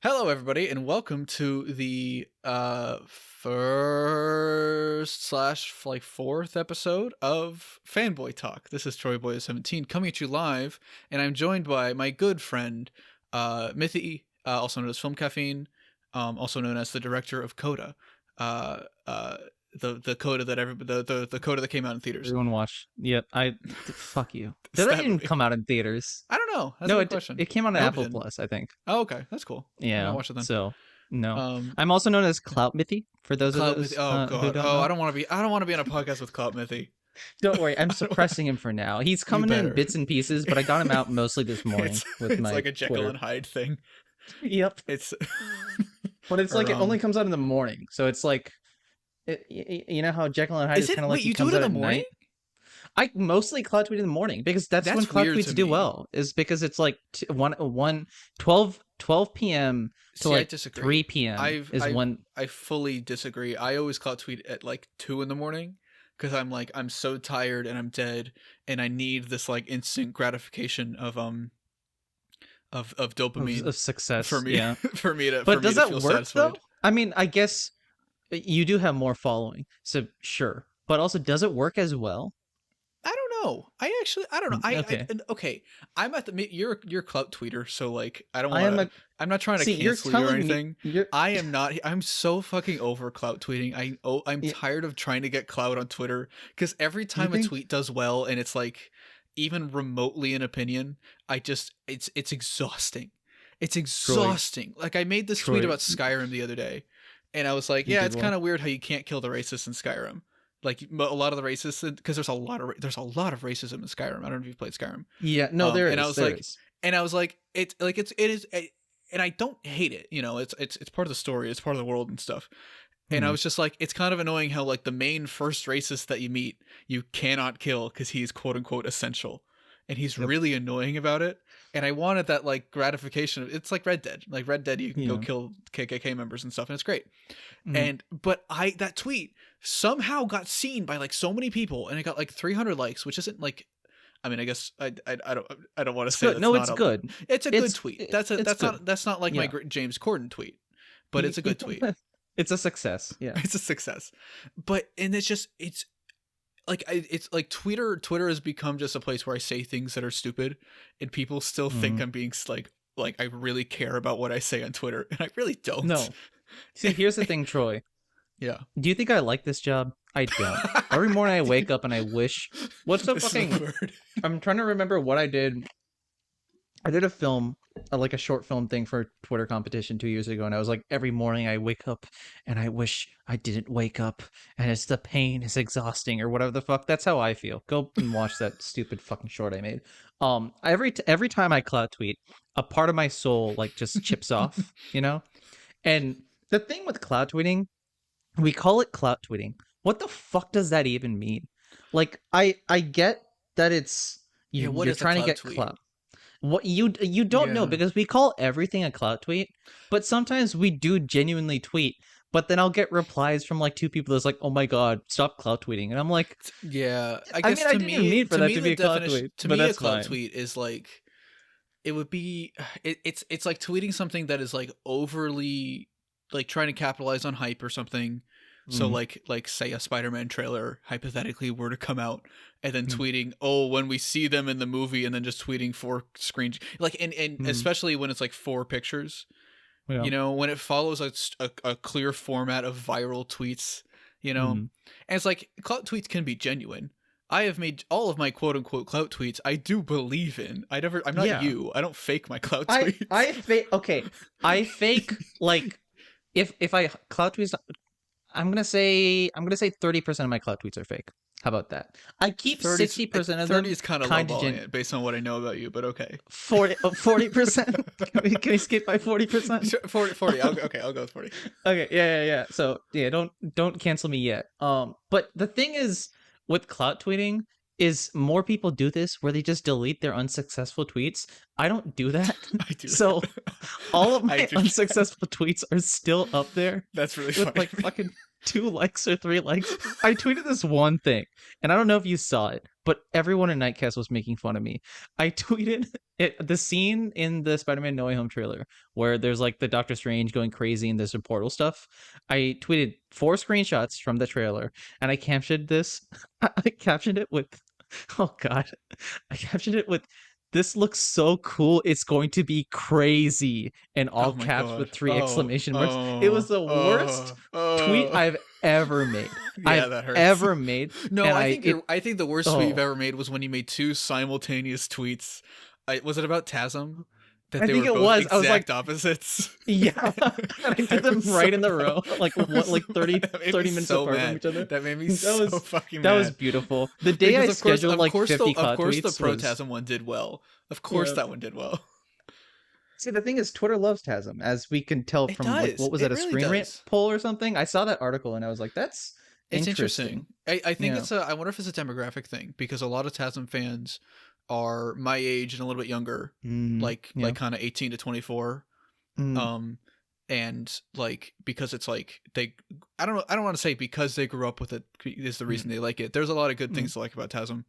Hello, everybody, and welcome to the first slash fourth episode of Fanboy Talk. This is TroyBoy17 coming at you live, and I'm joined by my good friend Mithi, also known as Film Caffeine, also known as the director of CODA, the CODA that the CODA that came out in theaters. Everyone watch. Yep. Fuck you. Did that even come out in theaters? I don't know. That's no, a good question. It came on Apple Plus, I think. Oh, okay, that's cool. Yeah. I'll watch it then. So no, I'm also known as Clout Mithi. For those Clout of those, Mithi. Oh god. who don't know. I don't want to be on a podcast with Clout Mithi. Don't worry, I'm suppressing him for now. He's coming in bits and pieces, but I got him out mostly this morning it's like a Jekyll and Hyde thing. Yep. It's but it's like it only comes out in the morning, so it's like, you know how Jekyll and Hyde is kind of like wait, you do it in the morning? Night? I mostly cloud tweet in the morning because that's when cloud tweets do well. Is because it's like 12 p.m. to like 3 p.m. when I fully disagree. I always cloud tweet at like 2 in the morning because I'm so tired and I'm dead and I need this like instant gratification of dopamine of success for me. Yeah, for me to. But does that feel work satisfied. though? I mean, I guess you do have more following, so sure. But also, does it work as well? I don't know. I don't know. Okay. I'm at the you're clout tweeter, so like I don't want. I'm not trying to cancel you or anything. I am not. I'm so fucking over clout tweeting. I'm tired of trying to get clout on Twitter because every time a tweet does well and it's like even remotely an opinion, it's exhausting. It's exhausting. Like I made this tweet about Skyrim the other day, and I was like, yeah, it's kind of weird how you can't kill the racists in Skyrim. Like a lot of the racists, because there's a lot of racism in Skyrim. I don't know if you've played Skyrim. Yeah, no, there is. And I was like, it is, and I don't hate it. You know, it's part of the story. It's part of the world and stuff. And I was just like, it's kind of annoying how like the main first racist that you meet, you cannot kill because he's quote unquote essential, and he's really annoying about it. And I wanted that like gratification. It's like Red Dead. Like Red Dead, you can go kill KKK members and stuff, and it's great. But that tweet somehow got seen by like so many people, and it got like 300 likes, which isn't like, I mean, I guess I don't want to say that. No, it's good. It's a good tweet. That's not like my James Corden tweet, but it's a good tweet. It's a success. Yeah, it's a success. But and it's like Twitter has become just a place where I say things that are stupid, and people still think I'm being like I really care about what I say on Twitter, and I really don't. No. See, here's the thing, Troy. Yeah. Do you think I like this job? I don't. Every morning I wake up and I wish. What's the fucking? I'm trying to remember what I did. I did a film, like a short film thing for a Twitter competition 2 years ago, and I was like, every morning I wake up and I wish I didn't wake up, and it's the pain, it's exhausting, or whatever the fuck. That's how I feel. Go and watch that stupid fucking short I made. Every time I clout tweet, a part of my soul like just chips off, you know. And the thing with clout tweeting, we call it clout tweeting. What the fuck does that even mean? Like, I get that it's you're trying to get clout. What you don't know, because we call everything a clout tweet, but sometimes we do genuinely tweet, but then I'll get replies from like 2 people that's like, oh my god, stop clout tweeting, and I'm like, yeah, I guess I didn't need for that to be a clout tweet. To me, a clout tweet is like, it would be it's like tweeting something that is like overly like trying to capitalize on hype or something. So like say a Spider-Man trailer hypothetically were to come out, and then tweeting, oh, when we see them in the movie, and then just tweeting 4 screens, like and especially when it's like 4 pictures, you know, when it follows a clear format of viral tweets, you know, and it's like clout tweets can be genuine. I have made all of my quote unquote clout tweets I do believe in. I'm not you. I don't fake my clout tweets. I fake like if I clout tweets. I'm gonna say 30% of my clout tweets are fake. How about that? I keep 60% of them. 30 is kind of lowballing it based on what I know about you, but okay. 40%. Can we skip by 40%? Sure, 40. I'll go with 40. Okay, yeah. So yeah, don't cancel me yet. But the thing is with clout tweeting is more people do this where they just delete their unsuccessful tweets. I don't do that. I do. So all of my unsuccessful tweets are still up there. That's really with funny. Like fucking 2 likes or 3 likes. I tweeted this one thing, and I don't know if you saw it, but everyone in Nightcast was making fun of me. I tweeted the scene in the Spider-Man No Way Home trailer where there's like the Doctor Strange going crazy and there's some portal stuff. I tweeted 4 screenshots from the trailer, and I captioned this. I captioned it with, oh god, I captioned it with, "This looks so cool. It's going to be crazy," in all caps with 3 exclamation marks. It was the worst tweet I've ever made. Yeah, that hurts. Ever made. No, I think the worst tweet you've ever made was when you made 2 simultaneous tweets. Was it about TASM? That they were both exact opposites. Yeah, and I did them right in the row, like 30 minutes apart from each other. That made me so fucking mad. That was beautiful. The day I scheduled like 50 COD tweets. Of course, the pro TASM one did well. Of course, that one did well. See, the thing is, Twitter loves TASM, as we can tell from like, what was that, a Screen Rant poll or something? I saw that article and I was like, that's interesting. I think it's I wonder if it's a demographic thing, because a lot of TASM fans are my age and a little bit younger, like kind of 18 to 24, and like, because it's like I don't want to say because they grew up with it is the reason they like it. There's a lot of good things to like about TASM,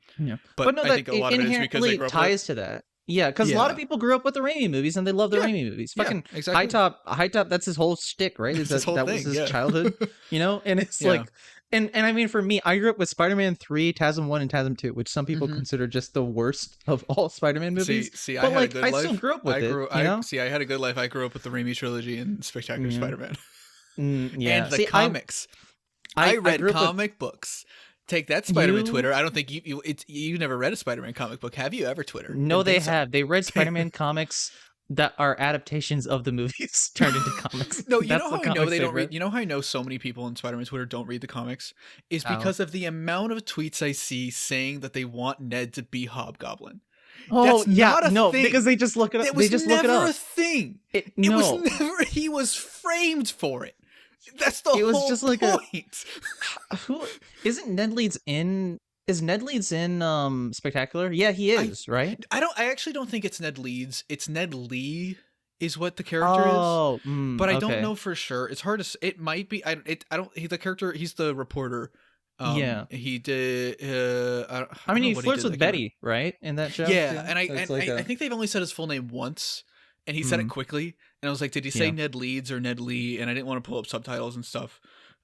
but no, I think a lot of it is because they grew up ties to that. Yeah, because a lot of people grew up with the Raimi movies and they love the Raimi movies. Fucking exactly. HiTop, that's his whole shtick, right? That was his childhood, and it's like, and I mean, for me, I grew up with Spider-Man 3, TASM 1, and TASM 2, which some people consider just the worst of all Spider-Man movies. See, I had a good life. I still grew up with it. I had a good life. I grew up with the Raimi trilogy and Spectacular Spider-Man. And the comics. I read comic books. Take that, Spider-Man Twitter. I don't think you never read a Spider-Man comic book. Have you ever, Twitter? No, they have. They read Spider-Man comics that are adaptations of the movies turned into comics. No, you know how I know they don't read. You know how I know so many people on Spider-Man Twitter don't read the comics is because of the amount of tweets I see saying that they want Ned to be Hobgoblin. Oh, that's not a thing. Because they just look it up. They just look it up. It was never a thing. It was never. He was framed for it. That's the whole just like point. Who isn't Ned Leeds in? Is Ned Leeds in Spectacular? Yeah, he is, right? I actually don't think it's Ned Leeds. It's Ned Lee is what the character is. But I don't know for sure. It's hard to. It might be. I don't. He's the character. He's the reporter. He did. I mean, he flirts with Betty, right? In that show. Yeah, and I think they've only said his full name once, and he said it quickly. And I was like, did he say Ned Leeds or Ned Lee? And I didn't want to pull up subtitles and stuff.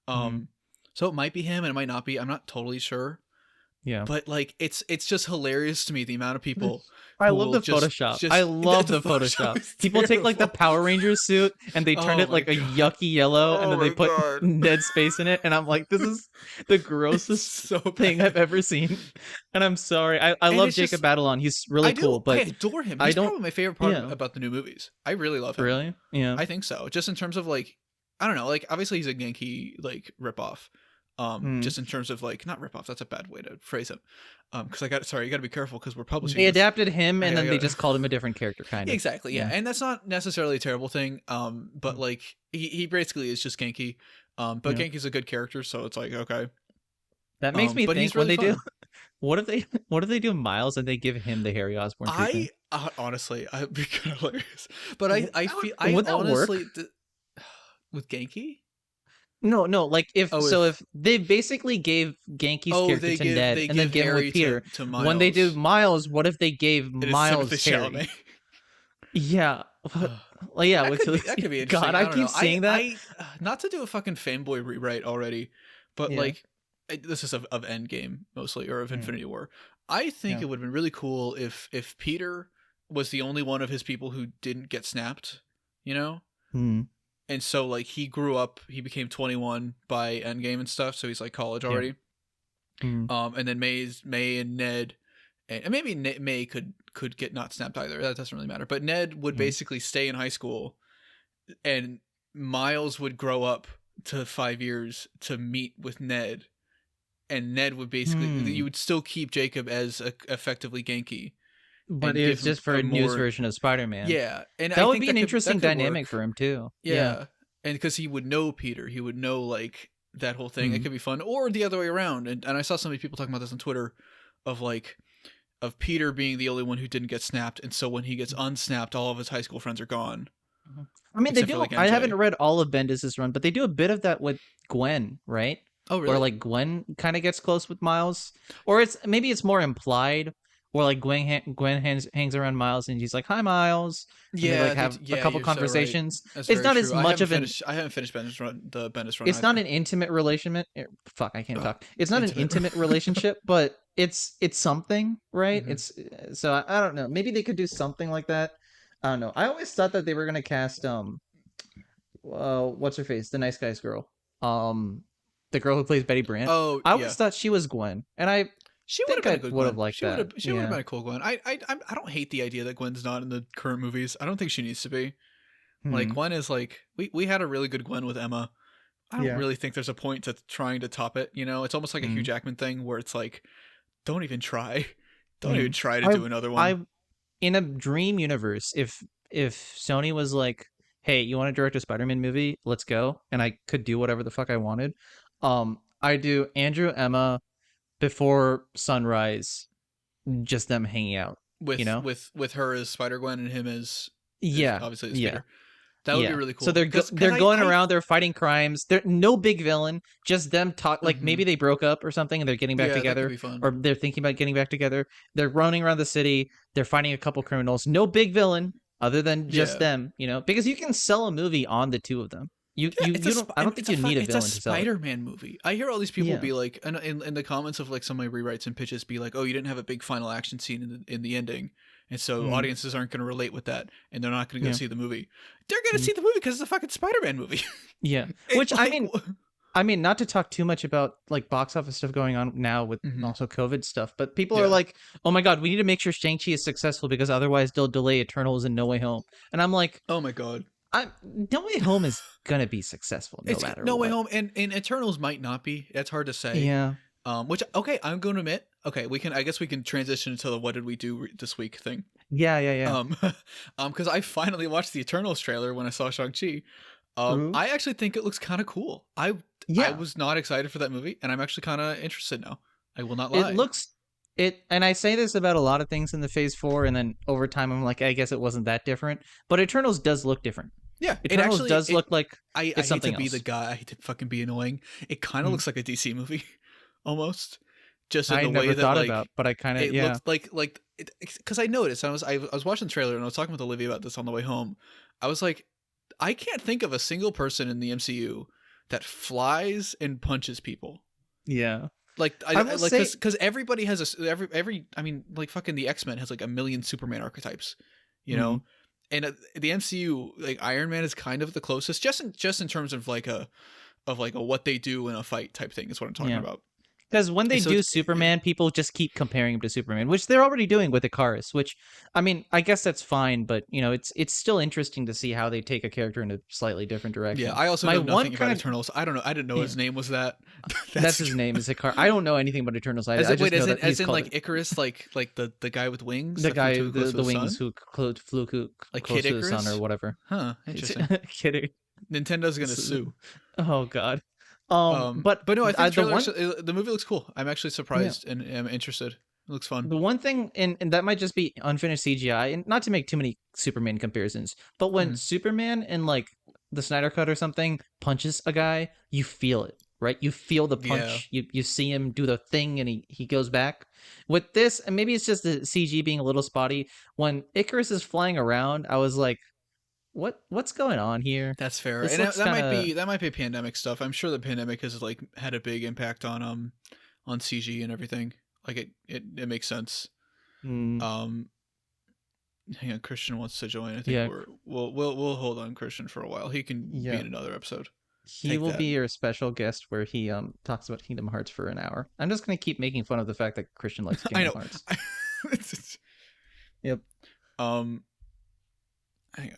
So it might be him and it might not be. I'm not totally sure. Yeah. But like, it's just hilarious to me, the amount of people. I love the Photoshop. I love the Photoshop. People take like the Power Rangers suit and they turn it like a yucky yellow and then they put Ned's face in it. And I'm like, this is the grossest thing I've ever seen. And I'm sorry. I love Jacob Batalon. He's really cool. But I adore him. He's probably my favorite part about the new movies. I really love him. Really? Yeah. I think so. Just in terms of like, I don't know, like obviously he's a Genki like ripoff. Just in terms of like, not ripoff, that's a bad way to phrase it. Because you got to be careful because we're publishing. They adapted him and then they just called him a different character, kind of. Exactly, yeah. And that's not necessarily a terrible thing. But like he basically is just Genki. But Genki's a good character, so it's like, okay. That makes me think really when they do. What if they do Miles and they give him the Harry Osborn treatment? Honestly, I'd be kind of hilarious. But I feel I honestly with Genki. No, like if they basically gave Genki's character to Ned and then gave him with Peter. To when they do Miles, what if they gave Miles Harry? Yeah. Well, yeah, that could be interesting. God, I keep seeing that. Not to do a fucking Fanboy rewrite already, but like this is of Endgame mostly, or of Infinity War. I think it would have been really cool if Peter was the only one of his people who didn't get snapped, you know? And so, like, he grew up, he became 21 by Endgame and stuff, so he's, like, college already. And then May and Ned, and maybe May could get not snapped either, that doesn't really matter. But Ned would basically stay in high school, and Miles would grow up to 5 years to meet with Ned, and Ned would basically, you would still keep Jacob as effectively Genki. But it's just for a news version of Spider-Man. Yeah. And that would be an interesting dynamic for him, too. Yeah. And because he would know Peter. He would know, like, that whole thing. It could be fun. Or the other way around. And I saw so many people talking about this on Twitter of Peter being the only one who didn't get snapped. And so when he gets unsnapped, all of his high school friends are gone. I mean, they do. Like I haven't read all of Bendis' run, but they do a bit of that with Gwen, right? Oh, really? Where like Gwen kind of gets close with Miles, or it's more implied, or like Gwen hangs around Miles and she's like, "Hi, Miles," and they like have a couple you're so right. conversations. That's It's very not as true. much of an I haven't finished the Bendis run it's not either. an intimate relationship. Fuck, I can't talk. It's not an Intimate. intimate relationship, but it's something, right? Mhm. It's so I don't know. Maybe they could do something like that. I don't know. I always thought that they were gonna cast what's her face, the nice guy's girl, the girl who plays Betty Brant. Oh, I yeah. always thought she was Gwen, and I She would have think been I a good would have Gwen. liked that. She would have been a cool Gwen. I don't hate the idea that Gwen's not in the current movies. I don't think she needs to be. Like, Gwen is like we had a really good Gwen with Emma. I don't really think there's a point to trying to top it, you know? It's almost like a Hugh Jackman thing where it's like, don't even try. Don't even try to do another one. In a dream universe, if Sony was like, "Hey, you want to direct a Spider-Man movie? Let's go," and I could do whatever the fuck I wanted, I do Andrew, Emma before sunrise, just them hanging out, with you know, with her as Spider-Gwen and him as obviously as Peter. That would be really cool. So they're going around, they're fighting crimes. They're no big villain, just them talk. Like maybe they broke up or something, and they're getting back together, that could be fun. or they're thinking about getting back together. They're running around the city. They're fighting a couple criminals. No big villain other than just them, you know, because you can sell a movie on the two of them. You don't. I don't think you need a villain to sell it. It's a Spider-Man movie. I hear all these people be like, in the comments of like some of my rewrites and pitches, be like, "Oh, you didn't have a big final action scene in the ending." And so audiences aren't going to relate with that, and they're not going to go see the movie. They're going to see the movie because it's a fucking Spider-Man movie. Yeah, which like, I mean, not to talk too much about like box office stuff going on now with also COVID stuff, but people are like, "Oh my god, we need to make sure Shang-Chi is successful because otherwise they'll delay Eternals and No Way Home." And I'm like, "Oh my god, No Way Home is gonna be successful no matter No what. Way Home and Eternals might not be. That's hard to say. Yeah. Which I'm going to admit. Okay, I guess we can transition to the what did we do this week thing. Yeah. Because I finally watched the Eternals trailer when I saw Shang-Chi. I actually think it looks kind of cool. I was not excited for that movie, and I'm actually kind of interested now. I will not lie. And I say this about a lot of things in the Phase 4, and then over time I'm like, I guess it wasn't that different. But Eternals does look different. Yeah, Eternals does look like I hate to be the guy. I hate to fucking be annoying. It kind of looks like a DC movie, almost. Just in the way that like, but I kind of it looked like because I noticed. I was watching the trailer and I was talking with Olivia about this on the way home. I was like, I can't think of a single person in the MCU that flies and punches people. Yeah. Like because everybody has every I mean like fucking the X-Men has like a million Superman archetypes, you know, and the MCU like Iron Man is kind of the closest just in terms of like a what they do in a fight type thing is what I'm talking about. Because when they do Superman, people just keep comparing him to Superman, which they're already doing with Icarus. Which, I mean, I guess that's fine, but you know, it's still interesting to see how they take a character in a slightly different direction. Yeah, I also know nothing about Eternals. I don't know. I didn't know his name was that. That's his name is Icarus. I don't know anything about Eternals. As in like Icarus, like the guy with wings, the guy the wings who flew like close to the sun or whatever. Huh? Interesting. Kidding. Nintendo's gonna sue. Oh God. But no, I think the movie looks cool. I'm actually surprised and am interested. It looks fun. The one thing, and that might just be unfinished CGI, and not to make too many Superman comparisons, but when Superman in like the Snyder Cut or something punches a guy, you feel it, right? You feel the punch. Yeah. You see him do the thing, and he goes back. With this, and maybe it's just the CG being a little spotty. When Icarus is flying around, I was like, what's going on here? That's fair. And that might be pandemic stuff. I'm sure the pandemic has like had a big impact on CG and everything. Like it makes sense. Hang on, Christian wants to join. I think we'll hold on Christian for a while. He can be in another episode. He will be your special guest where he talks about Kingdom Hearts for an hour. I'm just gonna keep making fun of the fact that Christian likes Kingdom Hearts. Yep. Hang on.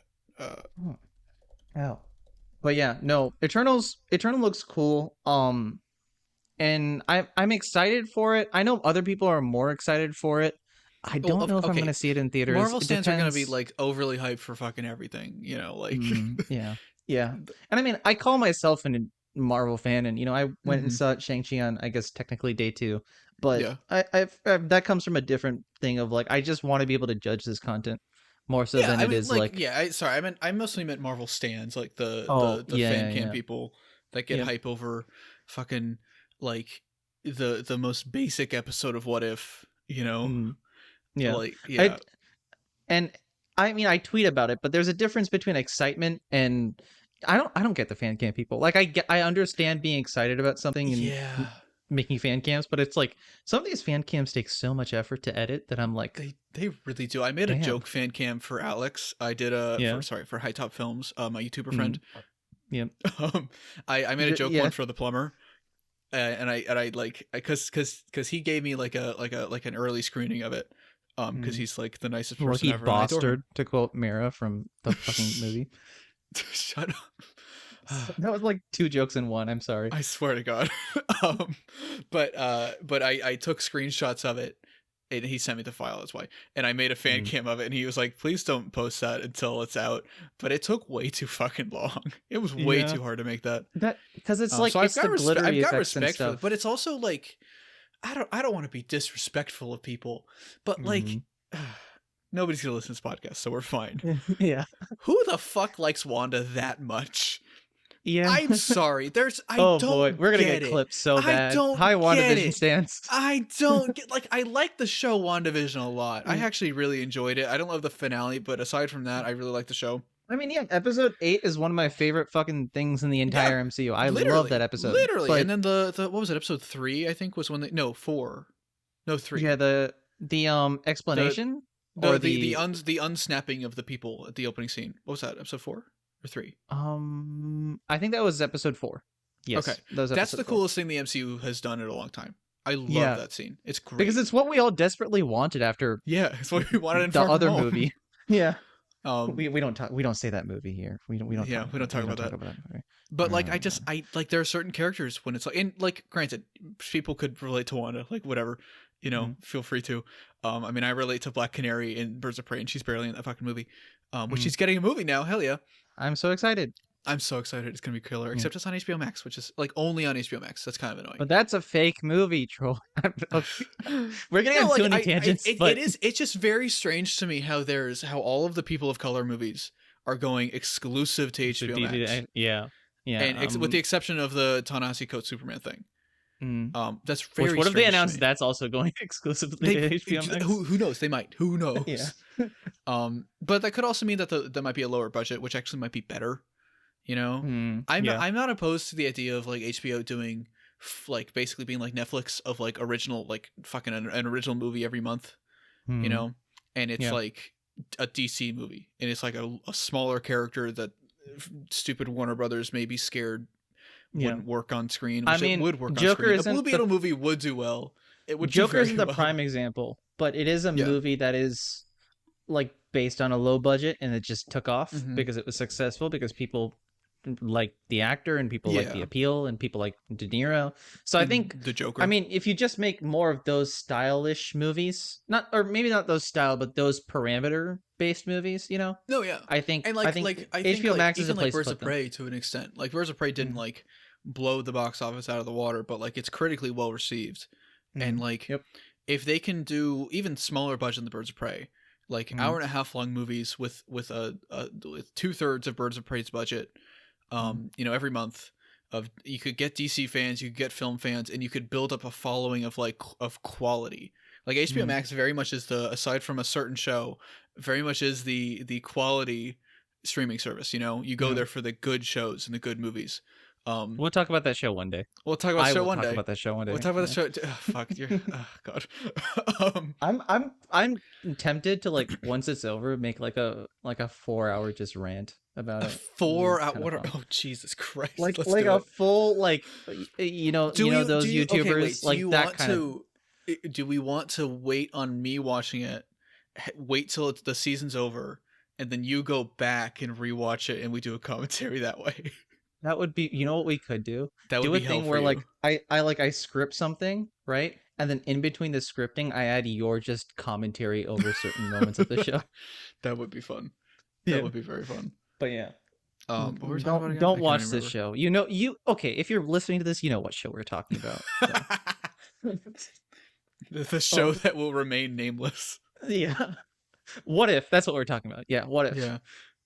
But yeah, no, Eternal looks cool. And I'm excited for it. I know other people are more exciid for it. I don't know if I'm gonna see it in theaters. Marvel stands are gonna be like overly hyped for fucking everything, you know, like yeah. And I mean, I call myself a Marvel fan, and you know, I went and saw Shang-Chi on, I guess, technically day 2, but I've that comes from a different thing of like I just want to be able to judge this content. More so than it is like I mostly meant Marvel stands, like the fan cam people that get hype over fucking like the most basic episode of What If, you know? Yeah. Like, yeah. I tweet about it, but there's a difference between excitement and I don't get the fan cam people. Like I understand being excited about something and making fan cams, but it's like some of these fan cams take so much effort to edit that I'm like, they really do. I made a joke fan cam for Alex. I did for HiTop Films, my YouTuber friend. Yeah. I made a joke one for the plumber. And I like, cause he gave me like an early screening of it. Cause he's like the nicest person ever. Bastard, to quote Mira from the fucking movie. Shut up. That was like 2 jokes in one. I'm sorry. I swear to God. But I took screenshots of it and he sent me the file. That's why. And I made a fan cam of it and he was like, please don't post that until it's out. But it took way too fucking long. It was way too hard to make that. Because it's like, so it's the glittery I've got respect for it, but it's also like, I don't want to be disrespectful of people, but like, nobody's gonna listen to this podcast, so we're fine. Yeah. Who the fuck likes Wanda that much? Yeah. I'm sorry. We're gonna get clipped so bad. Hi, WandaVision stance. I don't get, like, I like the show WandaVision a lot. I actually really enjoyed it. I don't love the finale, but aside from that, I really like the show. I mean, yeah, episode 8 is one of my favorite fucking things in the entire MCU. I love that episode. Literally. But, and then the what was it? Episode 3, I think, was when 4. No, 3. Yeah, the explanation or the unsnapping of the people at the opening scene. What was that? Episode 4 or 3? I think that was episode 4. Yes. Okay. That's the coolest thing the MCU has done in a long time. I love that scene. It's great. Because it's what we all desperately wanted after. Yeah, it's what we wanted in the other movie. Yeah. We don't say that movie here. We don't talk about that. But like I like there are certain characters when it's like, and like granted, people could relate to Wanda, like whatever, you know, feel free to. I mean, I relate to Black Canary in Birds of Prey, and she's barely in that fucking movie. Which she's getting a movie now. Hell yeah! I'm so excited. I'm so excited. It's gonna be killer. Except it's on HBO Max, which is like only on HBO Max. That's kind of annoying. But that's a fake movie, troll. We're getting on too many tangents. It's just very strange to me how all of the People of Color movies are going exclusive to HBO Max. Yeah. And with the exception of the Ta-Nehisi Coates Superman thing. That's very strange. What if they announced that's also going exclusively to HBO Max? Who knows? They might. Who knows? Yeah. But that could also mean that that might be a lower budget, which actually might be better. You know, I'm not opposed to the idea of like HBO doing like basically being like Netflix of like original, like fucking an original movie every month, you know, and it's like a DC movie and it's like a smaller character that stupid Warner Brothers may be scared wouldn't work on screen. Which it would work Joker on screen. A Blue Beetle movie would do well. It would. Joker isn't the prime example, but it is a movie that is like based on a low budget and it just took off because it was successful because people like the actor and people like the appeal and people like De Niro. So I think the Joker. I mean, if you just make more of those stylish movies, maybe not those style, but those parameter based movies, you know? No, yeah. I think HBO Max is a place Birds of Prey to an extent. Like Birds of Prey didn't like blow the box office out of the water, but like it's critically well received. And like if they can do even smaller budget than the Birds of Prey, like hour and a half long movies with 2/3 of Birds of Prey's budget. You know, every month you could get DC fans, you could get film fans, and you could build up a following of quality. Like HBO Max very much is aside from a certain show, very much is the quality streaming service. You know, you go there for the good shows and the good movies. We'll talk about that show one day. We'll talk about the show one day. We'll talk about that show one day. We'll talk about the show. Fuck, you're. Oh God. I'm tempted to like once it's over make like a 4-hour just rant about it. 4 hour. Oh Jesus Christ! Like a full like you know those YouTubers like that kind of. Do we want to wait on me watching it? Wait till the season's over, and then you go back and rewatch it, and we do a commentary that way. That would be, you know what we could do? That would be a thing where like I script something, right? And then in between the scripting, I add your just commentary over certain moments of the show. That would be fun. That would be very fun. But yeah. Don't watch this show. If you're listening to this, you know what show we're talking about. So. The show that will remain nameless. Yeah. What if? That's what we're talking about. Yeah. What if? Yeah.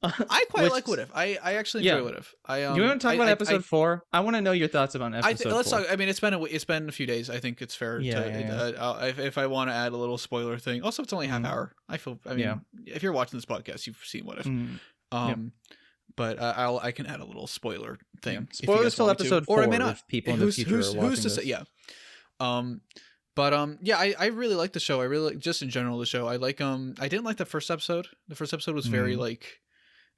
I quite like What If. I actually enjoy What If. You want to talk about episode 4? I want to know your thoughts about episode 4. Let's talk. I mean, it's been a few days. I think it's fair if I want to add a little spoiler thing. Also, it's only half hour. I mean, if you're watching this podcast, you've seen What If. But I can add a little spoiler thing. Yeah. Spoilers till episode 4. Or I may not. If people in the future are watching who's to say? Yeah. But yeah, I really like the show. I really like, just in general, the show. I like I didn't like the first episode. The first episode was very like.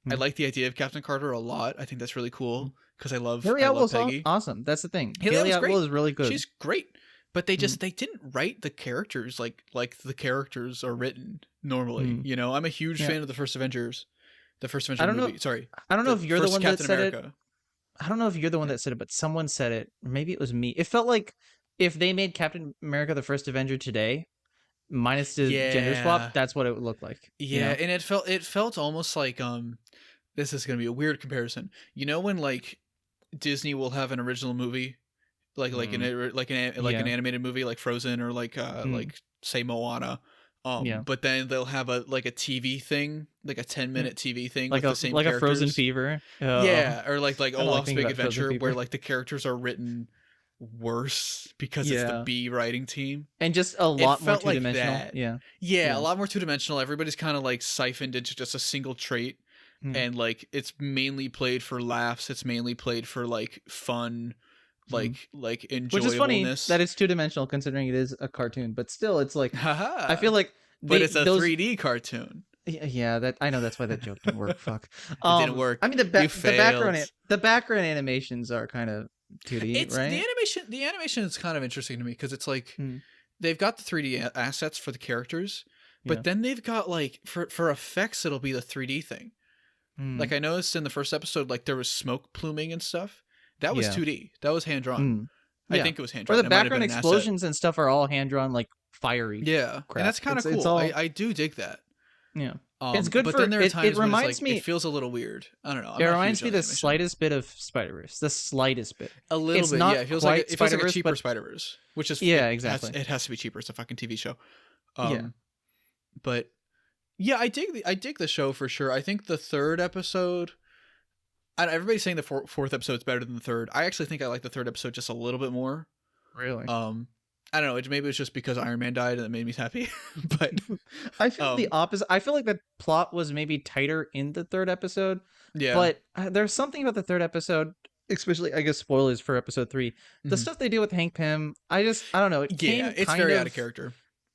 I like the idea of Captain Carter a lot. I think that's really cool because I love Peggy. Awesome. That's the thing. Haley Atwell is really good. She's great. But they didn't write the characters like the characters are written normally. You know, I'm a huge fan of the first Avengers. The first Avengers movie. Sorry. I don't know if you're the one that said it. I don't know if you're the one that said it, but someone said it. Maybe it was me. It felt like if they made Captain America the first Avenger today, minus the gender swap, that's what it would look like. Yeah, you know? And it felt almost like this is gonna be a weird comparison. You know when like Disney will have an original movie, like an animated movie like Frozen or like say Moana, but then they'll have a TV thing, like a 10-minute TV thing, like with the same characters. A Frozen Fever, or like Olaf's Big Adventure, where like the characters are written worse because it's the B writing team, and just a lot more two-dimensional. A lot more two-dimensional. Everybody's kind of like siphoned into just a single trait. And like it's mainly played for laughs. It's mainly played for like fun, like enjoyableness. Which is funny that it's two-dimensional considering it is a cartoon, but still it's like I feel like but it's a 3D cartoon. Yeah, that I know that's why that joke didn't work. Fuck. It didn't work. I mean the background animations are kind of 2D, right? The animation is kind of interesting to me because it's like they've got the 3D assets for the characters, but then they've got like for effects it'll be the 3D thing. Like I noticed in the first episode, like there was smoke pluming and stuff. That was 2D. That was hand drawn. I think it was hand drawn. Or the background explosions and stuff are all hand drawn, like fiery. Yeah, crap. And that's kind of cool. I do dig that. Yeah, it's good. But then there are times when it's like, it feels a little weird. I don't know. It reminds me the slightest bit of Spider-Verse. The slightest bit. A little bit. Yeah, it feels like a cheaper Spider-Verse, which is exactly. It has to be cheaper. It's a fucking TV show. But. Yeah, I dig the show for sure. I think the third episode, everybody's saying the fourth episode is better than the third. I actually think I like the third episode just a little bit more. Really? I don't know. Maybe it's just because Iron Man died and it made me happy. But I feel the opposite. I feel like the plot was maybe tighter in the third episode. Yeah. But there's something about the third episode, especially I guess spoilers for episode 3. The stuff they do with Hank Pym, I don't know. It's very out of character.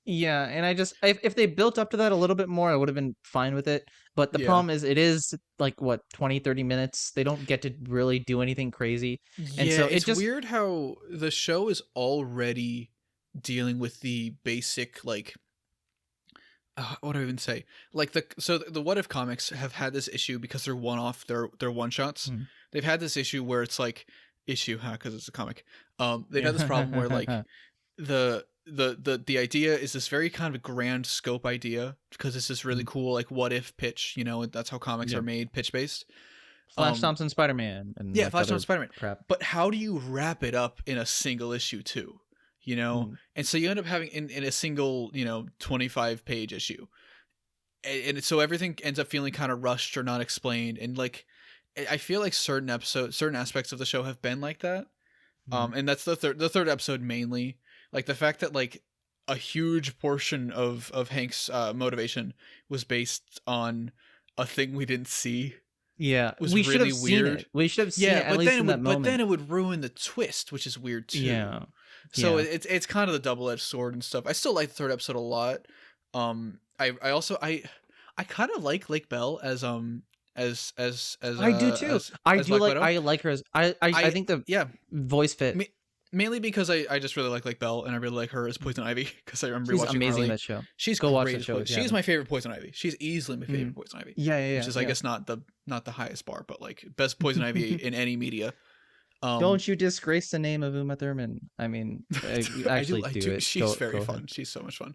Yeah, and I just if they built up to that a little bit more, I would have been fine with it. But the problem is it is like 20-30 minutes. They don't get to really do anything crazy. And so it's weird how the show is already dealing with the basic like what do I even say? Like the What If comics have had this issue because they're one-off, they're one-shots. They've had this issue where it's like because it's a comic. They've had this problem where like the idea is this very kind of grand scope idea because it's this really cool like what if pitch, that's how comics are made, pitch based. Flash Thompson Spider-Man and Flash Thompson Spider-Man crap. But how do you wrap it up in a single issue too? And so you end up having in a single 25-page issue, and so everything ends up feeling kind of rushed or not explained, and like I feel like certain aspects of the show have been like that. And that's the third episode mainly. Like the fact that like a huge portion of Hank's motivation was based on a thing we didn't see. Yeah, was we really should have weird. Seen it. We should have seen it at least in that moment. But then it would ruin the twist, which is weird too. Yeah. So it's kind of the double-edged sword and stuff. I still like the third episode a lot. I also kind of like Lake Bell as I do too. I like her as I think the voice fit. Mainly because I just really like Belle and I really like her as Poison Ivy because I remember watching amazing Harley. That show. She's Go watch that show. She's my favorite Poison Ivy. She's easily my favorite Poison Ivy. Yeah. Which is I guess not the highest bar, but like best Poison Ivy in any media. Don't you disgrace the name of Uma Thurman? I mean, you actually I do. it. She's very fun. She's so much fun.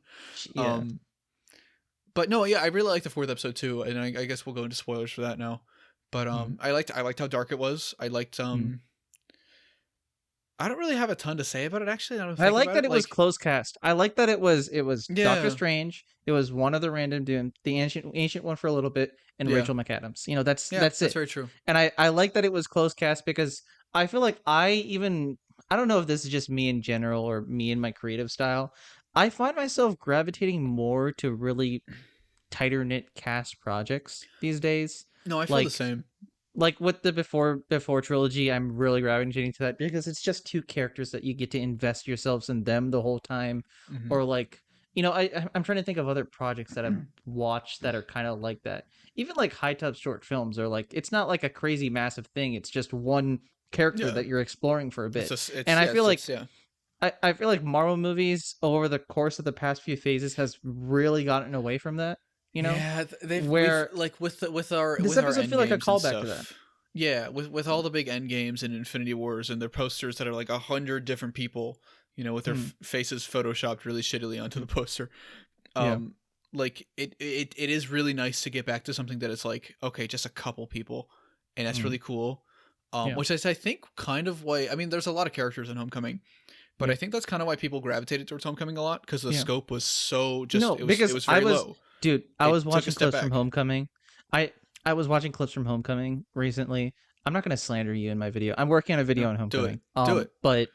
But no, I really like the fourth episode too, and I guess we'll go into spoilers for that now. But I liked how dark it was. I liked I don't really have a ton to say about it, actually. I like that it was close cast. I like that it was Doctor Yeah. Strange. It was one of the random Doom, the ancient one for a little bit, and Yeah. Rachel McAdams. You know, that's it. That's very true. And I like that it was close cast because I feel like I don't know if this is just me in general or me and my creative style. I find myself gravitating more to really tighter knit cast projects these days. No, I feel the same. Like with the before trilogy, I'm really gravitating to that because it's just two characters that you get to invest yourselves in them the whole time. Mm-hmm. Or like, you know, I'm trying to think of other projects that I've watched that are kind of like that. Even like HiTop short films are like, it's not like a crazy massive thing. It's just one character that you're exploring for a bit. And I feel like I feel like Marvel movies over the course of the past few phases has really gotten away from that. You know, yeah, we've, like with our this episode feel like a callback to that. Yeah, with all the big end games and Infinity Wars and their posters that are like 100 different people, you know, with their faces photoshopped really shittily onto the poster. Like it is really nice to get back to something that is like, okay, just a couple people, and that's really cool. Which is, I think, kind of why. I mean, there's a lot of characters in Homecoming. But I think that's kind of why people gravitated towards Homecoming a lot, because the scope was so just it was very low. Dude, I was watching clips from Homecoming. I was watching clips from Homecoming recently. I'm not going to slander you in my video. I'm working on a video on Homecoming. Do it. But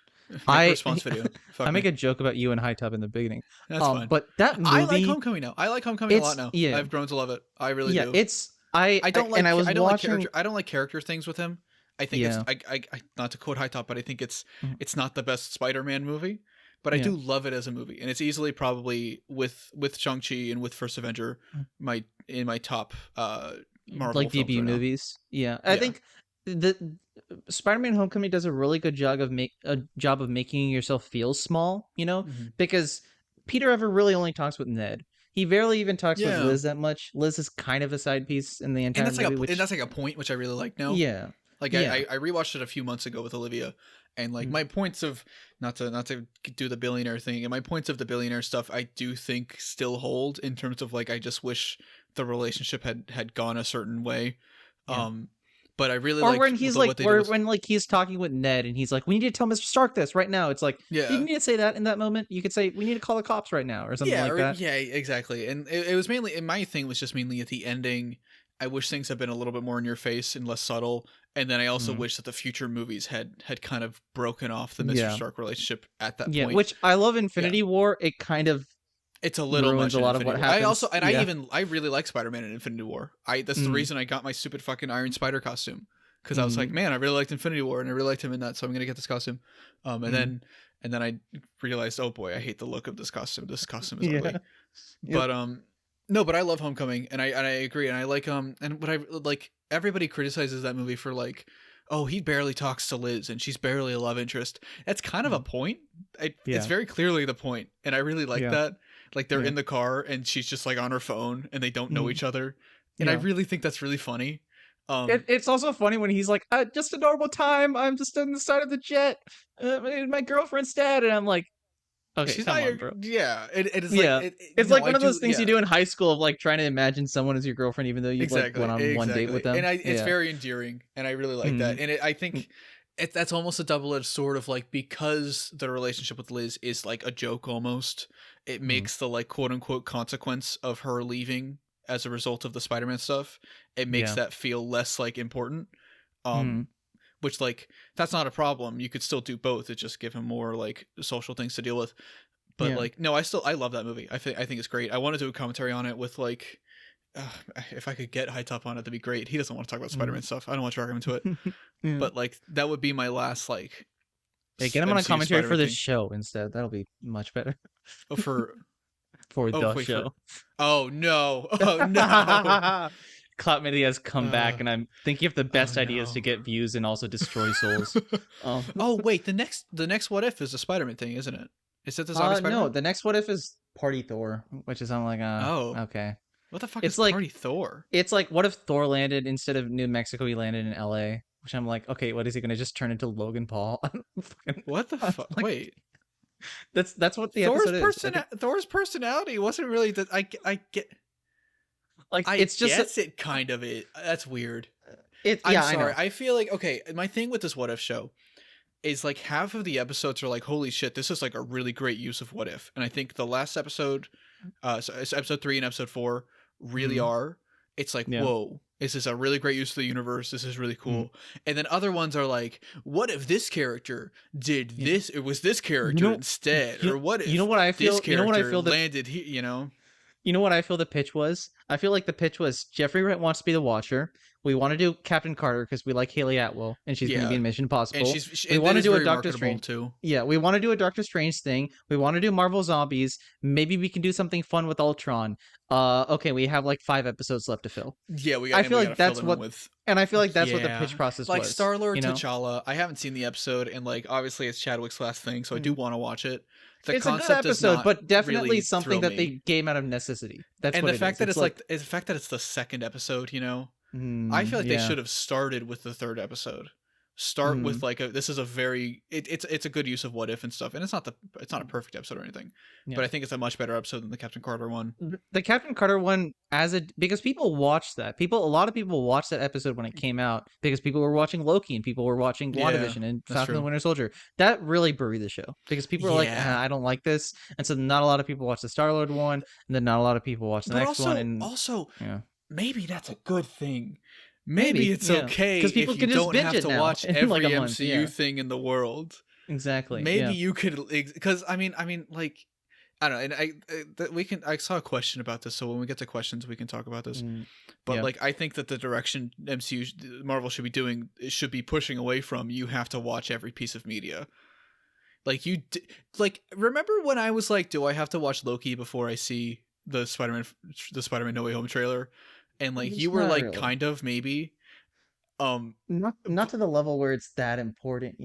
response video. I make a joke about you and HiTop in the beginning. That's fine. But that movie, I like Homecoming now. I like Homecoming a lot now. Yeah. I've grown to love it. I really do. I don't like character things with him. I think it's I not to quote HiTop, but I think it's not the best Spider-Man movie, but I do love it as a movie, and it's easily probably with Shang-Chi and with First Avenger in my top Marvel like debut movies. Yeah, I think the Spider-Man: Homecoming does a really good job of making yourself feel small, you know, because Peter ever really only talks with Ned. He barely even talks with Liz that much. Liz is kind of a side piece in the entire movie. And that's like a point which I really like now. Yeah. Like I rewatched it a few months ago with Olivia, and like my points of not to do the billionaire thing, and my points of the billionaire stuff I do think still hold in terms of like I just wish the relationship had gone a certain way. But I really like when he's like when like he's talking with Ned and he's like, we need to tell Mr. Stark this right now. It's like you didn't need to say that in that moment. You could say we need to call the cops right now or something like that. Yeah, exactly. And it was mainly, and my thing was just mainly at the ending. I wish things had been a little bit more in your face and less subtle. And then I also wish that the future movies had kind of broken off the Mr. Stark relationship at that point. Yeah, which I love Infinity War. It kind of it's a little ruins much a lot of what happens. I really like Spider-Man in Infinity War. That's the reason I got my stupid fucking Iron Spider costume, because I was like, man, I really liked Infinity War and I really liked him in that, so I'm gonna get this costume. And then I realized, oh boy, I hate the look of this costume. This costume is ugly. But no, but I love Homecoming, and I agree, and I like and what I like, everybody criticizes that movie for like, oh, he barely talks to Liz and she's barely a love interest. That's kind of a point. It's very clearly the point, and I really like that. Like they're in the car and she's just like on her phone and they don't know each other, and I really think that's really funny. It's also funny when he's like, just a normal time, I'm just on the side of the jet, my girlfriend's dead, and I'm like, okay, she's come not on, bro. Yeah, it's like it's like one of those things you do in high school of like trying to imagine someone as your girlfriend even though you like went on one date with them. And it's very endearing, and I really like that. And I think that's almost a double-edged sword of like, because the relationship with Liz is like a joke almost. It makes the like quote unquote consequence of her leaving as a result of the Spider-Man stuff. It makes that feel less like important. Which like that's not a problem. You could still do both. It just give him more like social things to deal with. But like no, I love that movie. I think it's great. I want to do a commentary on it with like if I could get HiTop on it, that'd be great. He doesn't want to talk about Spider-Man stuff. I don't want to drag him into it. But like that would be my last like. Hey, get him on a commentary for this show instead. That'll be much better. Oh, for the show. Oh no! Oh no! Clout Mithi has come back, and I'm thinking of the best ideas to get views and also destroy souls. Oh wait, the next What If is a Spider-Man thing, isn't it? Is it the zombie Spider-Man? No, the next What If is Party Thor, which is I'm like, okay. What the fuck is Party Thor? It's like, what if Thor landed instead of New Mexico, he landed in LA? Which I'm like, okay, what is he gonna just turn into Logan Paul? What the fuck? Like, wait, that's what the episode is. Thor's personality wasn't really that. I get. Like it's just it kind of it. That's weird. I'm sorry. I feel like, okay, my thing with this What If show is like half of the episodes are like, holy shit, this is like a really great use of what if. And I think the last episode, so it's episode 3 and episode 4 really are. It's like, whoa, this is a really great use of the universe. This is really cool. And then other ones are like, what if this character did this? It was this character instead, or what if this character landed here? You know what I feel the pitch was? I feel like the pitch was Jeffrey Wright wants to be the Watcher. We want to do Captain Carter because we like Haley Atwell and she's going to be in Mission Impossible. And we want to do a Doctor Strange too. Yeah, we want to do a Doctor Strange thing. We want to do Marvel Zombies. Maybe we can do something fun with Ultron. Okay, we have like 5 episodes left to fill. Yeah, I feel like that's what and I feel like that's what the pitch process like was. Like Star-Lord, T'Challa. I haven't seen the episode, and like obviously it's Chadwick's last thing, so I do want to watch it. It's a good episode, but definitely really something that they came out of necessity. That's and what the fact that it's like the fact that it's the second episode, I feel like they should have started with the 3rd episode. Start with like this is a very it's a good use of what if and stuff, and it's not a perfect episode or anything, but I think it's a much better episode than the Captain Carter one. The Captain Carter one because people watched that. A lot of people watched that episode when it came out because people were watching Loki and people were watching WandaVision and Falcon and the Winter Soldier. That really buried the show because people were like, I don't like this, and so not a lot of people watched the Star-Lord one, and then not a lot of people watched the next one. And also, maybe that's a good thing. Maybe it's okay because people can don't have to watch every like MCU thing in the world. Exactly. Maybe you could, because I mean, like, I don't know, and I saw a question about this, so when we get to questions, we can talk about this. But like, I think that the direction Marvel should be pushing away from, you have to watch every piece of media. Like remember when I was like, do I have to watch Loki before I see the Spider-Man No Way Home trailer? And like you were like really. Kind of maybe not to the level where it's that important,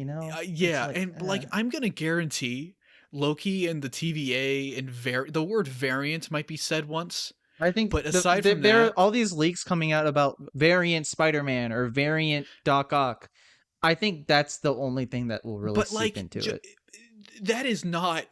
like, I'm gonna guarantee Loki and the TVA and the word variant might be said once. I think, but aside from there that, are all these leaks coming out about variant Spider-Man or variant Doc Ock. I think that's the only thing that will really seep into it. That is not.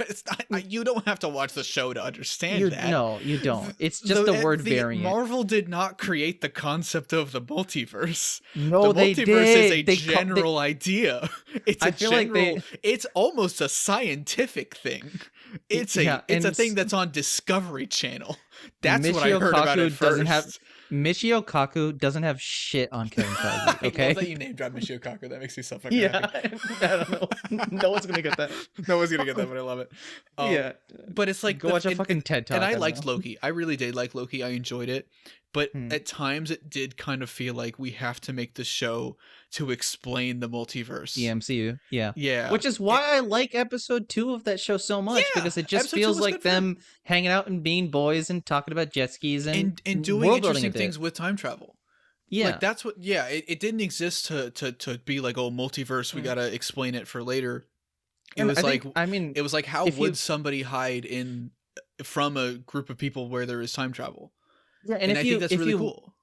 It's not. You don't have to watch the show to understand that. No, you don't. It's just the word variant. Marvel did not create the concept of the multiverse. No, the multiverse is a general idea. It's a general. It's almost a scientific thing. It's a thing that's on Discovery Channel. That's what I heard about it first. Michio Kaku doesn't have shit on Kevin Feige. Okay, I love that you name drop Michio Kaku. That makes me so fucking happy. I don't know. No one's gonna get that. No one's gonna get that, but I love it. But it's like go watch a fucking TED Talk. And I liked Loki. I really did like Loki. I enjoyed it. But at times it did kind of feel like we have to make the show to explain the multiverse. The MCU. Yeah. Yeah. Which is why I like episode 2 of that show so much, because it just feels like them hanging out and being boys and talking about jet skis and doing interesting things with time travel. Yeah. Like that's what it didn't exist to be like, oh, multiverse, we gotta explain it for later. It was like how would somebody hide from a group of people where there is time travel? Yeah, and I think that's really cool.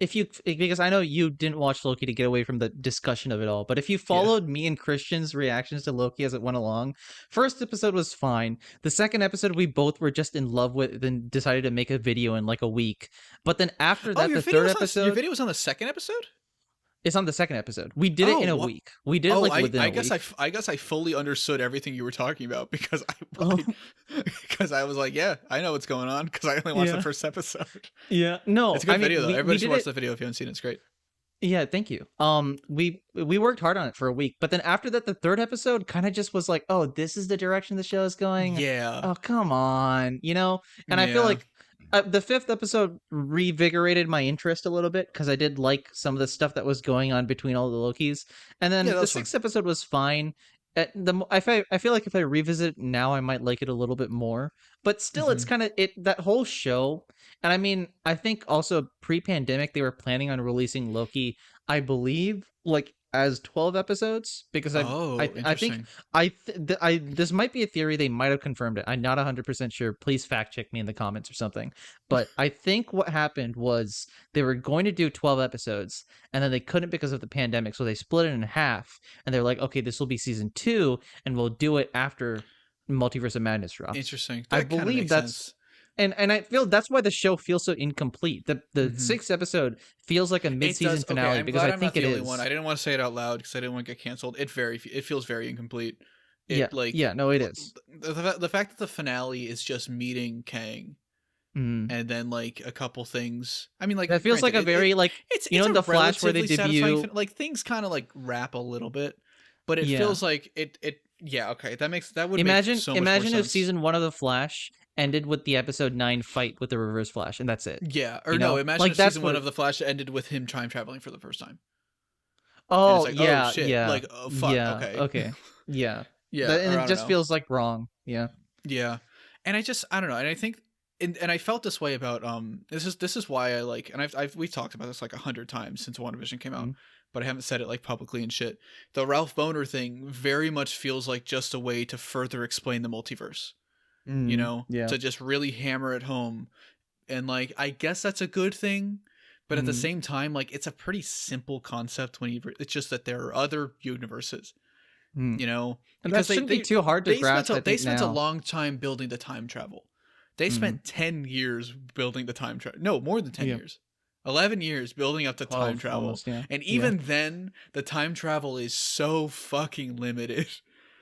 Because I know you didn't watch Loki to get away from the discussion of it all, but if you followed me and Christian's reactions to Loki as it went along, first episode was fine. The second episode we both were just in love with and decided to make a video in like a week. But then after that, the third episode... Your video was on the second episode? It's on the second episode. We did it in a week. We did it within a week. I guess I fully understood everything you were talking about because I was like, yeah, I know what's going on because I only watched the first episode. Yeah, no, it's a good video though. Everybody should watch the video if you haven't seen it. It's great. Yeah, thank you. We worked hard on it for a week, but then after that, the third episode kind of just was like, oh, this is the direction the show is going. Yeah. Oh, come on, And I feel like. The fifth episode revigorated my interest a little bit because I did like some of the stuff that was going on between all the Lokis. And then the sixth episode was fine. I feel like if I revisit it now, I might like it a little bit more. But still, it's kind of that whole show. And I mean, I think also pre-pandemic, they were planning on releasing Loki, I believe, like as 12 episodes because I think this might be a theory. They might have confirmed it. I'm not 100% sure. Please fact check me in the comments or something. But I think what happened was they were going to do 12 episodes and then they couldn't because of the pandemic. So they split it in half and they're like, okay, this will be season 2 and we'll do it after Multiverse of Madness drops. Interesting. I believe that's sense. and I feel that's why the show feels so incomplete. The sixth episode feels like a mid-season finale, I'm because glad I think it is. one. I didn't want to say it out loud because I didn't want to get canceled. It feels very incomplete. No, it is. The fact that the finale is just meeting Kang, and then like a couple things. I mean, like that feels like a very it's in the Flash where they debut. Like things kind of like wrap a little bit, but it feels like it. Yeah, okay, that would imagine make so much more sense. if season 1 of the Flash ended with the episode 9 fight with the Reverse Flash, and that's it. Yeah, or no, imagine like if season 1 of the Flash ended with him time traveling for the first time. Oh, like, yeah, oh, shit. yeah. Like, oh, fuck, okay. Yeah. Yeah, and it just feels like wrong. Yeah. Yeah. And I don't know, and I think and I felt this way about this is why I like, and we've talked about this like 100 times since WandaVision came out, but I haven't said it like publicly and shit. The Ralph Boner thing very much feels like just a way to further explain the multiverse. You know, to just really hammer it home, and like I guess that's a good thing, but at the same time, like it's a pretty simple concept when it's just that there are other universes. You know, and that shouldn't be too hard to grasp. They spent a long time building the time travel. They spent 10 years building the time travel. No, more than 10 years. 11 years building up to time travel. Almost, yeah. And even then, the time travel is so fucking limited.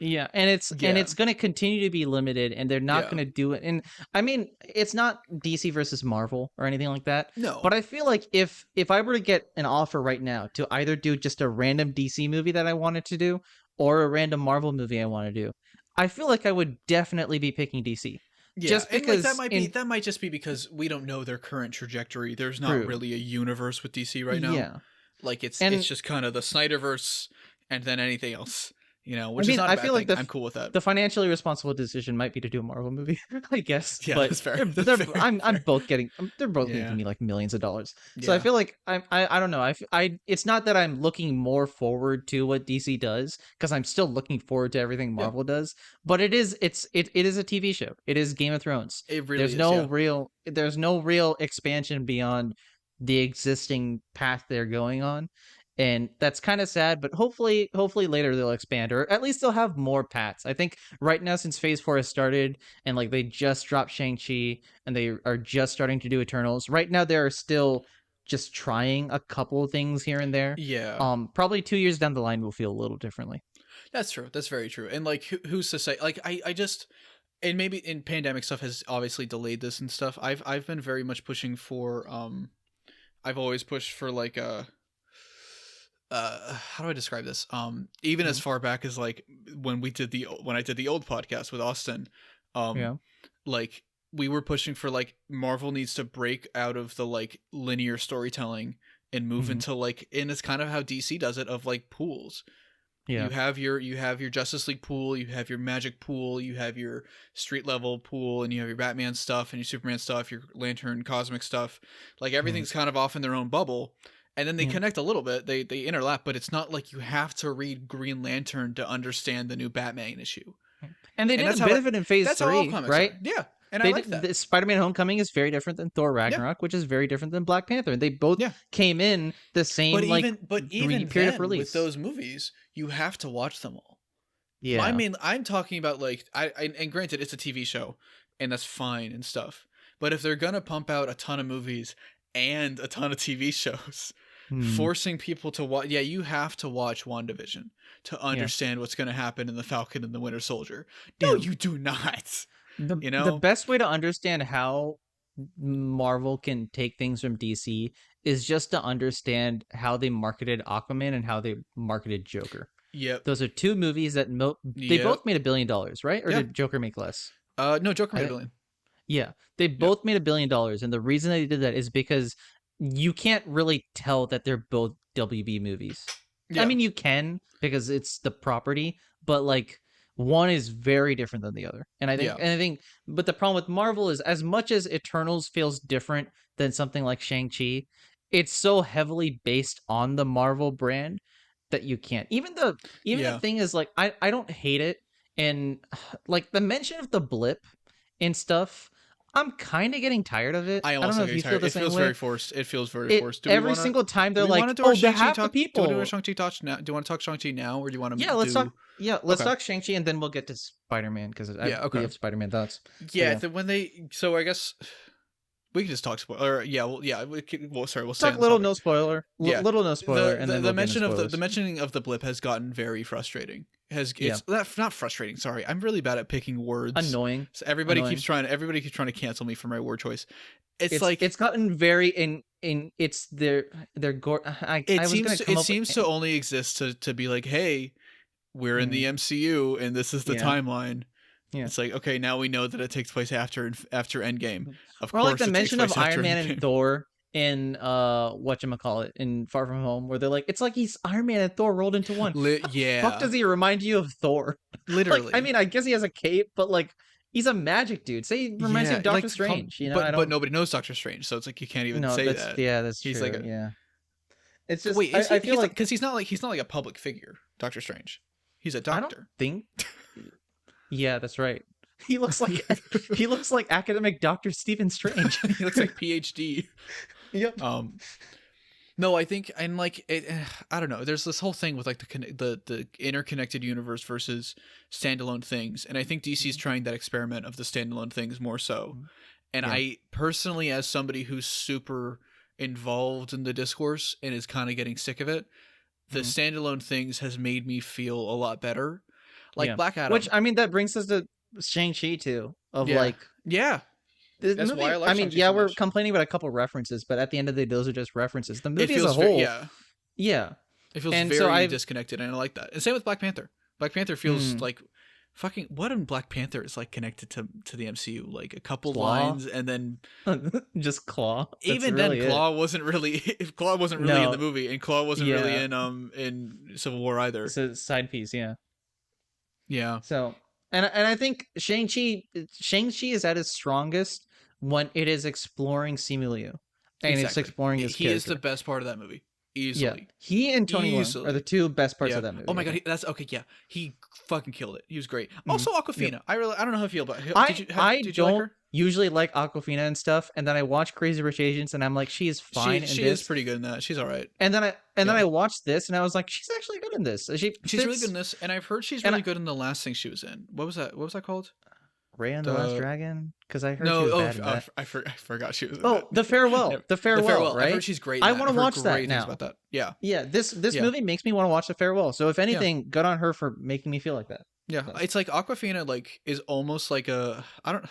Yeah, and it's going to continue to be limited, and they're not going to do it. And I mean, it's not DC versus Marvel or anything like that. No. But I feel like if I were to get an offer right now to either do just a random DC movie that I wanted to do, or a random Marvel movie I want to do, I feel like I would definitely be picking DC. Yeah, just because that might just be because we don't know their current trajectory. There's not really a universe with DC right now. Yeah, like it's just kind of the Snyderverse and then anything else. You know, which is not a bad thing. I'm cool with that. The financially responsible decision might be to do a Marvel movie, I guess. Yeah, but that's fair. I'm both getting. They're both making me like millions of dollars. So I feel like I don't know. It's not that I'm looking more forward to what DC does, because I'm still looking forward to everything Marvel does. But it is a TV show. It is Game of Thrones. It really is. There's no real expansion beyond the existing path they're going on. And that's kind of sad, but hopefully later they'll expand, or at least they'll have more paths. I think right now, since Phase 4 has started, and like they just dropped Shang-Chi, and they are just starting to do Eternals. Right now, they're still just trying a couple of things here and there. Yeah. Probably 2 years down the line, we'll feel a little differently. That's true. That's very true. And like, who's to say? Like, I just, and maybe in pandemic stuff has obviously delayed this and stuff. I've been very much pushing for. I've always pushed for like a. How do I describe this? Even as far back as like when I did the old podcast with Austin, like we were pushing for like Marvel needs to break out of the like linear storytelling and move into like, and it's kind of how DC does it, of like pools. Yeah. You have your Justice League pool, you have your Magic pool, you have your street level pool, and you have your Batman stuff and your Superman stuff, your Lantern cosmic stuff. Like everything's kind of off in their own bubble. And then they connect a little bit. They interlap, but it's not like you have to read Green Lantern to understand the new Batman issue. And they did a bit of it in Phase 3, right? Yeah, and I like that. Spider-Man Homecoming is very different than Thor Ragnarok, which is very different than Black Panther. And they both came in the same period of release. With those movies, you have to watch them all. Yeah, I mean, I'm talking about like and granted, it's a TV show, and that's fine and stuff. But if they're gonna pump out a ton of movies and a ton of TV shows, forcing people to watch, you have to watch WandaVision to understand what's going to happen in the Falcon and the Winter Soldier. No, you do not. The best way to understand how Marvel can take things from DC is just to understand how they marketed Aquaman and how they marketed Joker. Yep. Those are two movies that they both made $1 billion, right? Or did Joker make less? No, Joker made $1 billion. Yeah, they both made $1 billion, and the reason they did that is because you can't really tell that they're both WB movies. Yeah. I mean, you can, because it's the property, but like one is very different than the other. And I think, but the problem with Marvel is, as much as Eternals feels different than something like Shang-Chi, it's so heavily based on the Marvel brand that you can't. Even the thing is like, I don't hate it, and like the mention of the blip and stuff, I'm kind of getting tired of it. I am don't also know if you getting feel tired. the It same feels way. very forced. It feels very forced. Do we Every want single time do they're we like, want to do oh, our the Shang-Chi half the talk? Do you want to do people. a Shang-Chi talk now? Do you want to talk Shang-Chi now, or do you want to Yeah, let's do? talk. Yeah, let's Okay. talk Shang-Chi, and then we'll get to Spider-Man because Yeah. Okay. we have Spider-Man thoughts. Yeah. When they, so I guess we can just talk spoiler. Yeah. Well. Yeah. Sorry. We'll stay Talk on the little topic. no spoiler. Yeah. Little no spoiler, and then The we'll get into mention of spoilers. the mentioning of the blip has gotten very frustrating. It's not frustrating. Sorry, I'm really bad at picking words. Annoying. So everybody keeps trying to cancel me for my word choice. It's gotten very in it's their gore. It seems to only exist to be like, hey, we're in the MCU and this is the timeline. Yeah. It's like, okay, now we know that it takes place after Endgame. Of course, like the mention of Iron Man Endgame. and Thor in whatchamacallit, in Far From Home, where they're like, it's like he's Iron Man and Thor rolled into one. Yeah. Fuck does he remind you of Thor? Literally. Like, I mean, I guess he has a cape, but like he's a magic dude. Say he reminds you of Doctor Strange, you know? But nobody knows Doctor Strange, so it's like you can't even say that. Yeah, that's he's true. Like it's just I feel like because he's not like a public figure, Doctor Strange. He's a doctor. I don't think. Yeah, that's right. He looks like academic Dr. Stephen Strange. He looks like PhD. Yep. No, I think, and like I don't know. There's this whole thing with like the interconnected universe versus standalone things, and I think DC's trying that experiment of the standalone things more so. And I personally, as somebody who's super involved in the discourse and is kind of getting sick of it, the standalone things has made me feel a lot better. Like Black Adam, which I mean that brings us to Shang-Chi too. That's movie, why I like. I mean, so we're much. Complaining about a couple references, but at the end of the day, those are just references. The movie as a whole, it feels very disconnected, and I like that. And same with Black Panther. Black Panther feels like fucking. What in Black Panther is like connected to the MCU? Like a couple lines, and then just Claw. Even then, Claw wasn't really. If Claw wasn't really in the movie, and Claw wasn't really in Civil War either. It's a side piece, yeah. So. And I think Shang-Chi is at its strongest when it is exploring Simu Liu. And it's exploring his character. He is the best part of that movie. Easily. Yeah. He and Tony Leung are the two best parts of that movie. Oh my god, that's okay, yeah. He fucking killed it. He was great. Also Awkwafina. Yep. I don't know how you feel about her. Did you like her? Usually like Awkwafina and stuff, and then I watch Crazy Rich Asians and I'm like, she is fine. She is pretty good in that. She's all right. And then I watched this and I was like, she's actually good in this. She's really good in this, and I've heard she's really good in the last thing she was in. What was that? What was that called? Ray and the Last Dragon? Because I heard she was bad in that. I forgot she was in that. The Farewell. The Farewell, right? I heard she's great. I want to watch that now. About that. Yeah. Yeah, this movie makes me want to watch The Farewell. So if anything, good on her for making me feel like that. Yeah, it's like Awkwafina like is almost like a I don't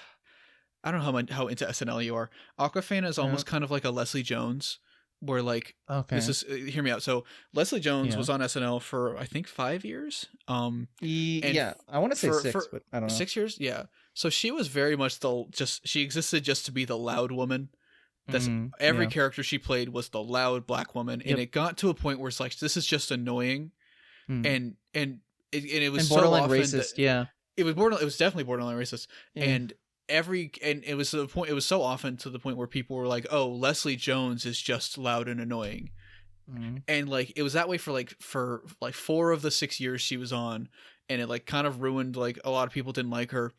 know how into SNL you are. Awkwafina is almost kind of like a Leslie Jones, where like this is hear me out. So Leslie Jones was on SNL for I think 5 years. I want to say 6, but I don't know. 6 years, yeah. So she was very much she existed just to be the loud woman. That's every character she played was the loud black woman, and it got to a point where it's like this is just annoying, and it was borderline so often racist. It was definitely borderline racist, and it was to the point. It was so often to the point where people were like, "Oh, Leslie Jones is just loud and annoying," and like it was that way for 4 of the 6 years she was on, and it like kind of ruined like a lot of people didn't like her.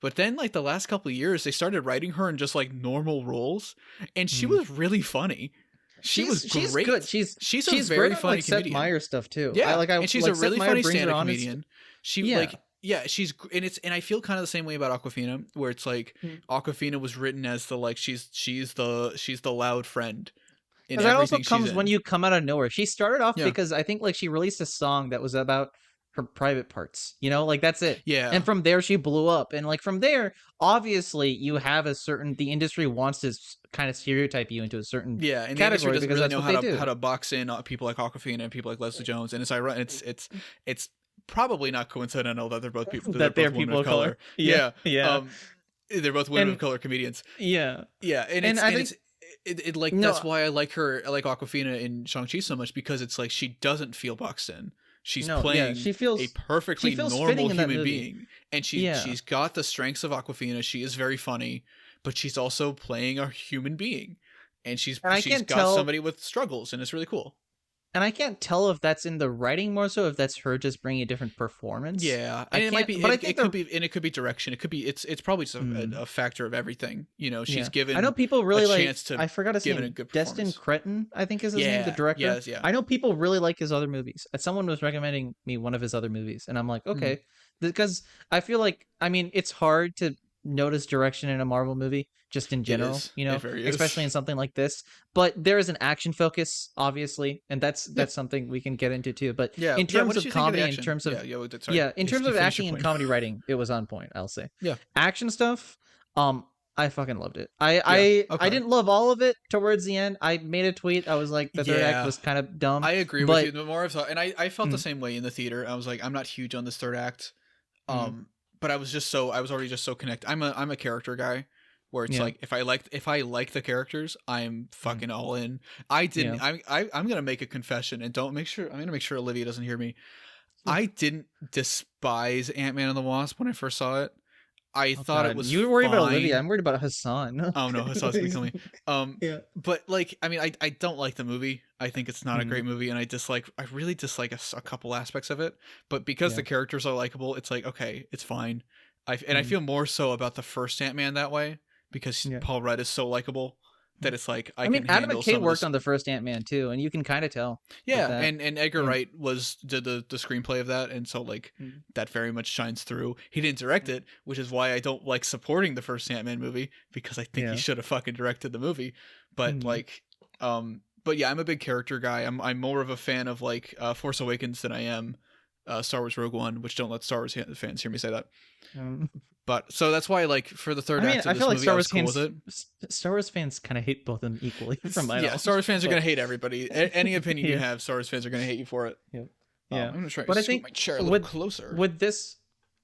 But then like the last couple of years, they started writing her in just like normal roles, and she was really funny. She's great. She's a very funny comedian. Seth Meyers stuff too. Yeah, and she's a really funny stand-up comedian. And I feel kind of the same way about Awkwafina, where it's like Awkwafina was written as the like she's the loud friend. Because that also comes when you come out of nowhere. She started off because I think like she released a song that was about her private parts, like that's it. Yeah. And from there she blew up, and like from there, obviously you have the industry wants to kind of stereotype you into a certain and category, the industry doesn't because really know how to box in people like Awkwafina and people like Leslie Jones, and it's ironic. It's probably not coincidental that they're both people they're both women of color. Yeah. They're both women of color comedians. Yeah, and I think that's why I like her. I like Awkwafina in Shang-Chi so much, because it's like she doesn't feel boxed in. She's playing a perfectly normal human being, and she's got the strengths of Awkwafina. She is very funny, but she's also playing a human being, and she's got somebody with struggles, and it's really cool. and I can't tell if that's in the writing more so, if that's her just bringing a different performance. Yeah, and it might be, but I think it could be direction. It could be, it's probably just a factor of everything. You know, she's given. I know people really like. Chance to I forgot his name. Destin Cretton, I think is his name, the director. Yeah. I know people really like his other movies. Someone was recommending me one of his other movies, and I'm like, okay, because I feel like, I mean, it's hard to notice direction in a Marvel movie just in general, you know, especially in something like this, but there is an action focus obviously, and that's something we can get into too. But in terms of comedy, in terms of in terms of acting and comedy writing, it was on point, I'll say. Action stuff, I fucking loved it. I didn't love all of it towards the end. I made a tweet. I was like, the third act was kind of dumb. I agree with you. The more I've thought, and I felt the same way in the theater. I was like, I'm not huge on this third act. But I was already just so connected. I'm a character guy, where it's like, if I like the characters, I'm fucking all in. I'm gonna make a confession, and I'm gonna make sure Olivia doesn't hear me. I didn't despise Ant-Man and the Wasp when I first saw it. I thought it was. You were worried about Olivia. I'm worried about Hassan. Oh no, Hassan's gonna kill me. But like, I mean, I don't like the movie. I think it's not a great movie, and I really dislike a couple aspects of it. But because the characters are likable, it's like, okay, it's fine. I feel more so about the first Ant-Man that way, because Paul Rudd is so likable that it's like, I mean, Adam McKay worked on the first Ant-Man too, and you can kind of tell. Yeah, and Edgar Wright did the screenplay of that, and so like that very much shines through. He didn't direct it, which is why I don't like supporting the first Ant-Man movie, because I think he should have fucking directed the movie. But like, but yeah, I'm a big character guy. I'm more of a fan of like Force Awakens than I am Star Wars Rogue One, which don't let Star Wars fans hear me say that. But so that's why, like, for the third act of this movie, I was cool with it. Star Wars fans kind of hate both of them equally. From my knowledge. Star Wars fans are gonna hate everybody. Any opinion you have, Star Wars fans are gonna hate you for it. Yeah. I'm gonna try to scoot my chair a little closer. With this,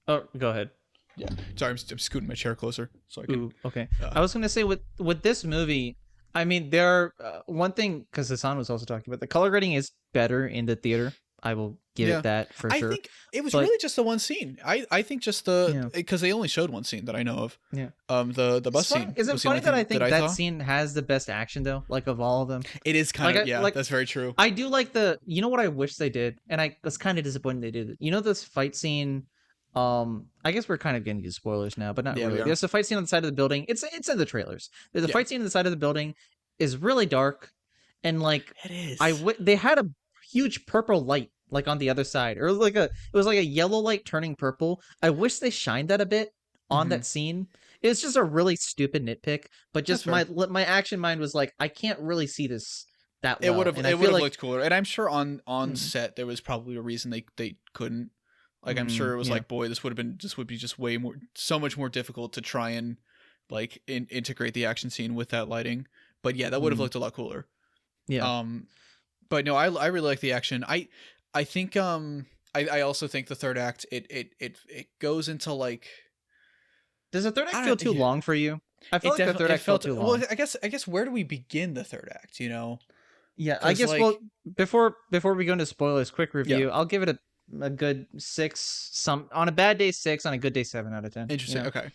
oh, go ahead. Yeah, sorry, I'm scooting my chair closer so I can. Ooh, okay. I was gonna say with this movie, I mean, there one thing, because Hassan was also talking about, the color grading is better in the theater. I will give it that for sure. I think it was really just the one scene. I think just because they only showed one scene that I know of. Yeah. The bus scene. Is it funny that I think that scene has the best action though? Like, of all of them. It is kind of that's very true. I do like you know what I wish they did, and I was kind of disappointed they did it. You know this fight scene. I guess we're kind of getting to spoilers now, but not really. There's a fight scene on the side of the building. It's in the trailers. There's a fight scene on the side of the building, is really dark, and like it is. They had a huge purple light like on the other side, or it was like a yellow light turning purple. I wish they shined that a bit on that scene. It's just a really stupid nitpick, but just my action mind was like, I can't really see this that well. It would have looked cooler, and I'm sure on set there was probably a reason they couldn't. Like, I'm sure it was like, boy, this would be just so much more difficult to try and like integrate the action scene with that lighting. But yeah, that would have looked a lot cooler. Yeah. But no, I really like the action. I think I also think the third act it goes into like. Does the third act feel too long for you? I felt like the third act felt too long. Well, I guess where do we begin the third act? You know. Yeah, I guess. Like, well, before we go into spoilers, quick review. I'll give it a good 6. On a bad day 6, on a good day 7 out of 10. Interesting. You know? Okay.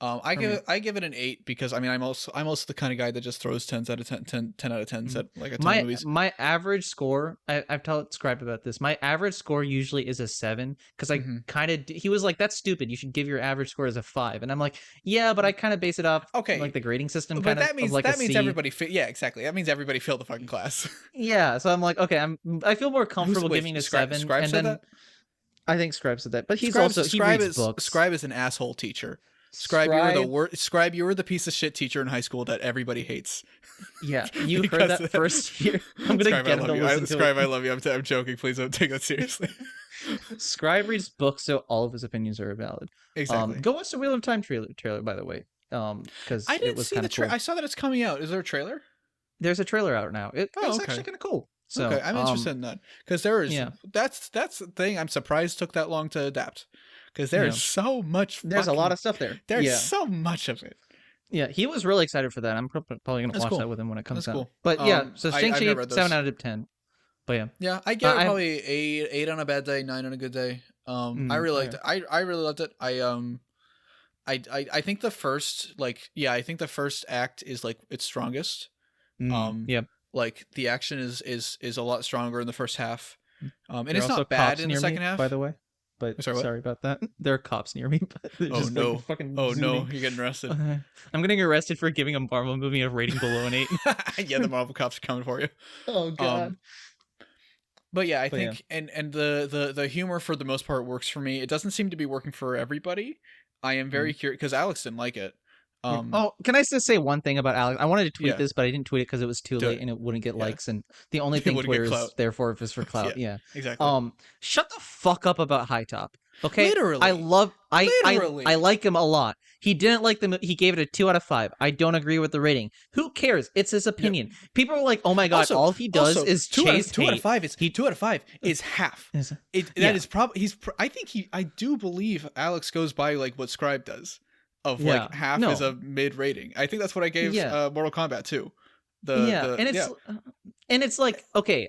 I give it an 8 because I mean I'm also the kind of guy that just throws 10s out of 10 out of 10s at like a ton of movies. My average score, I've told Scribe about this. My average score usually is a 7 because I kind of he was like, that's stupid. You should give your average score as a 5, and I'm like, yeah, but I kind of base it off like the grading system. But that means everybody yeah, exactly. That means everybody failed the fucking class. Yeah, so I'm like, okay, I feel more comfortable giving a 7. Scribe said that? I think Scribe said that, but he reads books. Scribe is an asshole teacher. Scribe, you were the worst. Scribe, you were the piece of shit teacher in high school that everybody hates. Yeah, you heard that first year. I'm gonna Scribe, get him to listen to Scribe, I love you. I'm joking. Please don't take that seriously. Scribe reads books, so all of his opinions are valid. Exactly. Go watch the Wheel of Time trailer, by the way. Because I didn't see the trailer. Cool. I saw that it's coming out. Is there a trailer? There's a trailer out now. It's actually kind of cool. So, okay, I'm interested in that because there is. Yeah. That's the thing. I'm surprised it took that long to adapt. Because there's so much. There's a lot of stuff there. There's so much of it. Yeah, he was really excited for that. I'm probably going to watch that with him when it comes out. Cool. But yeah, so Shang-Chi 7 out of 10. But yeah. Yeah, I give it probably 8 on a bad day, 9 on a good day. I really liked it. I really loved it. I think the first I think the first act is like its strongest. Yeah. Like the action is a lot stronger in the first half, and There it's not bad in the second half, by the way. But sorry about that. There are cops near me. But oh no! Like fucking oh zooming. no! You're getting arrested. I'm getting arrested for giving a Marvel movie a rating below an 8. Yeah, the Marvel cops are coming for you. Oh god. But yeah, I think and the humor for the most part works for me. It doesn't seem to be working for everybody. I am very curious because Alex didn't like it. Can I just say one thing about Alex? I wanted to tweet this, but I didn't tweet it because it was too late and it wouldn't get likes. And the only thing Twitter is there for is for clout. Yeah, exactly. Shut the fuck up about HiTop. Okay, literally, I like him a lot. He didn't like the. He gave it a 2 out of 5. I don't agree with the rating. Who cares? It's his opinion. Yep. People are like, "Oh my god, also, all he does is chase hate." 2 out of 5 is 2 out of 5 is half. That is probably I think I do believe Alex goes by like what Scribe does. Of like half is a mid rating. I think that's what I gave Mortal Kombat too. And it's like, okay,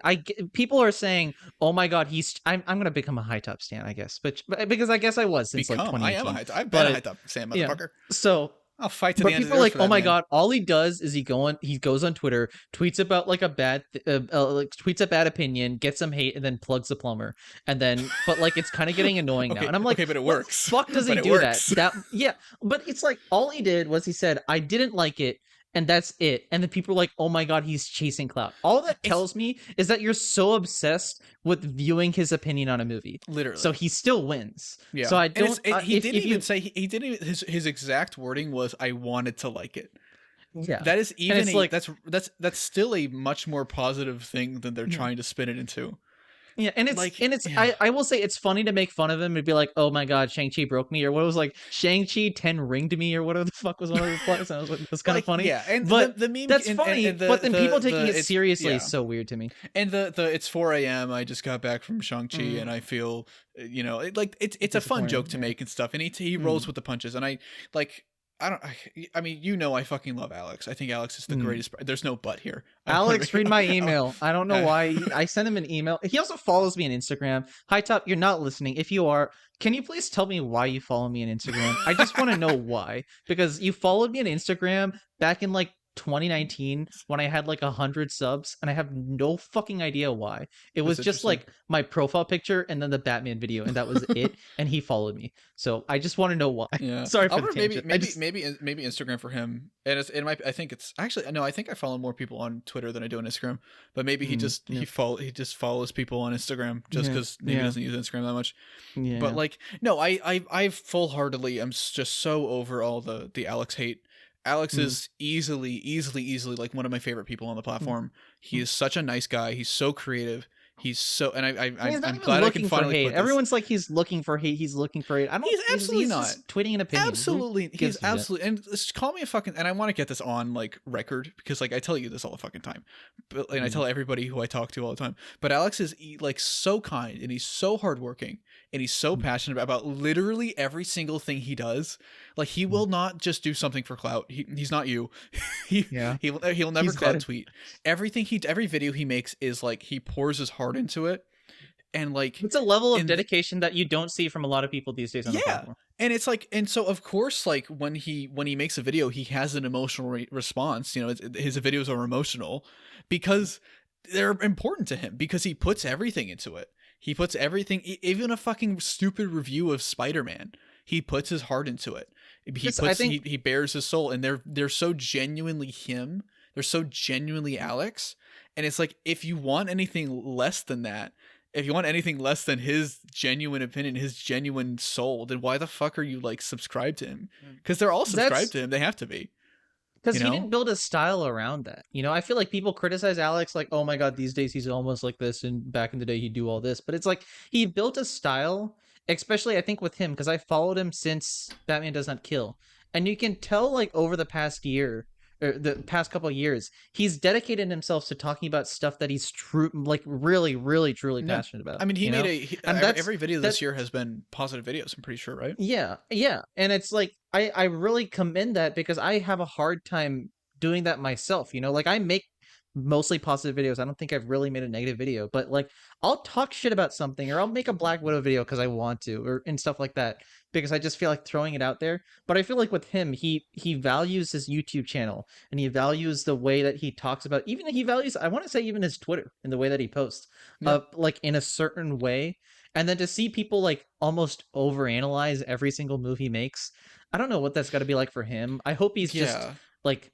people are saying, oh my god, I'm gonna become a HiTop stan, I guess, but because I guess I was since like 2018. I am a HiTop. I've been a HiTop stan, motherfucker. So I'll fight to the end. People are like, oh my god, all he does is he goes on Twitter, tweets about like a bad tweets a bad opinion, gets some hate, and then plugs the plumber, and then but like it's kind of getting annoying now, and I'm like, okay, but it works. Fuck, does he do that? But it's like all he did was he said, I didn't like it. And that's it. And then people are like, oh my god, he's chasing clout. All that tells me is that you're so obsessed with viewing his opinion on a movie. Literally. So he still wins. Yeah. So I don't... his exact wording was, I wanted to like it. Yeah. That is even that's still a much more positive thing than they're trying to spin it into. Yeah, and I will say it's funny to make fun of him and be like, oh my god, Shang-Chi broke me, or what was like Shang-Chi 10 ringed me, or whatever the fuck was one of the replies. I was like, that's kind of funny. Yeah, and but the meme that's funny. But then people taking it seriously is so weird to me. And the it's 4 a.m. I just got back from Shang-Chi and I feel it's a fun joke to make and stuff. And he rolls with the punches, and I mean, I fucking love Alex. I think Alex is the greatest. There's no but here. Alex, read my email. I don't know why. I sent him an email. He also follows me on Instagram. HiTop, you're not listening. If you are, can you please tell me why you follow me on Instagram? I just want to know why. Because you followed me on Instagram back in like 2019 when I had like 100 subs, and I have no fucking idea why. It was just like my profile picture and then the Batman video, and that was it. And he followed me, so I just want to know why. Yeah. Sorry for the tangent. Maybe Instagram for him, and it might. I think it's actually no. I think I follow more people on Twitter than I do on Instagram. But maybe he just follows people on Instagram just because maybe he doesn't use Instagram that much. Yeah. But like no, I full heartedly am just so over all the Alex hate. Alex is easily like one of my favorite people on the platform. He is such a nice guy. He's so creative. He's so, and I'm glad I can finally put this. Everyone's like, he's looking for hate. He's looking for hate. I don't. He's absolutely not just tweeting an opinion. Absolutely, he's absolutely. And just call me a fucking. And I want to get this on like record because like I tell you this all the fucking time, and I tell everybody who I talk to all the time. But Alex is like so kind, and he's so hardworking, and he's so passionate about literally every single thing he does. Like he will not just do something for clout. He's not you. He'll never clout tweet. Every video he makes is like he pours his heart into it, and like it's a level of dedication that you don't see from a lot of people these days on the platform. And it's like, and so of course, like when he makes a video, he has an emotional response. You know, his videos are emotional because they're important to him, because he puts everything into it. He puts everything, even a fucking stupid review of Spider-Man. He puts his heart into it. He bears his soul, and they're so genuinely him. They're so genuinely Alex. And it's like, if you want anything less than that, if you want anything less than his genuine opinion, his genuine soul, then why the fuck are you like subscribed to him? Because they're all subscribed to him. They have to be. Because he didn't build a style around that. You know, I feel like people criticize Alex like, oh my god, these days he's almost like this, and back in the day he'd do all this. But it's like he built a style, especially I think with him, because I followed him since Batman Does Not Kill. And you can tell like over the past year, or the past couple of years, he's dedicated himself to talking about stuff that he's really, really, truly passionate about. I mean, he made every video this year has been positive videos, I'm pretty sure, right? Yeah. And it's like, I really commend that, because I have a hard time doing that myself. You know, like I make mostly positive videos. I don't think I've really made a negative video, but like I'll talk shit about something or I'll make a Black Widow video because I want to, or and stuff like that, because I just feel like throwing it out there. But I feel like with him, he values his YouTube channel and he values the way that he talks about, even he values, I want to say, even his Twitter and the way that he posts, like in a certain way. And then to see people like almost overanalyze every single move he makes, I don't know what that's got to be like for him. I hope he's just like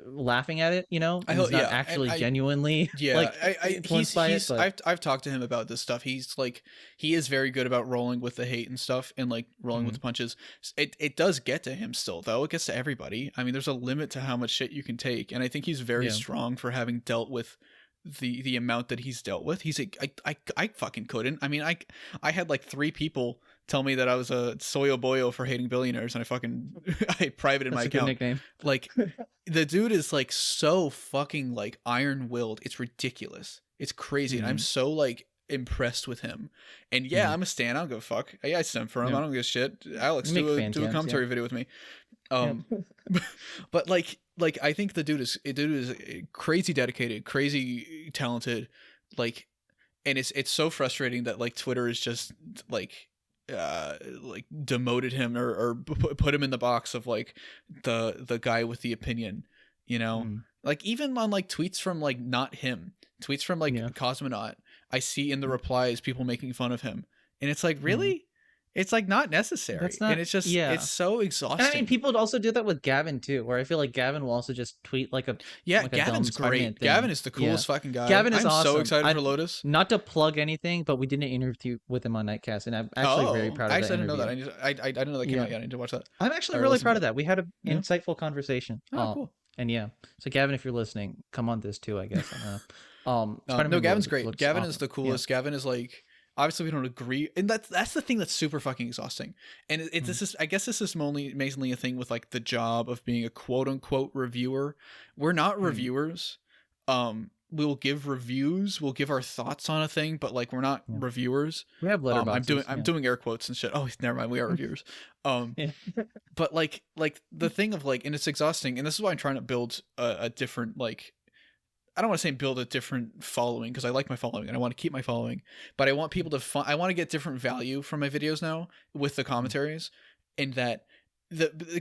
laughing at it, you know, and he's not actually genuinely like influenced by it. But I've talked to him about this stuff. He's like, he is very good about rolling with the hate and stuff, and like rolling with the punches. It does get to him still, though. It gets to everybody. I mean, there's a limit to how much shit you can take, and I think he's very strong for having dealt with the amount that he's dealt with. He's like, I fucking couldn't. I mean, I had like 3 people tell me that I was a soyo boyo for hating billionaires, and I privated my account. Nickname. Like, the dude is like so fucking like iron-willed. It's ridiculous. It's crazy. And I'm so like impressed with him. And I'm a stan. I don't give a fuck. I stem for him. I don't give a shit. Alex, do a commentary video with me. But like I think the dude is crazy dedicated, crazy talented, like, and it's so frustrating that like Twitter is just like demoted him or put him in the box of like the guy with the opinion, you know. Like even on like tweets from like not him, tweets from like Cosmonaut, I see in the replies people making fun of him, and it's like, really? It's like not necessary. That's not, and it's just it's so exhausting. And I mean, people also do that with Gavin too, where I feel like Gavin will also just tweet like a like Gavin's great. Gavin is the coolest fucking guy. Gavin is awesome. So excited for Lotus. Not to plug anything, but we did an interview with him on Nightcast, and I'm actually very proud of that. I didn't know that. I didn't know that came out yet. I need to watch that. I'm actually really proud of that. We had an insightful conversation. Oh, cool. And so Gavin, if you're listening, come on this too, I guess. No, Gavin's great. Gavin is the coolest. Gavin is like, obviously we don't agree, and that's the thing that's super fucking exhausting. And this is, I guess this is mainly a thing with like the job of being a quote unquote reviewer. We're not reviewers. We'll give reviews, we'll give our thoughts on a thing, but like we're not reviewers. We have letterboxes. I'm doing air quotes and shit. Oh, never mind, we are reviewers. But like the thing of like, and it's exhausting, and this is why I'm trying to build a different, like, I don't want to say build a different following, because I like my following and I want to keep my following, but I want people to I want to get different value from my videos now with the commentaries, and that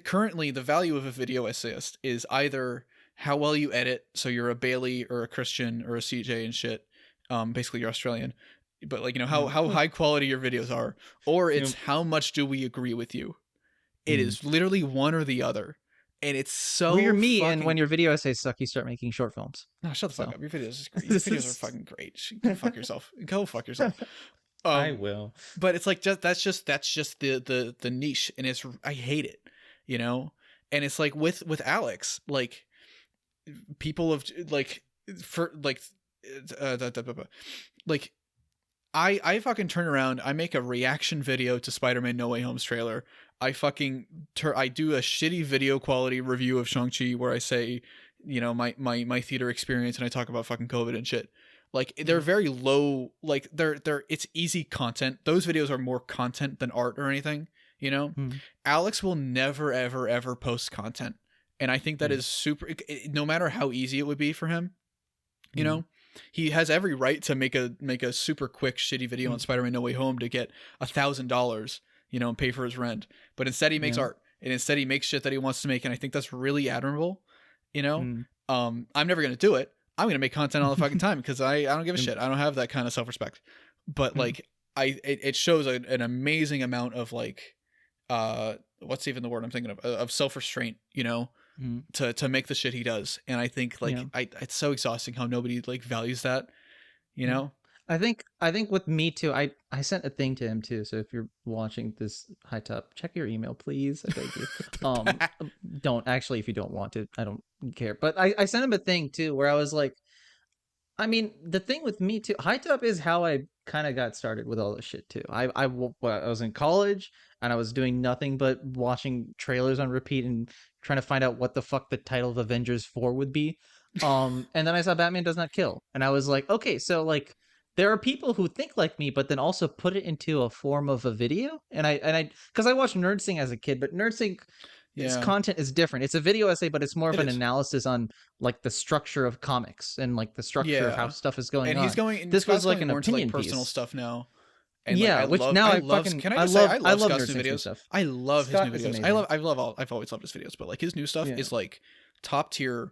currently the value of a video essayist is either how well you edit, so you're a Bailey or a Christian or a CJ and shit, basically you're Australian, but like, you know, how high quality your videos are, or it's how much do we agree with you. It is literally one or the other. And it's so well, you're me, and when your video essays suck, you start making short films. No, shut the fuck up. Your videos are fucking great. Go fuck yourself. Go fuck yourself. I will. But it's like, that's just the niche, and I hate it, you know. And it's like with Alex, like, people have like, for like like I fucking turn around, I make a reaction video to Spider-Man No Way Home's trailer. I fucking I do a shitty video quality review of Shang-Chi where I say, you know, my theater experience, and I talk about fucking COVID and shit. Like, they're very low, like it's easy content. Those videos are more content than art or anything, you know. Alex will never ever post content, and I think that is super, no matter how easy it would be for him, you know. He has every right to make a super quick shitty video on Spider-Man No Way Home to get $1,000, you know, and pay for his rent. But instead he makes art, and instead he makes shit that he wants to make, and I think that's really admirable, you know. I'm never gonna do it. I'm gonna make content all the fucking time because I don't give a shit. I don't have that kind of self-respect. But like it shows an amazing amount of like what's even the word I'm thinking of self-restraint, you know. To make the shit he does. And I think like it's so exhausting how nobody like values that, you know. I think with me too, I sent a thing to him too, so if you're watching this, HiTop, check your email please, I beg you. Don't actually, if you don't want to, I don't care, but I sent him a thing too where I was like, I mean, the thing with me too, HiTop is how I kind of got started with all this shit too. I was in college and I was doing nothing but watching trailers on repeat and trying to find out what the fuck the title of Avengers 4 would be. And then I saw Batman Does Not Kill, and I was like, okay, so like there are people who think like me, but then also put it into a form of a video. And I because I watched Nerd Sing as a kid, but Nerd Sing his content is different. It's a video essay, but it's more of an analysis on like the structure of comics and like the structure of how stuff is going on. He's going. This was like an opinion piece. Personal stuff now. And which now I love Scott's new videos. Stuff. I love his new videos. I've always loved his videos, but like his new stuff is like top tier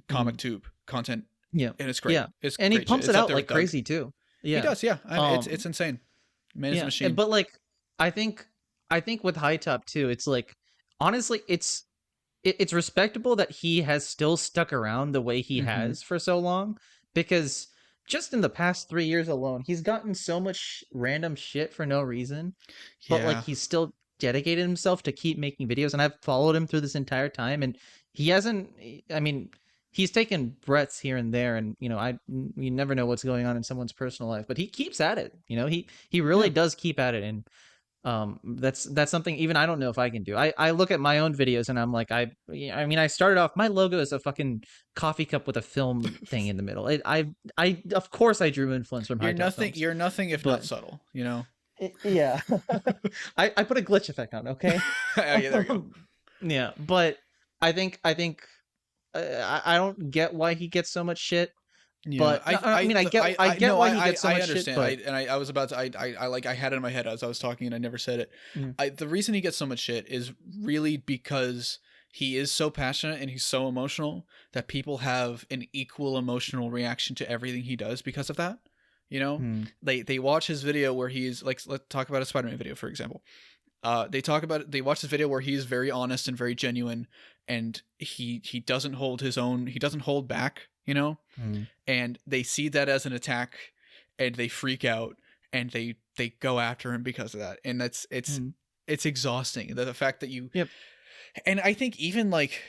comic tube content. Yeah, and it's great. Yeah, and he pumps it out like crazy too. Yeah, he does. Yeah, it's insane. Man is a machine. But like, I think with HiTop too, it's like honestly, it's respectable that he has still stuck around the way he has for so long, because just in the past 3 years alone, he's gotten so much random shit for no reason. But like, he's still dedicated himself to keep making videos, and I've followed him through this entire time, and he hasn't. I mean, he's taken breaths here and there, and you never know what's going on in someone's personal life, but he keeps at it. He really does keep at it, and that's something even I don't know if I can do. I look at my own videos and I'm like, I mean, I started off, my logo is a fucking coffee cup with a film thing in the middle. I of course I drew influence from you're nothing if not subtle, Yeah. I put a glitch effect on, okay? Yeah, there you go. Yeah, but I think I don't get why he gets so much shit. Yeah, but I get why he gets so much shit. But... I was about to. I had it in my head as I was talking, and I never said it. The reason he gets so much shit is really because he is so passionate and he's so emotional that people have an equal emotional reaction to everything he does because of that. They watch his video where he's like, let's talk about a Spider-Man video, for example. They watch this video where he's very honest and very genuine, and he doesn't hold his own. He doesn't hold back. And they see that as an attack, and they freak out, and they go after him because of that. And it's exhausting. The fact that you, and I think even like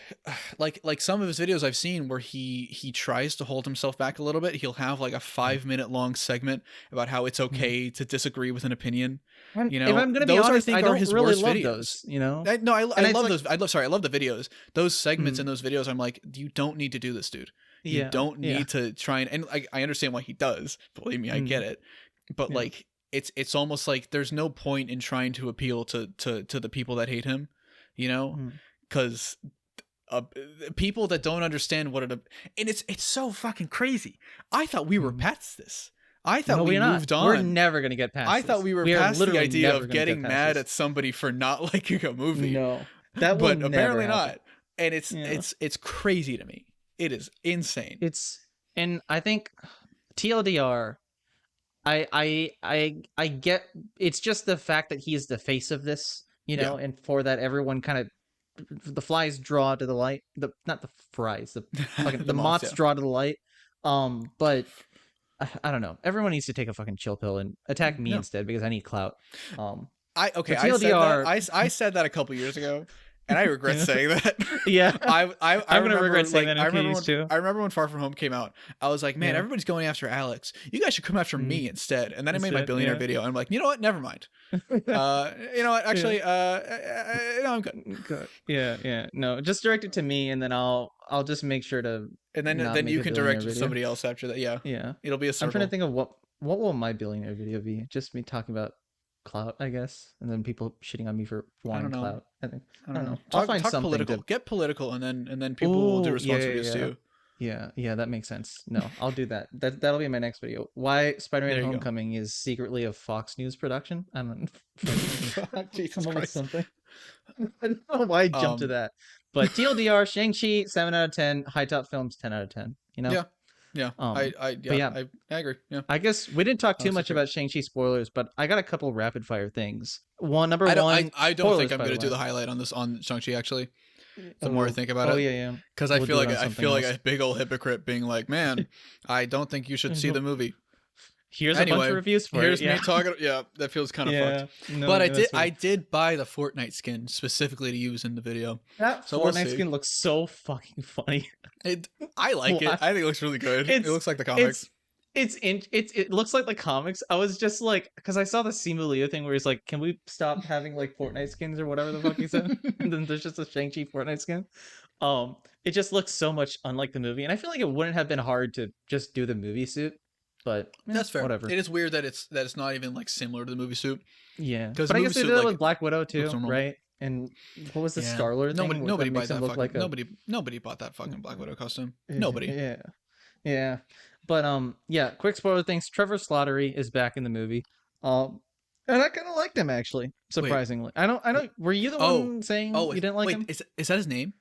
some of his videos I've seen where he tries to hold himself back a little bit. He'll have like a 5-minute long segment about how it's okay to disagree with an opinion. If I'm gonna be honest, I don't really love those. I love those. I love the videos. Those segments in those videos. I'm like, you don't need to do this, dude. You don't need to try and I understand why he does. Believe me, I get it. But like, it's almost like there's no point in trying to appeal to the people that hate him, because people that don't understand what and it's so fucking crazy. I thought we were past this. I thought we moved on. We're never gonna get past. I thought we were past the idea of getting mad at somebody for not liking a movie. No, that will but apparently never not. And it's crazy to me. It is insane. And I think TLDR, I get, it's just the fact that he is the face of this, and for that everyone kind of, the flies draw to the light, not the fries, the moths draw to the light. But I don't know. Everyone needs to take a fucking chill pill and attack me instead, because I need clout. I said that a couple years ago. And I regret saying that. Yeah, I'm gonna regret saying that. I remember when Far From Home came out. I was like, man, everybody's going after Alex. You guys should come after me instead. And then I made my billionaire video. And I'm like, you know what? Never mind. You know what? Actually, I'm good. Yeah. No, just direct it to me, and then I'll just make sure to. And then you can direct it to somebody else after that. Yeah. It'll be a circle. I'm trying to think of what will my billionaire video be? Just me talking about clout, I guess, and then people shitting on me for wanting clout. I don't know. I'll find something political. Get political, and then people will do response videos too. Yeah, that makes sense. No, I'll do that. That'll be my next video. Why Spider-Man Homecoming is secretly a Fox News production. I'm Jesus Christ. Something. I don't know why I jumped to that. But TLDR, Shang-Chi, 7 out of 10. HiTop Films, 10 out of 10. Yeah, I agree. Yeah, I guess we didn't talk too much about Shang-Chi spoilers, but I got a couple rapid fire things. Number one. I don't think I'm going to do the highlight on Shang-Chi actually. The more I think about it. Yeah. Because I feel like a big old hypocrite being like, man, I don't think you should see the movie. Here's a bunch of reviews for it. Me talking. Yeah, that feels kind of fucked. No, but I did buy the Fortnite skin specifically to use in the video. That Fortnite skin looks so fucking funny. I like it. I think it looks really good. It looks like the comics. It looks like the comics. I was just like, because I saw the Simu Liu thing where he's like, can we stop having like Fortnite skins or whatever the fuck he said? And then there's just a Shang-Chi Fortnite skin. It just looks so much unlike the movie, and I feel like it wouldn't have been hard to just do the movie suit. But that's fair. Whatever. It is weird that it's not even like similar to the movie suit. Yeah, but I guess they did it with Black Widow too, right? And what was the Star-Lord thing? Nobody bought that fucking. Nobody bought that fucking Black Widow costume. Nobody. Yeah. But yeah. Quick spoiler things. Trevor Slattery is back in the movie. And I kind of liked him actually. Surprisingly, I don't. Were you the one saying you didn't like him? Is that his name?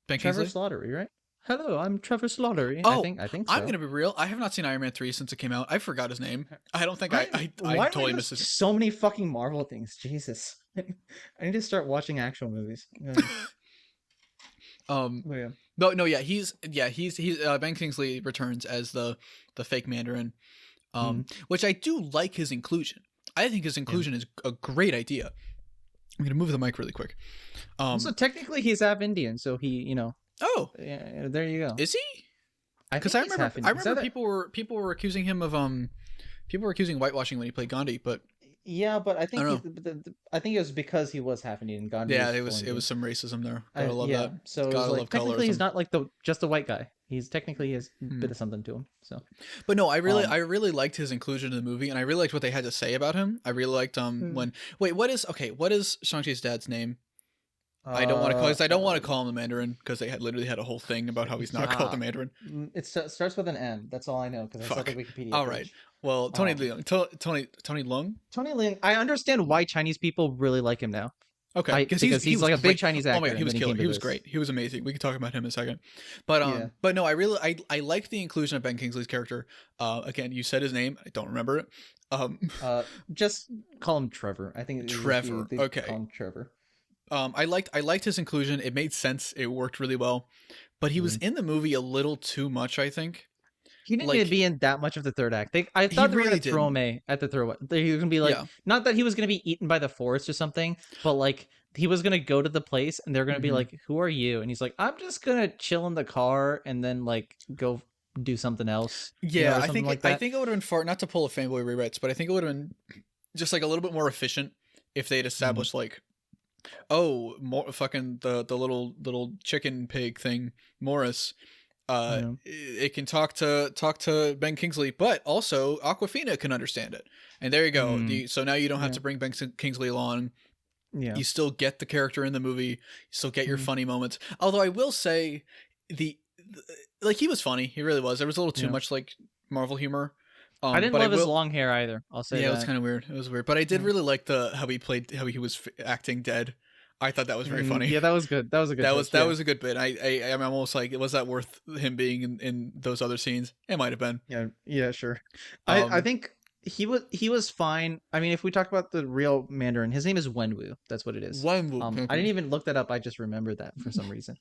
Ben Trevor Kingsley? Slattery, right? Hello, I'm Trevor Slattery. Oh, I think so. I'm gonna be real. I have not seen Iron Man 3 since it came out. I forgot his name. I don't think I totally missed it. So many fucking Marvel things. Jesus. I need to start watching actual movies. Yeah. He's Ben Kingsley returns as the fake Mandarin. Which I do like his inclusion. I think his inclusion is a great idea. I'm gonna move the mic really quick. So technically he's half Indian, so he, Oh, yeah, there you go. Is he? Because I remember people were accusing him of whitewashing when he played Gandhi, but yeah, but I think I think it was because he was half Indian. Gandhi. Yeah, it was some racism there. Gotta love that. So like, technically he's not like just the white guy. He's technically has a bit of something to him. So, but no, I really liked his inclusion in the movie, and I really liked what they had to say about him. I really liked what is Shang-Chi's dad's name? I don't want to call him the Mandarin because they literally had a whole thing about how he's not called the Mandarin. It starts with an N. That's all I know because I saw the Wikipedia. All right. Well, Tony Leung. Tony Leung. Tony Leung. I understand why Chinese people really like him now. Okay, because he's like a big Chinese actor. Oh my god, he was killer. He was great. He was amazing. We can talk about him in a second. But but no, I like the inclusion of Ben Kingsley's character. Again, you said his name. I don't remember it. Just call him Trevor. I think Trevor. Okay. Call him Trevor. I liked his inclusion. It made sense. It worked really well. But he was in the movie a little too much, I think. He didn't need to be in that much of the third act. I thought they were going to throw him at the throw. He was going to be like, not that he was going to be eaten by the forest or something, but like he was going to go to the place and they're going to be like, who are you? And he's like, I'm just going to chill in the car and then like go do something else. Yeah, I think it would have been far, not to pull a Fanboy rewrites, but I think it would have been just like a little bit more efficient if they'd established like, more fucking the little chicken pig thing, Morris. It can talk to Ben Kingsley, but also Awkwafina can understand it. And there you go. So now you don't have to bring Ben Kingsley along. Yeah, you still get the character in the movie. You still get your funny moments. Although I will say, he was funny. He really was. There was a little too much like Marvel humor. I didn't love his long hair either. I'll say. Yeah, it was kind of weird. It was weird, but I did really like how he was acting dead. I thought that was very funny. Yeah, that was good. That was a good. That was a good bit. I'm almost like, was that worth him being in those other scenes? It might have been. Yeah, sure. I think he was fine. I mean, if we talk about the real Mandarin, his name is Wenwu. That's what it is. Wenwu. I didn't even look that up. I just remembered that for some reason.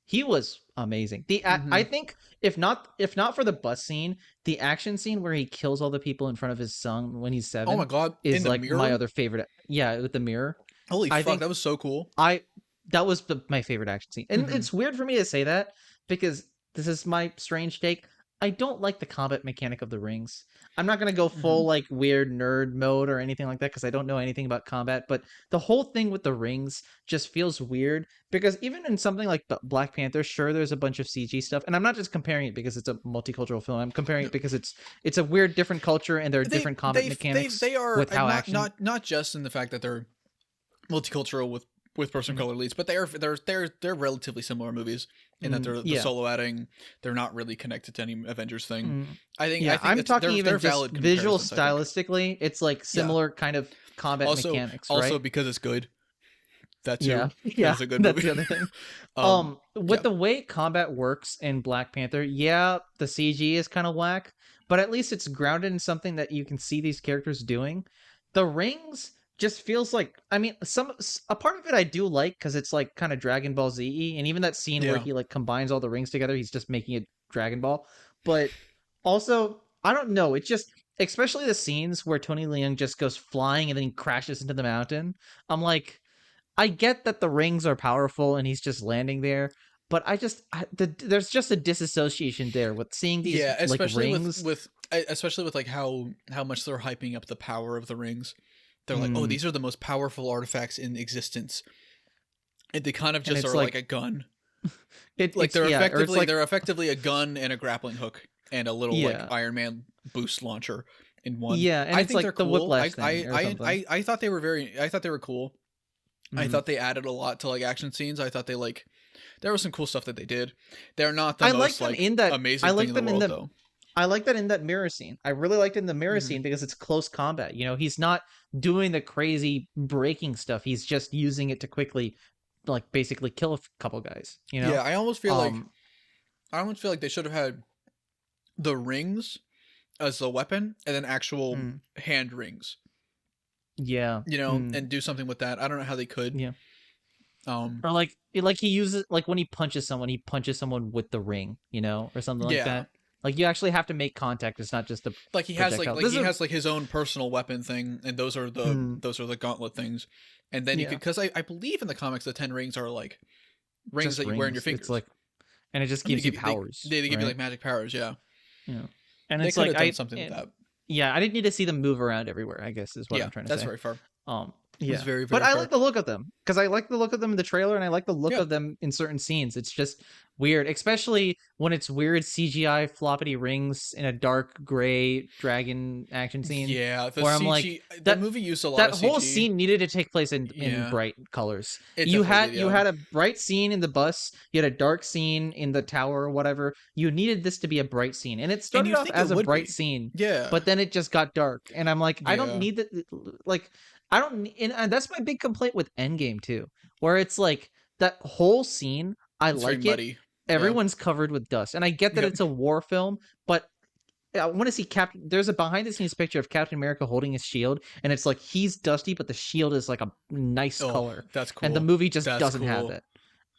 He was amazing. I think if not for the bus scene, the action scene where he kills all the people in front of his son when he's 7. Oh my god! Is like mirror? My other favorite. Yeah, with the mirror. Holy fuck, that was so cool. That was my favorite action scene. And it's weird for me to say that because this is my strange take. I don't like the combat mechanic of the rings. I'm not going to go full like weird nerd mode or anything like that because I don't know anything about combat, but the whole thing with the rings just feels weird because even in something like Black Panther, sure, there's a bunch of CG stuff, and I'm not just comparing it because it's a multicultural film. I'm comparing it because it's a weird different culture and there are different combat mechanics. They are with how action not just in the fact that they're multicultural with person of color leads, but they're relatively similar movies in that they're the solo outing. They're not really connected to any Avengers thing. I think I'm talking even just visual stylistically. It's like similar kind of combat mechanics, right? Also because it's good. That too. Yeah, that's a good movie. That's the other thing. With the way combat works in Black Panther, the CG is kind of whack, but at least it's grounded in something that you can see these characters doing. The rings just feels like, I mean, a part of it I do like because it's like kind of Dragon Ball Z, and even that scene where he like combines all the rings together, he's just making it Dragon Ball. But also, I don't know, it's just, especially the scenes where Tony Leung just goes flying and then he crashes into the mountain. I'm like, I get that the rings are powerful and he's just landing there, but there's just a disassociation there with seeing these especially like rings. Especially with like how much they're hyping up the power of the rings. They're like, oh, these are the most powerful artifacts in existence, and they kind of just are like a gun. They're effectively a gun and a grappling hook and a little like Iron Man boost launcher in one. Yeah, and I it's think like they're the cool. Whiplash thing or something. I thought they were cool. I thought they added a lot to like action scenes. I thought they like there was some cool stuff that they did. They're not the most like amazing thing in the world though. I like that in that mirror scene. I really liked it in the mirror scene because it's close combat. You know, he's not doing the crazy breaking stuff. He's just using it to quickly, like, basically kill a couple guys. You know? Yeah, I almost feel like they should have had the rings as the weapon and then actual hand rings. Yeah, you know, and do something with that. I don't know how they could. Yeah. Or like he uses like when he punches someone with the ring, you know, or something like that. Like you actually have to make contact. It's not just a like he has has like his own personal weapon thing, and those are the gauntlet things. And then you could, because I believe in the comics the 10 rings are like rings just that you wear in your fingers. It's like, and it just gives you powers. They give you like magic powers, yeah. And they it's like done something with that. Yeah, I didn't need to see them move around everywhere, I guess is what I'm trying to say. That's very far. Yeah, it's very, but fair. I like the look of them because I like the look of them in the trailer, and I like the look of them in certain scenes. It's just weird, especially when it's weird CGI floppity rings in a dark gray dragon action scene. Yeah, where I'm like, that movie used a lot. That of whole CG. Scene needed to take place in bright colors. You had a bright scene in the bus. You had a dark scene in the tower or whatever. You needed this to be a bright scene, and it started off as a bright scene. Yeah, but then it just got dark, and I'm like, I don't need that. Like, I don't, and that's my big complaint with Endgame too, where it's like that whole scene. It's like it. Muddy. Everyone's covered with dust, and I get that it's a war film, but I want to see There's a behind-the-scenes picture of Captain America holding his shield, and it's like he's dusty, but the shield is like a nice color. That's cool. And the movie just doesn't have it.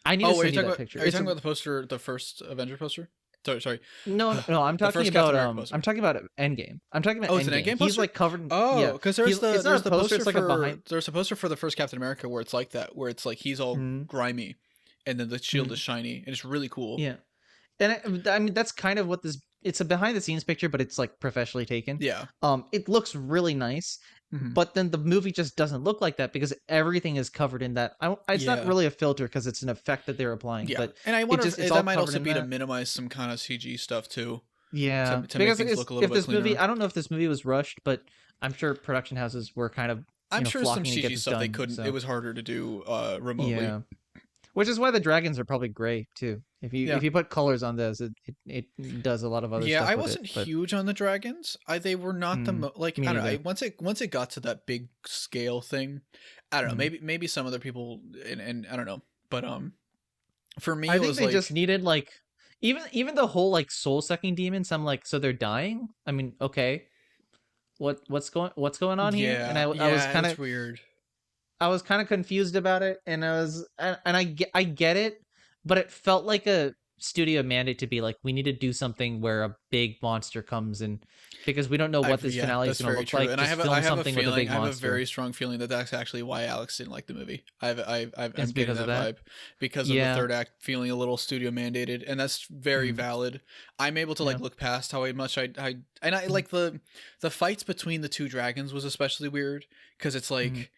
I need to see that picture. Are you talking about the poster, the first Avenger poster? Sorry. No. I'm talking about Endgame. I'm talking about Endgame. It's an Endgame poster? He's like covered. Because there's the poster. It's like a behind. There's a poster for the first Captain America where it's like that, where it's like he's all grimy, and then the shield is shiny, and it's really cool. Yeah, and I mean that's kind of what this. It's a behind the scenes picture, but it's like professionally taken. Yeah. It looks really nice. But then the movie just doesn't look like that because everything is covered in that. It's not really a filter because it's an effect that they're applying. Yeah, but and I wonder if that might also be to minimize some kind of CG stuff too. Yeah, to make things look a little bit cleaner. Movie, I don't know if this movie was rushed, but I'm sure production houses were kind of. I'm sure some CG stuff they couldn't. So. It was harder to do remotely. Yeah. Which is why the dragons are probably gray too. If you put colors on those, it does a lot of other stuff. Yeah, I wasn't huge on the dragons. They were not the I don't know. Once it got to that big scale thing, I don't know. Maybe some other people and I don't know. But for me, I think they just needed like even the whole like soul sucking demons. I'm like, so they're dying. I mean, okay, what's going on here? Yeah, and I was kind of weird. I was kind of confused about it, and I get it, but it felt like a studio mandate to be like, we need to do something where a big monster comes in because we don't know what this finale is going to look like. And I have a very strong feeling that that's actually why Alex didn't like the movie. I'm getting that vibe because of the third act feeling a little studio mandated, and that's very valid. I'm able to like look past how much I like the fights between the two dragons was especially weird because it's like.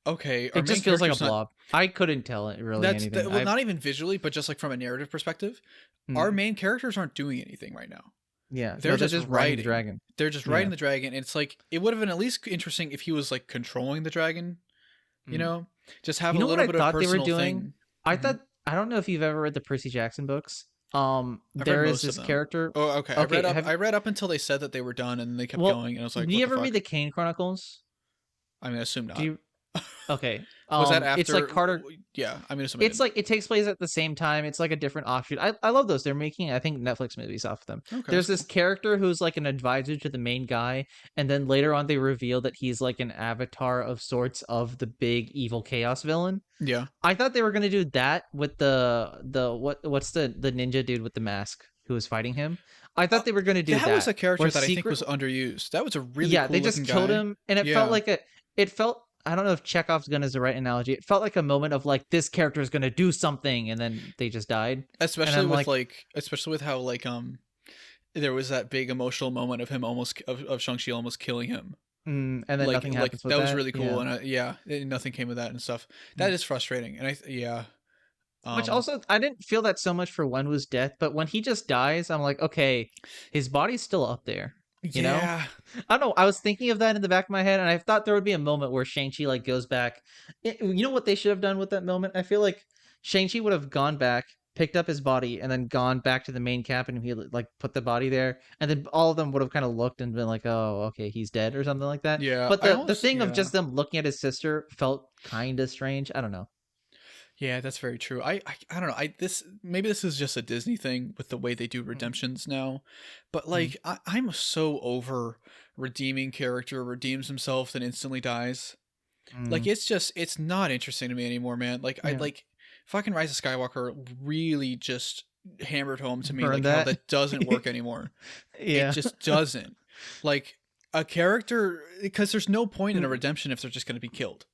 Okay, it just feels like a blob. I couldn't tell it really anything. Not even visually, but just like from a narrative perspective, our main characters aren't doing anything right now. Yeah, they're just riding the dragon. They're just riding the dragon. And it's like it would have been at least interesting if he was like controlling the dragon. You know, just have a little bit of personal thing. I thought I don't know if you've ever read the Percy Jackson books. There is this character. Oh, okay. I read up until they said that they were done, and they kept going. And I was like, "Do you ever read the Kane Chronicles?" I mean, I assume not. Okay. Was that after? It's like Carter. Yeah, I mean, it's like it takes place at the same time. It's like a different offshoot. I love those. They're making, I think, Netflix movies off of them. Okay, there's this character who's like an advisor to the main guy, and then later on they reveal that he's like an avatar of sorts of the big evil chaos villain. Yeah. I thought they were gonna do that with what's the ninja dude with the mask who was fighting him. I thought they were gonna do that. That was a character that I think was underused. That was a really cool they just killed him, and it felt like I don't know if Chekhov's gun is the right analogy. It felt like a moment of like this character is going to do something, and then they just died. Especially with how like there was that big emotional moment of him of Shang-Chi almost killing him. And then nothing happens with that. That was really cool, and nothing came of that and stuff. That is frustrating, and which also I didn't feel that so much for Wenwu's death, but when he just dies, I'm like, okay, his body's still up there. You know, I don't know. I was thinking of that in the back of my head, and I thought there would be a moment where Shang-Chi like goes back. You know what they should have done with that moment? I feel like Shang-Chi would have gone back, picked up his body, and then gone back to the main camp, and he like put the body there, and then all of them would have kind of looked and been like, "Oh, okay, he's dead" or something like that. Yeah, But the thing of just them looking at his sister felt kind of strange. I don't know. Yeah, that's very true. I don't know. Maybe this is just a Disney thing with the way they do redemptions now, but like I'm so over redeeming character redeems himself then instantly dies. Like it's not interesting to me anymore, man. Like I like fucking Rise of Skywalker really just hammered home to me like how that doesn't work anymore. It just doesn't. Like a character, because there's no point in a redemption if they're just going to be killed.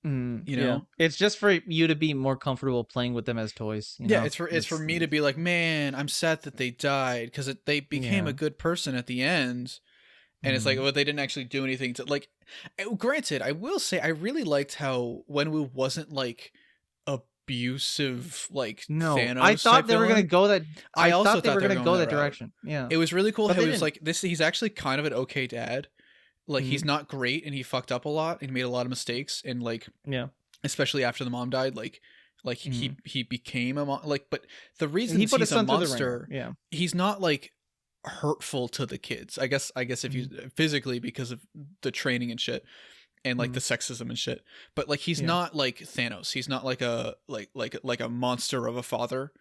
You know, it's just for you to be more comfortable playing with them as toys. You know? It's for me to be like, man, I'm sad that they died because they became a good person at the end, and it's like, well, they didn't actually do anything to like. Granted, I will say I really liked how Wenwu wasn't like abusive, like Thanos. I thought they were gonna go that. I also thought they were gonna go that direction. Yeah, it was really cool how he was like this. He's actually kind of an okay dad. Like he's not great and he fucked up a lot and made a lot of mistakes and like especially after the mom died like he became a like but the reason he's a monster he's not like hurtful to the kids I guess if you physically because of the training and shit and like the sexism and shit but like he's not like Thanos, he's not like a like a monster of a father.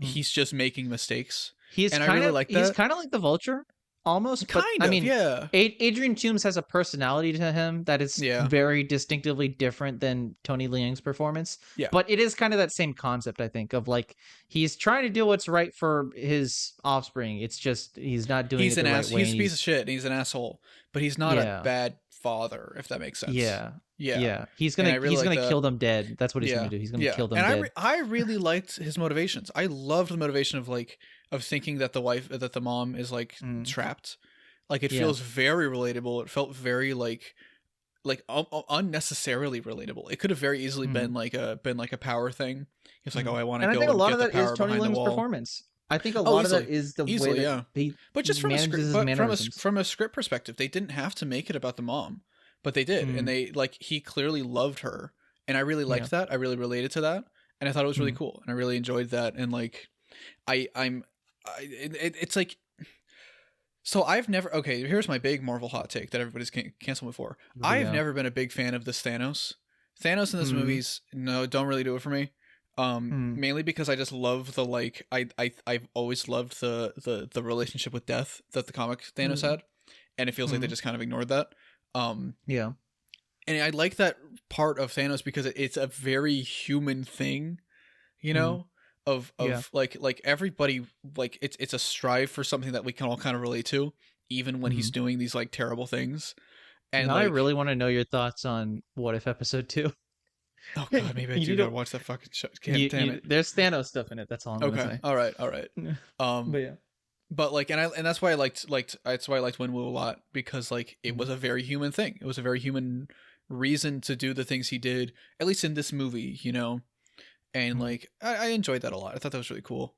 He's just making mistakes. He's kind of like the Vulture. Almost, but I mean, Adrian Toomes has a personality to him that is very distinctively different than Tony Leung's performance. Yeah, but it is kind of that same concept, I think, of like he's trying to do what's right for his offspring. It's just he's not doing it the right way. He's a piece of shit. He's an asshole, but he's not a bad father, if that makes sense. Yeah. He's gonna kill them dead. That's what he's gonna do. He's gonna kill them dead. I really liked his motivations. I loved the motivation of thinking that the mom is like trapped. Like it feels very relatable. It felt very like unnecessarily relatable. It could have very easily been like a power thing. It's like, oh, I want to go. I think a lot of that is Tony Leung's performance. I think a lot of that is the way that he but just from a script perspective, they didn't have to make it about the mom, but they did, and they like he clearly loved her, and I really liked that. I really related to that, and I thought it was really cool, and I really enjoyed that, and like it's like, so I've never, here's my big Marvel hot take that everybody's canceled me for. I've never been a big fan of this Thanos in this movies. No, don't really do it for me. Mainly because I just love the like I've always loved the relationship with death that the comic Thanos had, and it feels like they just kind of ignored that. And I like that part of Thanos because it's a very human thing, you know, of like everybody, like it's a strive for something that we can all kind of relate to, even when he's doing these like terrible things. And now I really want to know your thoughts on What If Episode 2. Oh god, maybe I do gotta watch that fucking show. Damn it. There's Thanos stuff in it. That's all I'm gonna say. All right. But like, and that's why I liked Wenwu a lot, because like it was a very human thing. It was a very human reason to do the things he did, at least in this movie, you know. And like I enjoyed that a lot. I thought that was really cool.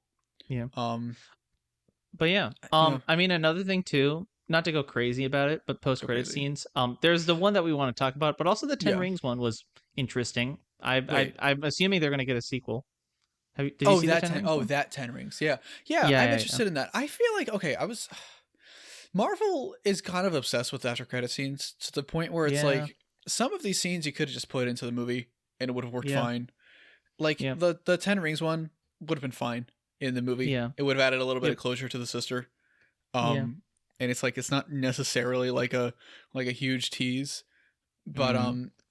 Yeah. But yeah. I mean, another thing too, not to go crazy about it, but post-credit scenes. There's the one that we want to talk about, but also the Ten Rings one was interesting. I'm assuming they're going to get a sequel. Did you see that 10 Rings? Yeah. I'm interested in that. I feel like Marvel is kind of obsessed with after credit scenes to the point where it's like some of these scenes you could have just put into the movie and it would have worked fine. Like the 10 Rings one would have been fine in the movie. Yeah. It would have added a little bit of closure to the sister. And it's like it's not necessarily like a huge tease, but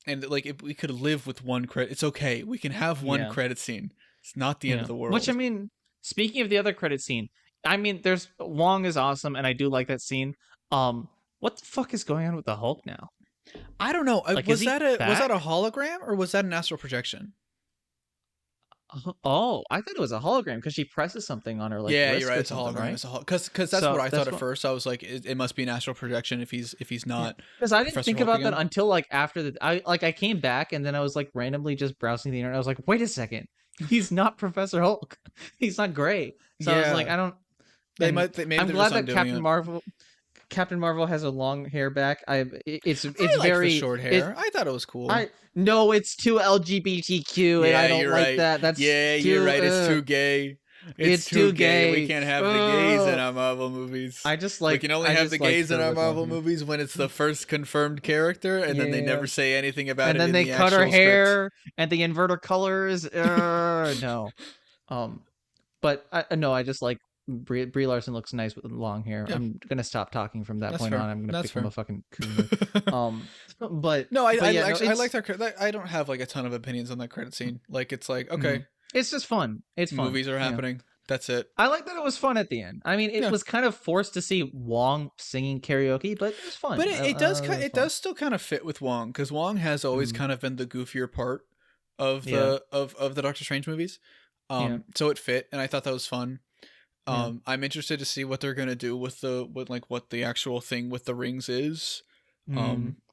and like if we could live with one credit, it's okay. We can have one credit scene. It's not the end of the world. Which, I mean, speaking of the other credit scene, I mean, there's Wong is awesome, and I do like that scene. What the fuck is going on with the Hulk now? I don't know. Like, was that a hologram or was that an astral projection? Oh, I thought it was a hologram because she presses something on her. Like, yeah, you're right. It's a hologram. Right? It's a because that's what I thought at first. I was like, it must be an astral projection if he's not. Because I didn't think about that until like after I came back and then I was like randomly just browsing the internet. I was like, wait a second, he's not Professor Hulk. He's not Gray. So I was like, I don't. I'm glad that Captain Marvel has a long hair back. It's I like very the short hair. I thought it was cool. No, it's too LGBTQ, and I don't like right. that. That's you're right. It's too gay. It's too gay. We can't have the gays in our Marvel movies. We can only have the gays in our Marvel movies when it's the first confirmed character, and then they never say anything about it. And then they cut her hair and they invert her colors. No. But I just like Brie Larson looks nice with long hair. Yeah. I'm gonna stop talking from that point on. I'm gonna become a fucking coon. But no, I like that. I don't have like a ton of opinions on that credit scene. Like it's like okay, it's just fun. It's fun. Movies are happening. That's it. I like that it was fun at the end. I mean, it was kind of forced to see Wong singing karaoke, but it was fun. But it does still kind of fit with Wong, because Wong has always kind of been the goofier part of the of the Doctor Strange movies. So it fit, and I thought that was fun. I'm interested to see what they're gonna do with what the actual thing with the rings is.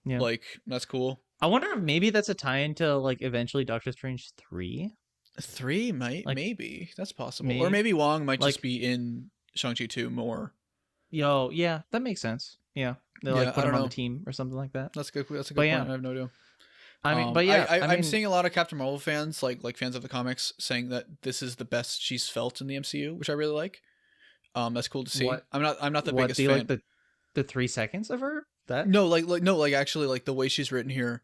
Like that's cool. I wonder if maybe that's a tie-in to like eventually Doctor Strange 3. 3 might maybe that's possible, or maybe Wong might just be in Shang-Chi 2 more. Yeah, that makes sense. Yeah, they like put him on the team or something like that. That's a good point. I have no idea. I mean, I'm seeing a lot of Captain Marvel fans, like fans of the comics, saying that this is the best she's felt in the MCU, which I really like. That's cool to see. What? I'm not the biggest fan. Like the 3 seconds of her? That no, actually, like the way she's written here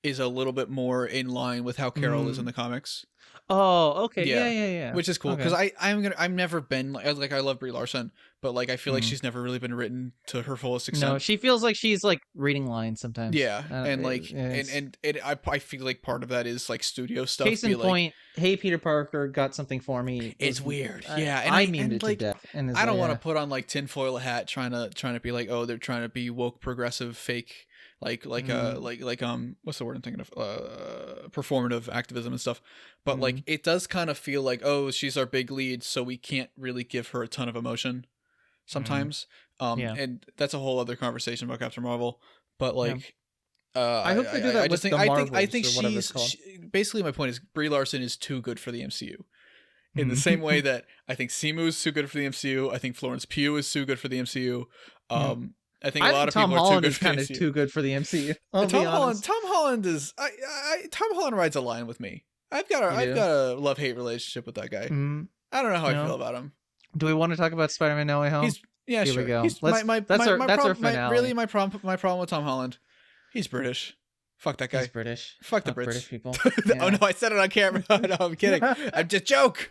is a little bit more in line with how Carol is in the comics. Oh, okay. Yeah. Which is cool, because I've never been like I love Brie Larson, but like I feel like she's never really been written to her fullest extent. No, she feels like she's like reading lines sometimes. Yeah, and like I feel like part of that is like studio stuff. Case in point, hey Peter Parker, got something for me. It's weird. And I mean it to death. And I don't want to put on like tinfoil hat trying to be like, oh, they're trying to be woke, progressive, fake. Like what's the word I'm thinking of? Performative activism and stuff. But like it does kind of feel like, oh, she's our big lead, so we can't really give her a ton of emotion sometimes. And that's a whole other conversation about Captain Marvel. But like I hope they do that with the Marvels. I think basically my point is Brie Larson is too good for the MCU. In the same way that I think Simu is too good for the MCU, I think Florence Pugh is too good for the MCU. I think a lot of people are too good for the MCU. Too good for the MCU. Tom Holland is Tom Holland rides a line with me. I've got a love-hate relationship with that guy. I don't know how I feel about him. Do we want to talk about Spider-Man No Way Home? Here we go. That's our finale. My problem with Tom Holland. He's British. Fuck that guy. He's British. Fuck the Brits. British people. Oh no, I said it on camera. No, I'm kidding. I'm just joke.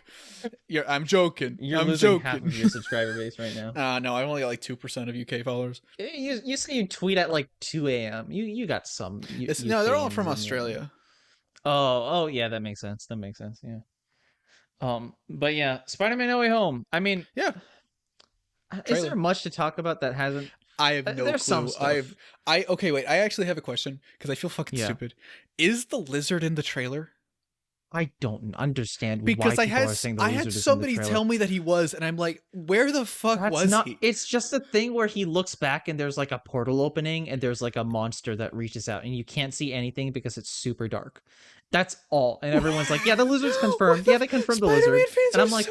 I'm joking. You're losing half of your subscriber base right now. No, I've only got like 2% of UK followers. You say you tweet at like 2 a.m. You got some. No, they're all from Australia. Oh yeah, that makes sense. Yeah. But yeah, Spider-Man No Way Home. I mean, yeah. Is there much to talk about that hasn't? I have no There's clue. some stuff. Okay, wait. I actually have a question because I feel fucking stupid. Is the lizard in the trailer? I don't understand because why people are saying the lizard I had is somebody in the trailer. tell me that he was, and I'm like, where the fuck was he? It's just the thing where he looks back and there's like a portal opening and there's like a monster that reaches out and you can't see anything because it's super dark. That's all. And everyone's like, yeah, the lizard's confirmed. Yeah, they confirmed the lizard. And I'm like,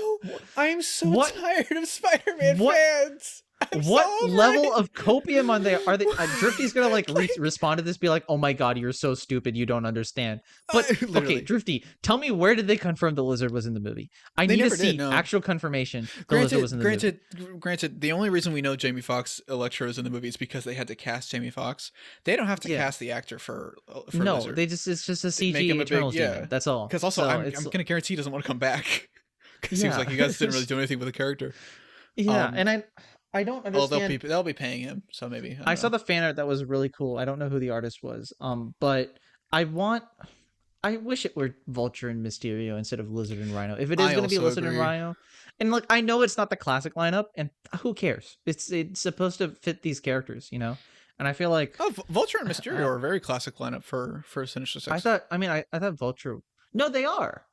I'm so tired of Spider-Man fans. What level of copium are they? Drifty's gonna like respond to this, be like, "Oh my god, you're so stupid, you don't understand." But okay, Drifty, tell me, where did they confirm the lizard was in the movie? I need to see actual confirmation the lizard was in the movie. Granted, the only reason we know Jamie Foxx Electro is in the movie is because they had to cast Jamie Foxx. They don't have to cast the actor for no, lizard. it's just a CG Eternals demon. That's all. Because also, I'm gonna guarantee he doesn't want to come back. Because it seems like you guys didn't really do anything with the character. Yeah, and I don't understand. They'll be paying him, so maybe. I saw the fan art that was really cool. I don't know who the artist was. But I wish it were Vulture and Mysterio instead of Lizard and Rhino. If it is going to be Lizard and Rhino, and look, I know it's not the classic lineup, and who cares? It's supposed to fit these characters, And I feel like Vulture and Mysterio are a very classic lineup for Sinister Six. I thought Vulture. No, they are.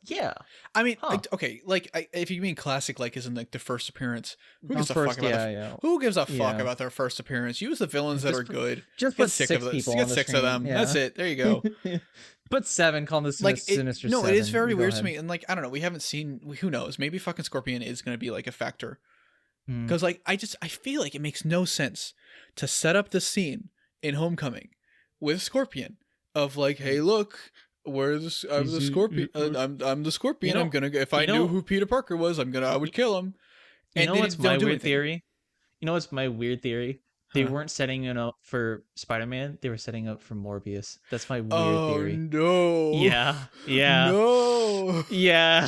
Yeah. I mean, okay, like if you mean classic, like isn't like the first appearance? Who gives a fuck about? Who gives a fuck about their first appearance? Use the villains that are good. Just put six people. Get 6 of them. Yeah. That's it. There you go. Put 7. Call this Sinister. No, 7. it is very weird to me, and like I don't know. We haven't seen. Who knows? Maybe fucking Scorpion is going to be like a factor Because like I feel like it makes no sense to set up the scene in Homecoming with Scorpion of like, hey, look, I'm the Scorpion. I'm the Scorpion. I'm gonna, if I knew who Peter Parker was, I would kill him. You know what's my weird theory? They weren't setting it up for Spider-Man. They were setting up for Morbius. That's my weird theory. Oh no! Yeah. No. Yeah.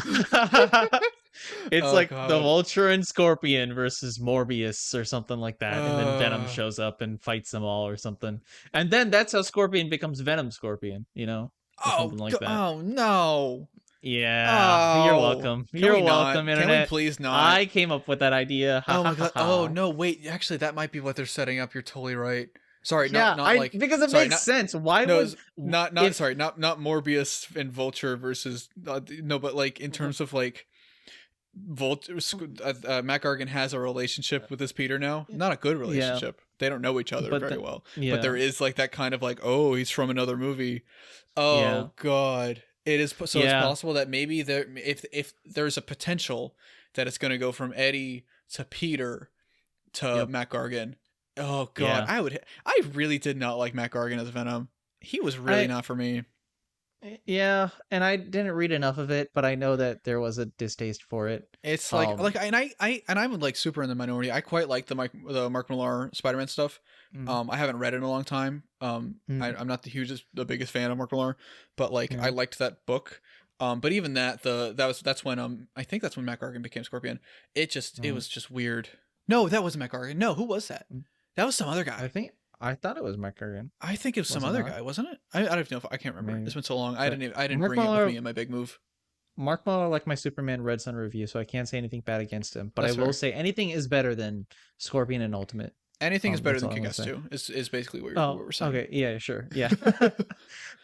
It's like God. The Vulture and Scorpion versus Morbius or something like that. And then Venom shows up and fights them all or something. And then that's how Scorpion becomes Venom Scorpion, you know? Or something like that. Oh, no. Yeah. You're welcome. You're welcome, Internet. Can we please not? I came up with that idea. Oh, my God. Oh, no. Wait. Actually, that might be what they're setting up. You're totally right. Sorry, not like because it makes sense. Why would not Morbius and Vulture versus no, but like in terms of like Vulture, Matt Gargan has a relationship with this Peter now. Not a good relationship. Yeah. They don't know each other very well. Yeah. But there is like that kind of like, oh, he's from another movie. Oh God, it is. So it's possible that maybe there, if there's a potential that it's going to go from Eddie to Peter to Matt Gargan. Oh God, I really did not like Matt Gargan as Venom. He was really not for me. Yeah, and I didn't read enough of it, but I know that there was a distaste for it. It's like I'm like super in the minority. I quite like the Mark Millar Spider-Man stuff. I haven't read it in a long time. I'm not the biggest fan of Mark Millar, but like I liked that book. But even that's when I think that's when Matt Gargan became Scorpion. It was just weird. No, that wasn't Matt Gargan. No, who was that? That was some other guy. I thought it was Matt Gargan. I think it was some other guy, wasn't it? I don't know if I can't remember. Maybe. It's been so long. I didn't bring it with me in my big move. Mark Millar liked my Superman Red Sun review, so I can't say anything bad against him. But I will say anything is better than Scorpion and Ultimate. Anything is better than Kick-Ass 2 is basically what we're saying. Okay, yeah, sure. Yeah.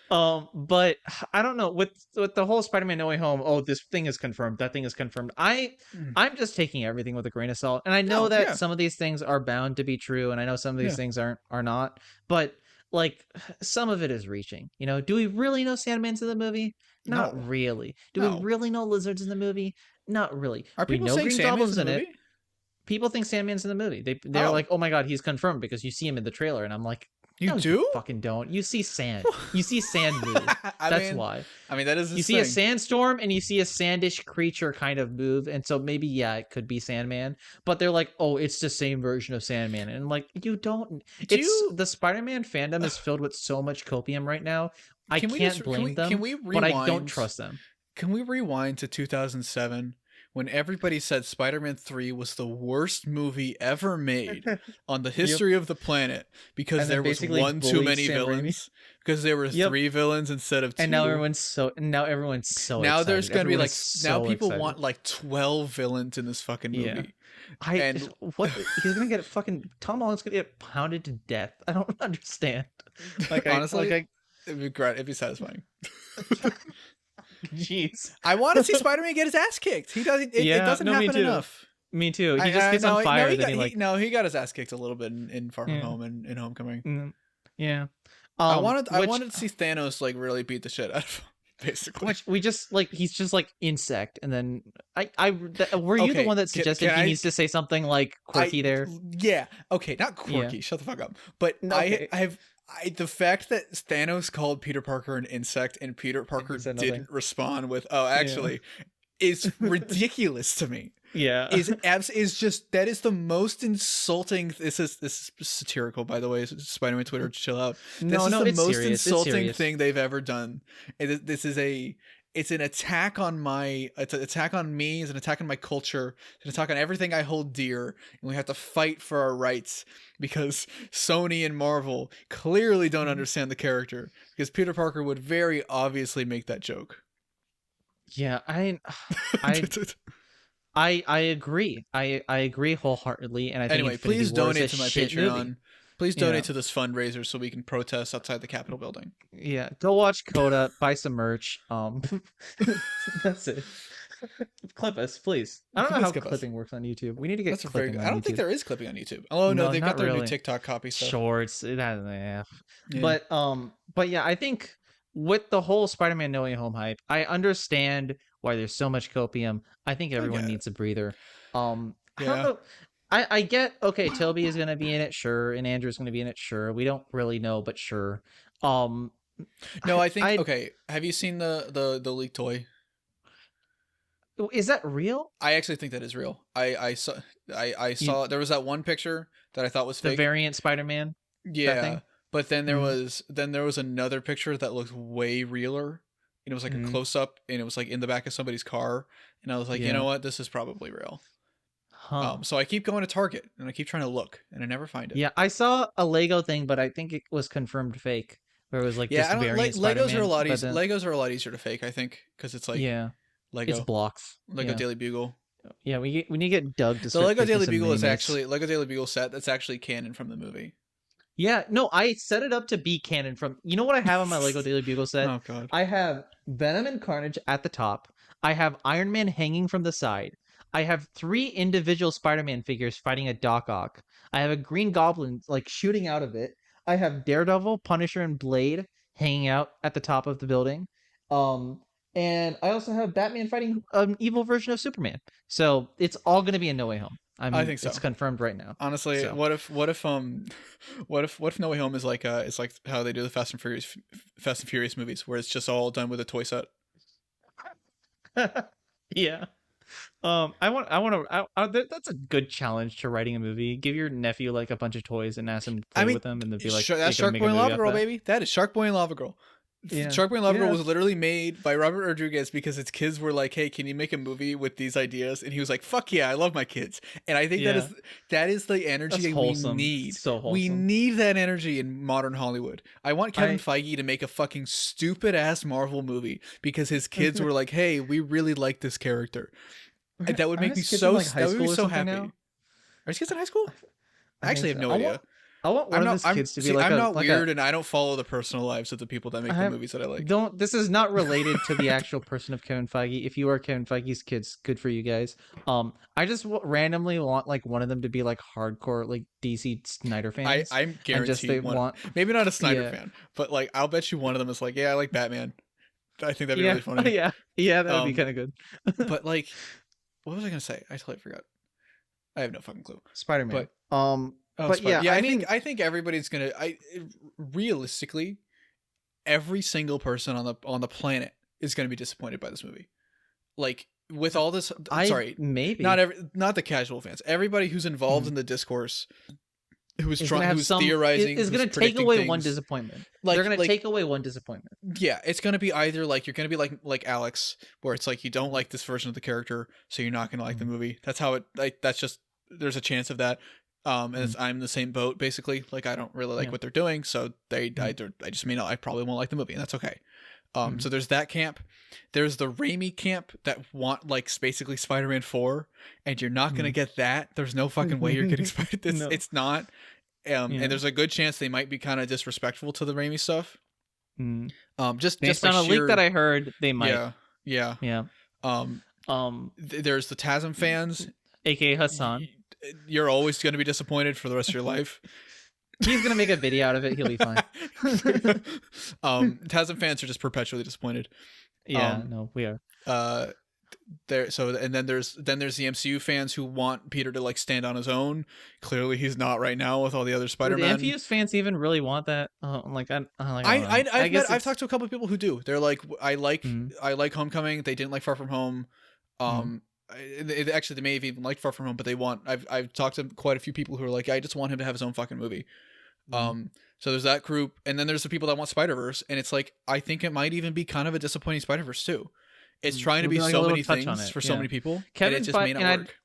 But I don't know with the whole Spider-Man No Way Home. This thing is confirmed. That thing is confirmed. I'm just taking everything with a grain of salt, and I know that some of these things are bound to be true, and I know some of these things are not. But like some of it is reaching. You know, do we really know Sandman's in the movie? Not really. Do we really know Lizard's in the movie? Not really. Are people saying Green Goblin's in it? People think Sandman's in the movie. They're like, oh my God, he's confirmed because you see him in the trailer, and I'm like. You do? You fucking don't. You see sand. You see sand move. That's why. I mean, that is. You see a sandstorm and you see a sandish creature kind of move, and so maybe it could be Sandman. But they're like, oh, it's the same version of Sandman, and I'm like, you don't. The Spider-Man fandom is filled with so much copium right now. I can't blame them, but I don't trust them. Can we rewind to 2007? When everybody said Spider-Man 3 was the worst movie ever made on the history of the planet because there was one too many villains. Because there were 3 villains instead of 2. And now everyone's so now excited. There's gonna be like people want like 12 villains in this fucking movie. What he's gonna get Tom Holland's gonna get pounded to death. I don't understand. Like honestly, it'd be great. It'd be satisfying. Jeez, I want to see Spider-Man get his ass kicked. He doesn't. It doesn't happen enough. Me too. He just gets on fire. He got his ass kicked a little bit in Far From Home and in Homecoming. Yeah. I wanted to see Thanos like really beat the shit out of him. Basically, which we just like he's just like insect, and then were you the one that suggested he needs to say something like quirky there? Yeah. Okay. Not quirky. Shut the fuck up. But the fact that Thanos called Peter Parker an insect and Peter Parker didn't respond with is ridiculous to me. Yeah. Is just that is the most insulting. This is satirical, by the way. Spider-Man Twitter, chill out. This is the most insulting thing they've ever done. It's an attack on me. It's an attack on me. It's an attack on my culture. It's an attack on everything I hold dear. And we have to fight for our rights because Sony and Marvel clearly don't understand the character. Because Peter Parker would very obviously make that joke. Yeah, I agree. I agree wholeheartedly. And I think anyway, please donate to my Patreon. Movie. Please donate to this fundraiser so we can protest outside the Capitol building. Yeah, go watch CODA, buy some merch. That's it. Clip us, please. I don't know how clipping works on YouTube. We need to get clipping on YouTube. I don't think there is clipping on YouTube. Oh no, they've got their new TikTok copy stuff. Shorts. But yeah, I think with the whole Spider-Man No Way Home hype, I understand why there's so much copium. I think everyone needs a breather. I don't know. I get, okay, Toby is gonna be in it, sure, and Andrew's gonna be in it, sure. We don't really know, but sure. No, I think okay. Have you seen the leaked toy? Is that real? I actually think that is real. I saw there was that one picture that I thought was fake. The variant Spider-Man. Yeah, but then there was another picture that looked way realer, and it was like a close up, and it was like in the back of somebody's car, and I was like, you know what, this is probably real. Huh. So I keep going to Target and I keep trying to look, and I never find it. Yeah, I saw a Lego thing, but I think it was confirmed fake. Where it was like this variant Spider-Man. Legos are a lot easier to fake, I think, because it's like Lego. It's blocks. Lego Daily Bugle. Yeah, we need to get Doug to. The Lego Daily Bugle is actually Lego Daily Bugle set. That's actually canon from the movie. Yeah, no, I set it up to be canon from. You know what I have on my Lego Daily Bugle set? Oh god. I have Venom and Carnage at the top. I have Iron Man hanging from the side. I have 3 individual Spider-Man figures fighting a Doc Ock. I have a Green Goblin like shooting out of it. I have Daredevil, Punisher, and Blade hanging out at the top of the building. And I also have Batman fighting an evil version of Superman. So it's all going to be in No Way Home. I think so. It's confirmed right now. Honestly, so. what if No Way Home is like it's like how they do the Fast and Furious movies, where it's just all done with a toy set. Yeah. That's a good challenge to writing a movie. Give your nephew like a bunch of toys and ask him to play with them, and they'll be like, "That's Shark Boy and Lava Girl, baby. That is Shark Boy and Lava Girl." Yeah. Shark Boy and Lava Girl was literally made by Robert Rodriguez because his kids were like, "Hey, can you make a movie with these ideas?" And he was like, "Fuck yeah, I love my kids." And I think that is the energy we need. So wholesome. We need that energy in modern Hollywood. I want Kevin Feige to make a fucking stupid ass Marvel movie because his kids were like, "Hey, we really like this character." And that would make me so happy. Now? Are his kids in high school? I actually have no idea. I want one of his kids to be like I'm not weird, and I don't follow the personal lives of the people that make the movies that I like. This is not related to the actual person of Kevin Feige. If you are Kevin Feige's kids, good for you guys. I just randomly want like one of them to be like hardcore like DC Snyder fans. I'm guaranteed maybe not a Snyder fan, but like I'll bet you one of them is like, yeah, I like Batman. I think that'd be really funny. yeah, that would be kind of good. But like, what was I gonna say? I totally forgot. I have no fucking clue. Spider-Man. But yeah, I think everybody's gonna. Realistically, every single person on the planet is gonna be disappointed by this movie. Like with all this, maybe not the casual fans. Everybody who's involved in the discourse, who's theorizing, is gonna take away one disappointment. They're gonna take away one disappointment. Yeah, it's gonna be either like you're gonna be like Alex, where it's like you don't like this version of the character, so you're not gonna like the movie. That's how it. Like that's just there's a chance of that. And I'm in the same boat basically. Like I don't really like what they're doing, so I just may not. I probably won't like the movie, and that's okay. So there's that camp. There's the Raimi camp that want like basically Spider-Man 4, and you're not gonna get that. There's no fucking way you're getting Spider-Man. No. It's not. And there's a good chance they might be kind of disrespectful to the Raimi stuff. Just based on a leak that I heard, they might. Yeah. There's the TASM fans, aka Hassan. You're always going to be disappointed for the rest of your life. He's going to make a video out of it. He'll be fine. TASM fans are just perpetually disappointed. Yeah, no, we are. And then there's the MCU fans who want Peter to like stand on his own. Clearly, he's not right now with all the other Spider-Man. Do the MCU fans even really want that? I've talked to a couple of people who do. They're like, I like Homecoming. They didn't like Far From Home. Actually, they may have even liked Far From Home, but they want. I've talked to quite a few people who are like, I just want him to have his own fucking movie. So there's that group, and then there's the people that want Spider-Verse, and it's like I think it might even be kind of a disappointing Spider-Verse too. It's trying to be so many things for so many people, and it just may not work.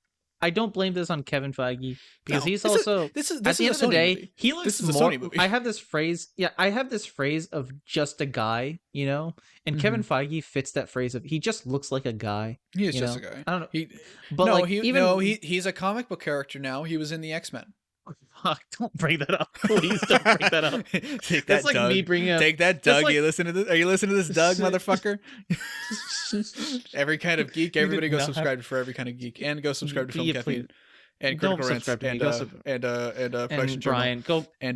I don't blame this on Kevin Feige because he's also at the end of the day he looks more. I have this phrase. Yeah, I have this phrase of just a guy, you know, and Kevin Feige fits that phrase of he just looks like a guy. He is just a guy. I don't know. He's a comic book character now. He was in the X-Men. Fuck! Don't bring that up. Please don't bring that up. Take that, like Doug. Me bringing up. Take that, Doug. Like... Are you listening to this, Doug, motherfucker? Every kind of geek. Everybody go subscribe for Every Kind of Geek, and go subscribe to Film Caffeine and Critical Rants and Production Brian. And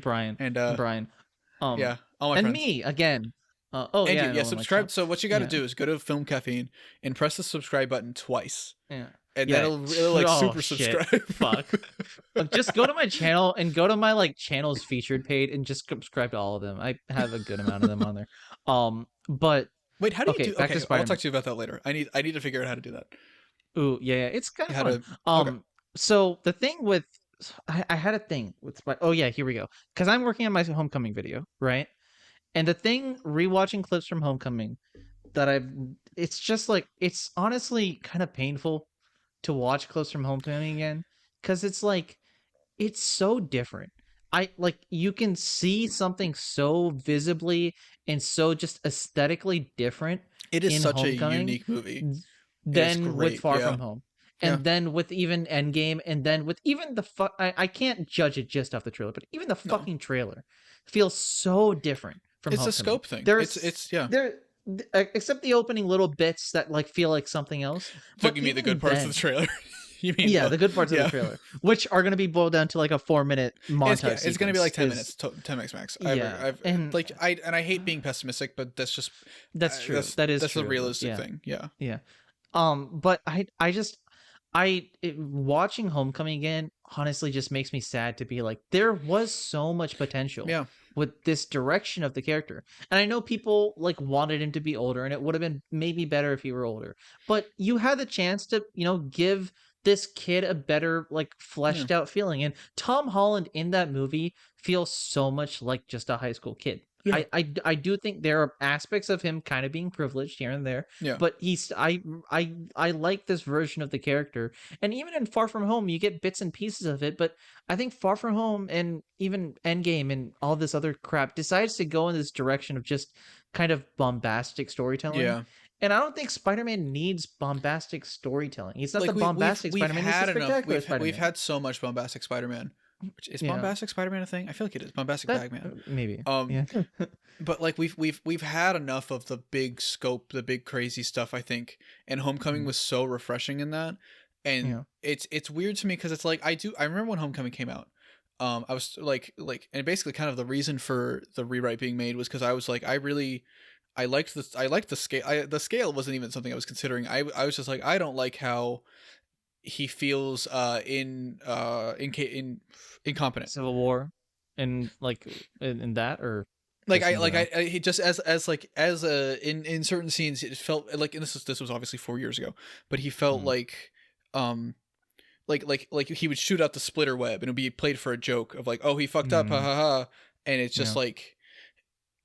Brian and Brian. All my and friends. Me again. Subscribe. So what you got to do is go to Film Caffeine and press the subscribe button twice. Yeah. and then it'll like super shit. subscribe. Fuck. Just go to my channel and go to my like channels featured page and just subscribe to all of them. I have a good amount of them on there. But wait, how do you do? back to Spider-Man. I'll talk to you about that later. I need to figure out how to do that. Ooh, yeah, it's kind of fun. Okay. So the thing with I had a thing with oh yeah, here we go. Because I'm working on my Homecoming video, right? And the thing rewatching clips from Homecoming that it's just like it's honestly kind of painful to watch clips from Homecoming again because it's like it's so different. I like you can see something so visibly and so just aesthetically different. It is such a unique movie. Than with Far From Home. And then with even Endgame, and then with even the I can't judge it just off the trailer, but even the fucking trailer feels so different from It's Homecoming. A scope thing. Except the opening little bits that like feel like something else. So you mean the good parts of the trailer? You mean the good parts of the trailer, which are going to be boiled down to like a 4-minute montage. It's going to be like 10 minutes, 10 minutes max. I hate being pessimistic, but that's just true. That's the realistic thing. Yeah. But watching Homecoming again honestly just makes me sad to be like there was so much potential with this direction of the character, and I know people like wanted him to be older, and it would have been maybe better if he were older, but you had the chance to give this kid a better like fleshed out feeling, and Tom Holland in that movie feels so much like just a high school kid. Yeah. I do think there are aspects of him kind of being privileged here and there, but I like this version of the character, and even in Far From Home you get bits and pieces of it, but I think Far From Home and even Endgame and all this other crap decides to go in this direction of just kind of bombastic storytelling. Yeah. And I don't think Spider-Man needs bombastic storytelling. He's not like the bombastic Spider-Man. He's the spectacular Spider-Man. We've had so much bombastic Spider-Man. Is bombastic Spider-Man a thing? I feel like it is. Bombastic Bagman. Maybe. But like we've had enough of the big scope, the big crazy stuff, I think. And Homecoming was so refreshing in that. And it's weird to me because it's like I remember when Homecoming came out. I was like and basically kind of the reason for the rewrite being made was because I was like I liked the scale. The scale wasn't even something I was considering. I was just like I don't like how he feels incompetent. Civil War, and like in that or like he just in certain scenes it felt like, and this was obviously 4 years ago, but he felt like he would shoot out the splitter web and it'd be played for a joke of like, oh, he fucked up, ha ha ha, and it's just like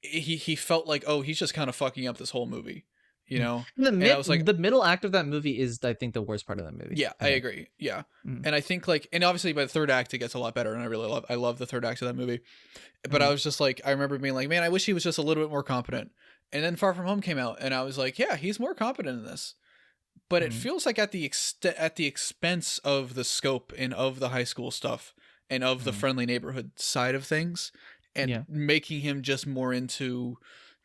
he felt like, oh, he's just kind of fucking up this whole movie. I was like, the middle act of that movie is, I think, the worst part of that movie. Yeah, I agree. Yeah, and I think and obviously by the third act it gets a lot better, and I love the third act of that movie. But I was just like, I remember being like, man, I wish he was just a little bit more competent. And then Far From Home came out, and I was like, yeah, he's more competent in this. But it feels like at the expense of the scope and of the high school stuff and of the friendly neighborhood side of things, and making him just more into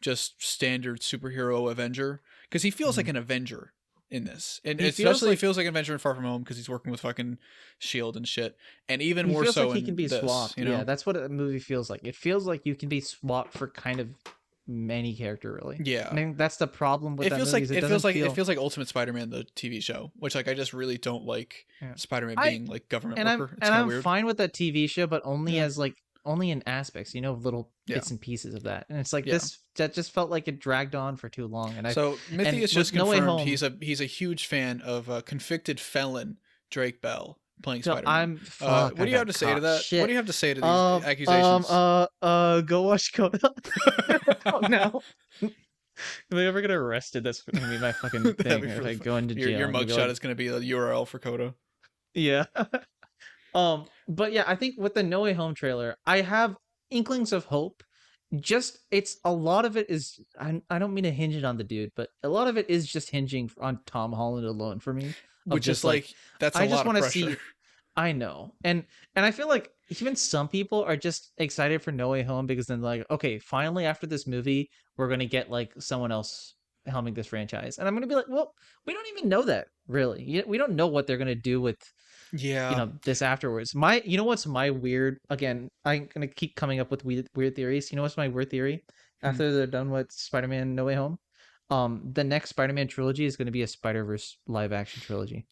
just standard superhero Avenger. Because he feels like an Avenger in this, and especially feels like an Avenger in Far From Home because he's working with fucking S.H.I.E.L.D. and shit, and even more so he can be swapped. Yeah, that's what a movie feels like. It feels like you can be swapped for kind of any character, really. Yeah, I mean, that's the problem with that movie. It feels like Ultimate Spider-Man, the TV show, which like I just really don't like Spider-Man being like government worker. I'm fine with that TV show, but only as like. Only in aspects, little bits and pieces of that, and it's like that just felt like it dragged on for too long. And Mithi is just confirmed he's a huge fan of convicted felon Drake Bell playing Spider-Man. What do you have to say to that? Shit. What do you have to say to these accusations? Go watch CODA. Oh no. If I ever get arrested, that's gonna be my fucking thing. If I go into jail, your mugshot is gonna be the URL for CODA. Yeah. But yeah, I think with the No Way Home trailer, I have inklings of hope. Just it's a lot of it is I don't mean to hinge it on the dude, but a lot of it is just hinging on Tom Holland alone for me. Which is like that's a lot of pressure. I know, and I feel like even some people are just excited for No Way Home because then like, okay, finally after this movie, we're gonna get like someone else helming this franchise, and I'm gonna be like, well, we don't even know that really. We don't know what they're gonna do with. This afterwards. What's my weird, again, I'm gonna keep coming up with weird theories. What's my weird theory? After they're done with Spider-Man No Way Home, the next Spider-Man trilogy is going to be a Spider-Verse live action trilogy.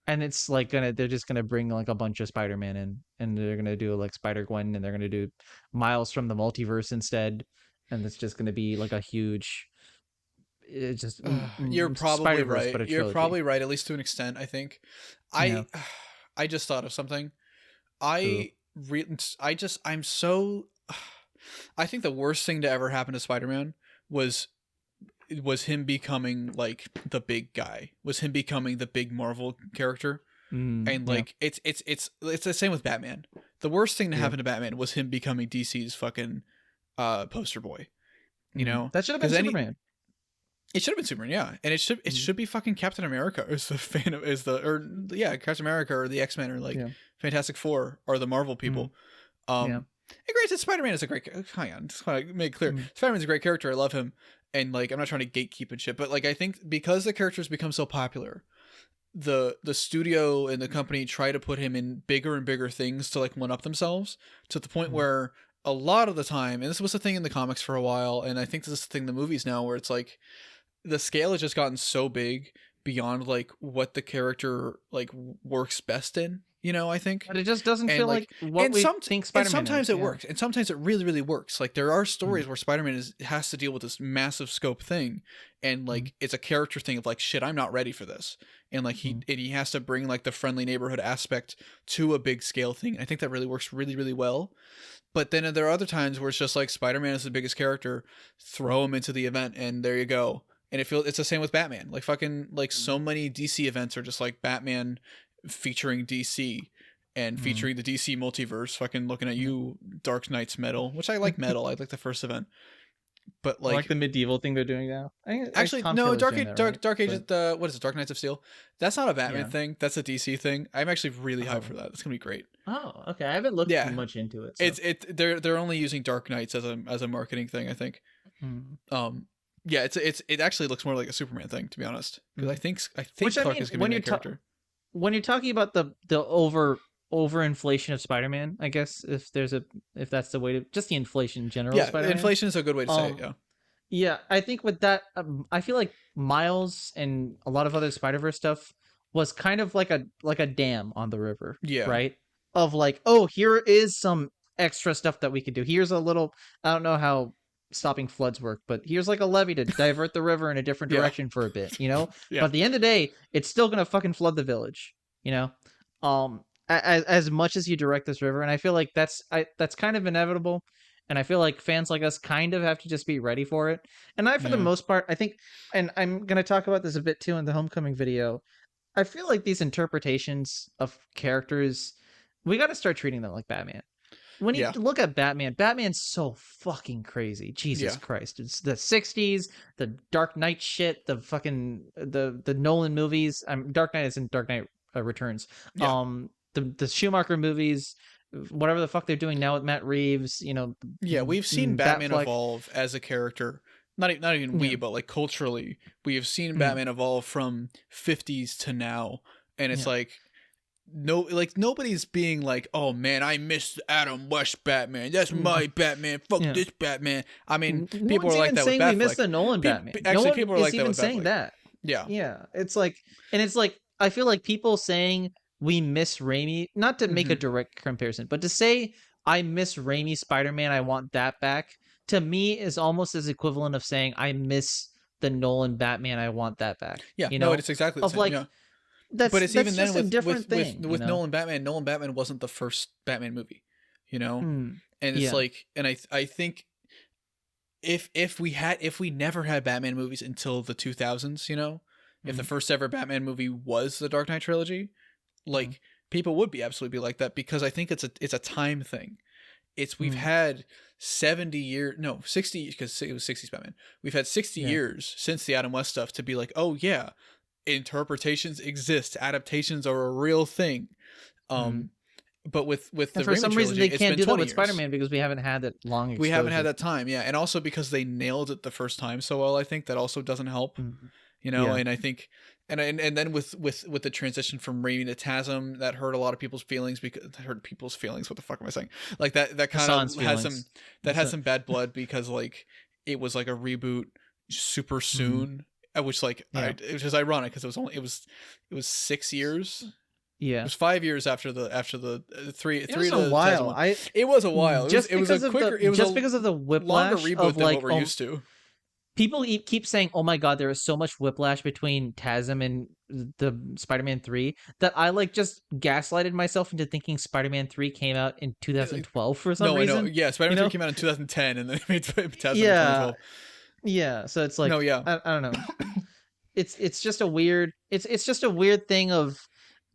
And it's like they're just gonna bring like a bunch of Spider-Man in, and they're gonna do like Spider-Gwen, and they're gonna do Miles from the multiverse instead, and it's just gonna be like a huge, it's just You're probably Spider-Verse, but right. a You're trilogy. probably right, at least to an extent. I think. Yeah. I just thought of something. Ooh. I'm so. I think the worst thing to ever happen to Spider-Man was him becoming like the big guy. Was him becoming the big Marvel character. And like it's the same with Batman. The worst thing to happen to Batman was him becoming DC's fucking poster boy. You know, that should have been Superman. It should have been Superman, yeah, and it should be fucking Captain America Captain America or the X-Men or like Fantastic Four or the Marvel people. And granted, Spider-Man is a great. Hang on, just want to make it clear, Spider-Man's a great character. I love him, and like I'm not trying to gatekeep and shit, but like I think because the character's become so popular, the studio and the company try to put him in bigger and bigger things to like one up themselves to the point where a lot of the time, and this was the thing in the comics for a while, and I think this is the thing in the movies now, where it's like the scale has just gotten so big beyond like what the character like works best in, you know, I think. But it just doesn't feel like what we think Spider-Man and sometimes is, it works, and sometimes it really, really works. Like there are stories where Spider-Man has to deal with this massive scope thing, and like it's a character thing of like, shit, I'm not ready for this. And like he has to bring like the friendly neighborhood aspect to a big scale thing. I think that really works really, really well. But then there are other times where it's just like Spider-Man is the biggest character, throw him into the event, and there you go. And it's the same with Batman. Like fucking like so many DC events are just like Batman featuring DC and featuring the DC multiverse. Fucking looking at you, Dark Knight's Metal, which I like Metal. I like the first event, but like the medieval thing they're doing now. Actually, no, Dark Age. What is it? Dark Knights of Steel. That's not a Batman thing. That's a DC thing. I'm actually really hyped for that. It's gonna be great. Oh, okay. I haven't looked too much into it. So. They're only using Dark Knights as a marketing thing, I think. Yeah, it actually looks more like a Superman thing, to be honest. Because I think Clark is going to be a character. When you're talking about the overinflation of Spider-Man, I guess if that's the way to just the inflation in general. Yeah, Spider-Man, inflation is a good way to say it. Yeah. Yeah, I think with that, I feel like Miles and a lot of other Spider-Verse stuff was kind of like a dam on the river. Yeah. Right. Of like, oh, here is some extra stuff that we could do. Here's a little. I don't know how stopping floods work, but here's like a levee to divert the river in a different direction for a bit, you know. But at the end of the day, it's still gonna fucking flood the village, you know. As much as you direct this river, and I feel like that's kind of inevitable, and I feel like fans like us kind of have to just be ready for it. And for the most part, I think, and I'm gonna talk about this a bit too in the Homecoming video. I feel like these interpretations of characters, we got to start treating them like Batman. When you look at Batman's so fucking crazy. Jesus Christ. It's the 60s, the Dark Knight shit, the fucking the Nolan movies. Dark Knight isn't Dark Knight Returns. Yeah. The Schumacher movies, whatever the fuck they're doing now with Matt Reeves, you know. Yeah, we've seen Batman evolve as a character. Not even we, but like culturally, we have seen Batman evolve from 50s to now, and it's like nobody's being like, oh man, I miss Adam West Batman. That's my Batman. Fuck this Batman. I mean, people are like that with Batfleck. We miss the Nolan Batman. Actually, people are like that with saying that. Yeah. Yeah. It's like I feel like people saying we miss Raimi, not to make a direct comparison, but to say I miss Raimi Spider-Man, I want that back, to me is almost as equivalent of saying I miss the Nolan Batman, I want that back. Yeah. You know? No, it's exactly the same. But it's even then with Nolan Batman wasn't the first Batman movie, you know? And it's like, and I think if we never had Batman movies until the 2000s, you know, if the first ever Batman movie was the Dark Knight trilogy, like people would absolutely be like that, because I think it's a time thing. We've had 60 years, because it was 60s Batman. We've had 60 years since the Adam West stuff to be like, oh yeah, interpretations exist, adaptations are a real thing. But with the for some reason they can't do that with years. Spider-Man because we haven't had that long exposure. We haven't had that time, and also because they nailed it the first time so well, I think that also doesn't help. You know, and I think and then with the transition from Raimi to Tasm, that hurt a lot of people's feelings, because what the fuck am I saying? Like that kind of has some bad blood, because like it was like a reboot super soon. which like which is ironic because it was 6 years. Yeah, it was 5 years after the three. It was a while. It was a while. It was a quicker. It was just because of the whiplash longer reboot than what we're used to. People keep saying, "Oh my god, there is so much whiplash between TASM and the Spider-Man 3 that I like just gaslighted myself into thinking Spider-Man 3 came out in 2012 for some reason." No, yeah, Spider-Man 3 came out in 2010, and then they made TASM in 2012. Yeah, so it's like I don't know. It's just a weird. It's just a weird thing of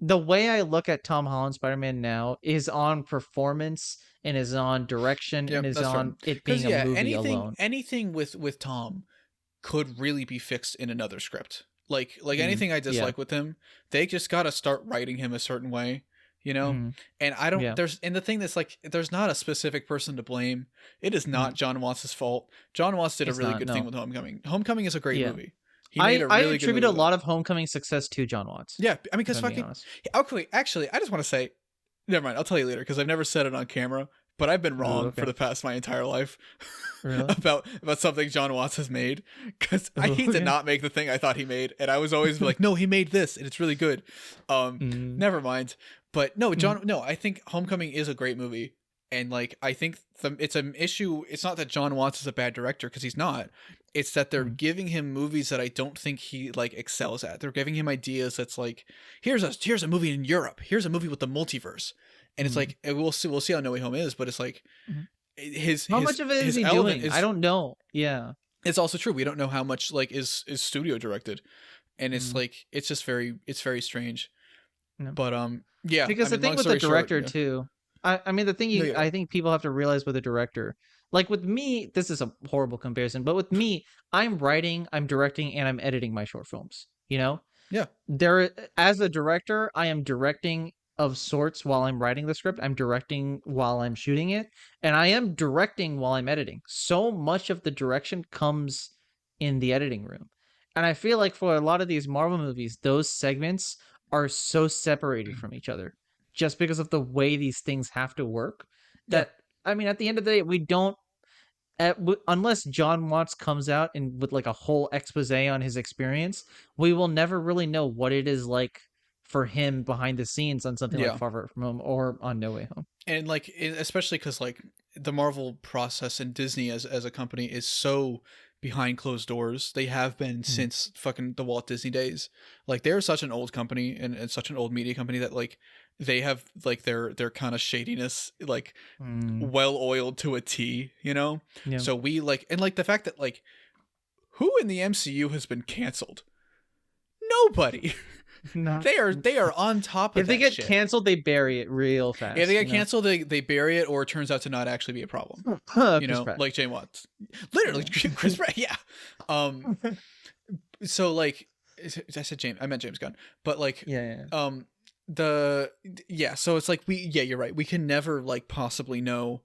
the way I look at Tom Holland Spider-Man now is on performance and is on direction and is on it being a movie alone. Anything with Tom could really be fixed in another script. Like anything I dislike with him, they just got to start writing him a certain way, you know? And I don't and the thing that's like there's not a specific person to blame. It is not John Watts' fault. John Watts did a really good thing with Homecoming. Homecoming is a great movie. I attribute a lot of Homecoming success to John Watts. Yeah, I mean, because fucking... Okay, actually, I just want to say... Never mind, I'll tell you later, because I've never said it on camera, but I've been wrong for the past my entire life about something John Watts has made, because he did not make the thing I thought he made, and I was always like, no, he made this, and it's really good. Never mind. But no, I think Homecoming is a great movie, and like, I think it's an issue... It's not that John Watts is a bad director, because he's not. It's that they're giving him movies that I don't think he like excels at. They're giving him ideas that's like, here's a movie in Europe. Here's a movie with the multiverse, and it's like we'll see how No Way Home is, but it's like how much of it is he doing? I don't know. Yeah, it's also true. We don't know how much like is studio directed, and it's like it's very strange. But yeah, because I think with the director too. I mean, the thing I think people have to realize with a director, like with me, this is a horrible comparison, but with me, I'm writing, I'm directing, and I'm editing my short films, you know? Yeah. As a director, I am directing of sorts while I'm writing the script. I'm directing while I'm shooting it, and I am directing while I'm editing. So much of the direction comes in the editing room. And I feel like for a lot of these Marvel movies, those segments are so separated from each other. Just because of the way these things have to work, that I mean, at the end of the day, we don't, unless John Watts comes out and with like a whole expose on his experience, we will never really know what it is like for him behind the scenes on something like Far From Home or on No Way Home. And like, especially because like the Marvel process and Disney as a company is so behind closed doors. They have been since fucking the Walt Disney days. Like they're such an old company and such an old media company that like they have like their kind of shadiness like well oiled to a T, you know? Yeah. So we like, and like the fact that like who in the MCU has been canceled? Nobody. No. They are on top of if they get shit. Canceled, they bury it real fast. If they get canceled, they bury it, or it turns out to not actually be a problem. You know, like Jane Watts, literally Chris Pratt. Yeah. So like, I said James. I meant James Gunn, but like, So it's like you're right. We can never like possibly know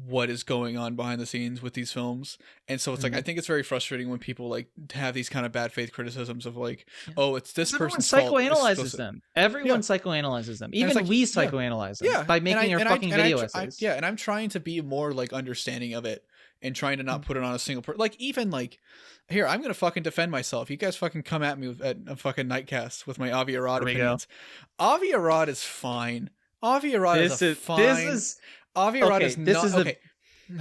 what is going on behind the scenes with these films, and so it's like I think it's very frustrating when people like have these kind of bad faith criticisms of like oh it's this person's fault. Psychoanalyzes them. Everyone psychoanalyzes them. Even like, we psychoanalyze them by making our fucking video essays. And I'm trying to be more like understanding of it and trying to not put it on a single person. Like even like here I'm gonna fucking defend myself. You guys fucking come at me at a fucking Nightcast with my Avi Arad opinions. Avi Arad is fine. Avi Arad is fine. Avi Arad is not okay.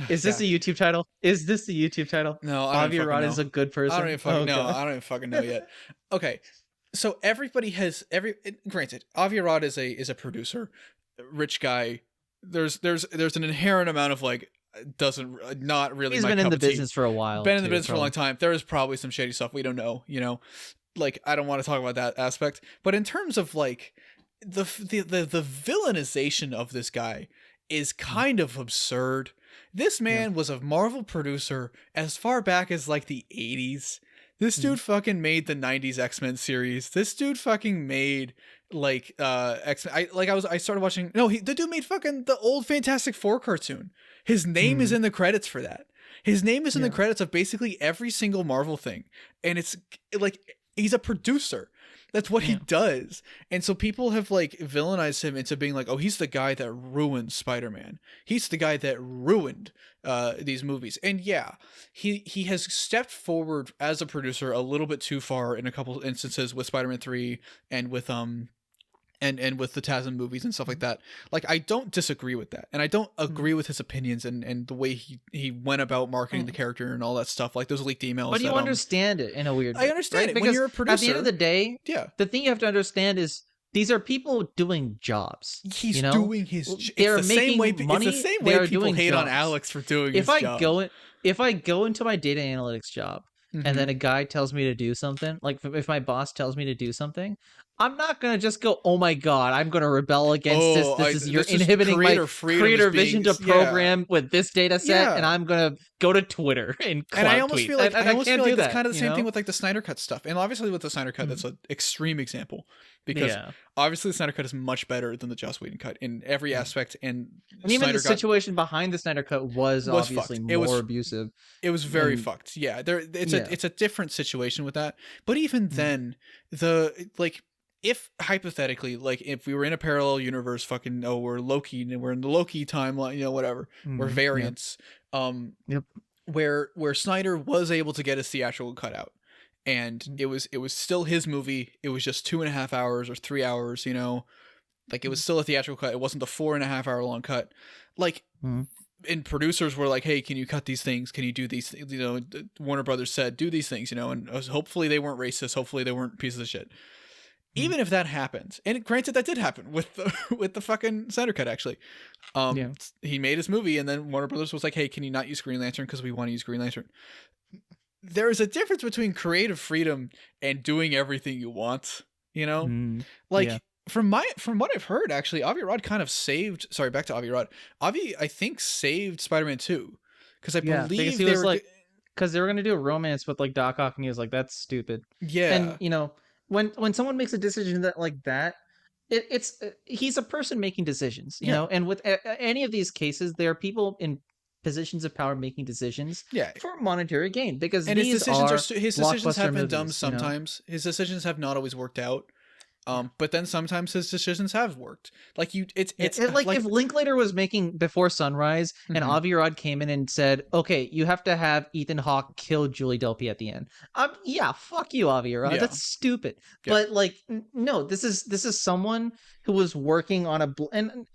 Is this the YouTube title? Is this the YouTube title? No, Avi Arad is a good person. I don't even fucking know. I don't even fucking know yet. Okay, so everybody has granted. Avi Arad is a producer, rich guy. There's an inherent amount of like not really. He's been in the business for a while. Been in the business for a long time. There is probably some shady stuff we don't know. You know, like I don't want to talk about that aspect. But in terms of like the villainization of this guy is kind of absurd. This man was a Marvel producer as far back as like the 80s. This dude fucking made the 90s X-Men series. This dude fucking made like X-Men. I started watching. No, the dude made fucking the old Fantastic Four cartoon. His name is in the credits for that. His name is in the credits of basically every single Marvel thing. And it's like he's a producer. That's what he does. And so people have like villainized him into being like, oh, he's the guy that ruined Spider-Man. He's the guy that ruined these movies. And yeah, he has stepped forward as a producer a little bit too far in a couple instances with Spider-Man 3 and with and with the TASM movies and stuff like that. Like, I don't disagree with that. And I don't agree with his opinions and the way he went about marketing the character and all that stuff, like those leaked emails. But you understand it in a weird way. I understand right? it. Because when you're a producer, at the end of the day, yeah, the thing you have to understand is these are people doing jobs. He's doing his They're it's the making same way, money. It's the same way people hate jobs. on Alex for doing his job. If I go into my data analytics job and then a guy tells me to do something, like if my boss tells me to do something, I'm not going to just go, oh my God, I'm going to rebel against this. You're inhibiting my creator vision to program with this data set, and I'm going to go to Twitter and I almost feel like, I can't do that. It's kind of the same thing with like the Snyder Cut stuff. And obviously with the Snyder Cut, that's an extreme example because obviously the Snyder Cut is much better than the Joss Whedon cut in every aspect. And even the situation behind the Snyder Cut was obviously more abusive. It was very fucked. Yeah. It's a different situation with that. But even then, if hypothetically, like if we were in a parallel universe, we're Loki and we're in the Loki timeline, whatever, we're variants, where Snyder was able to get his theatrical cut out, and it was still his movie. It was just 2.5 hours or 3 hours, like it was still a theatrical cut. It wasn't the 4.5 hour long cut, like. And producers were like, hey, can you cut these things? Can you do these things? Warner Brothers said, do these things, and hopefully they weren't racist. Hopefully they weren't pieces of shit. Even if that happens, and granted that did happen with the fucking Snyder Cut, actually. He made his movie, and then Warner Brothers was like, hey, can you not use Green Lantern because we want to use Green Lantern? There is a difference between creative freedom and doing everything you want, From what I've heard, actually, Avi Arad kind of saved. Sorry, back to Avi Arad. Avi, I think, saved Spider-Man 2 because I believe he was like, because they were gonna do a romance with like Doc Ock, and he was like, "That's stupid." Yeah, and when someone makes a decision like that, it's he's a person making decisions, you know. And with any of these cases, there are people in positions of power making decisions for monetary gain because his decisions have been dumb movies, sometimes. His decisions have not always worked out. But then sometimes his decisions have worked. Like it's like if Linklater was making Before Sunrise and Avi Arad came in and said, "Okay, you have to have Ethan Hawke kill Julie Delpy at the end." Fuck you, Avi Arad. Yeah. That's stupid. Yeah. But like, no, this is someone who was working on and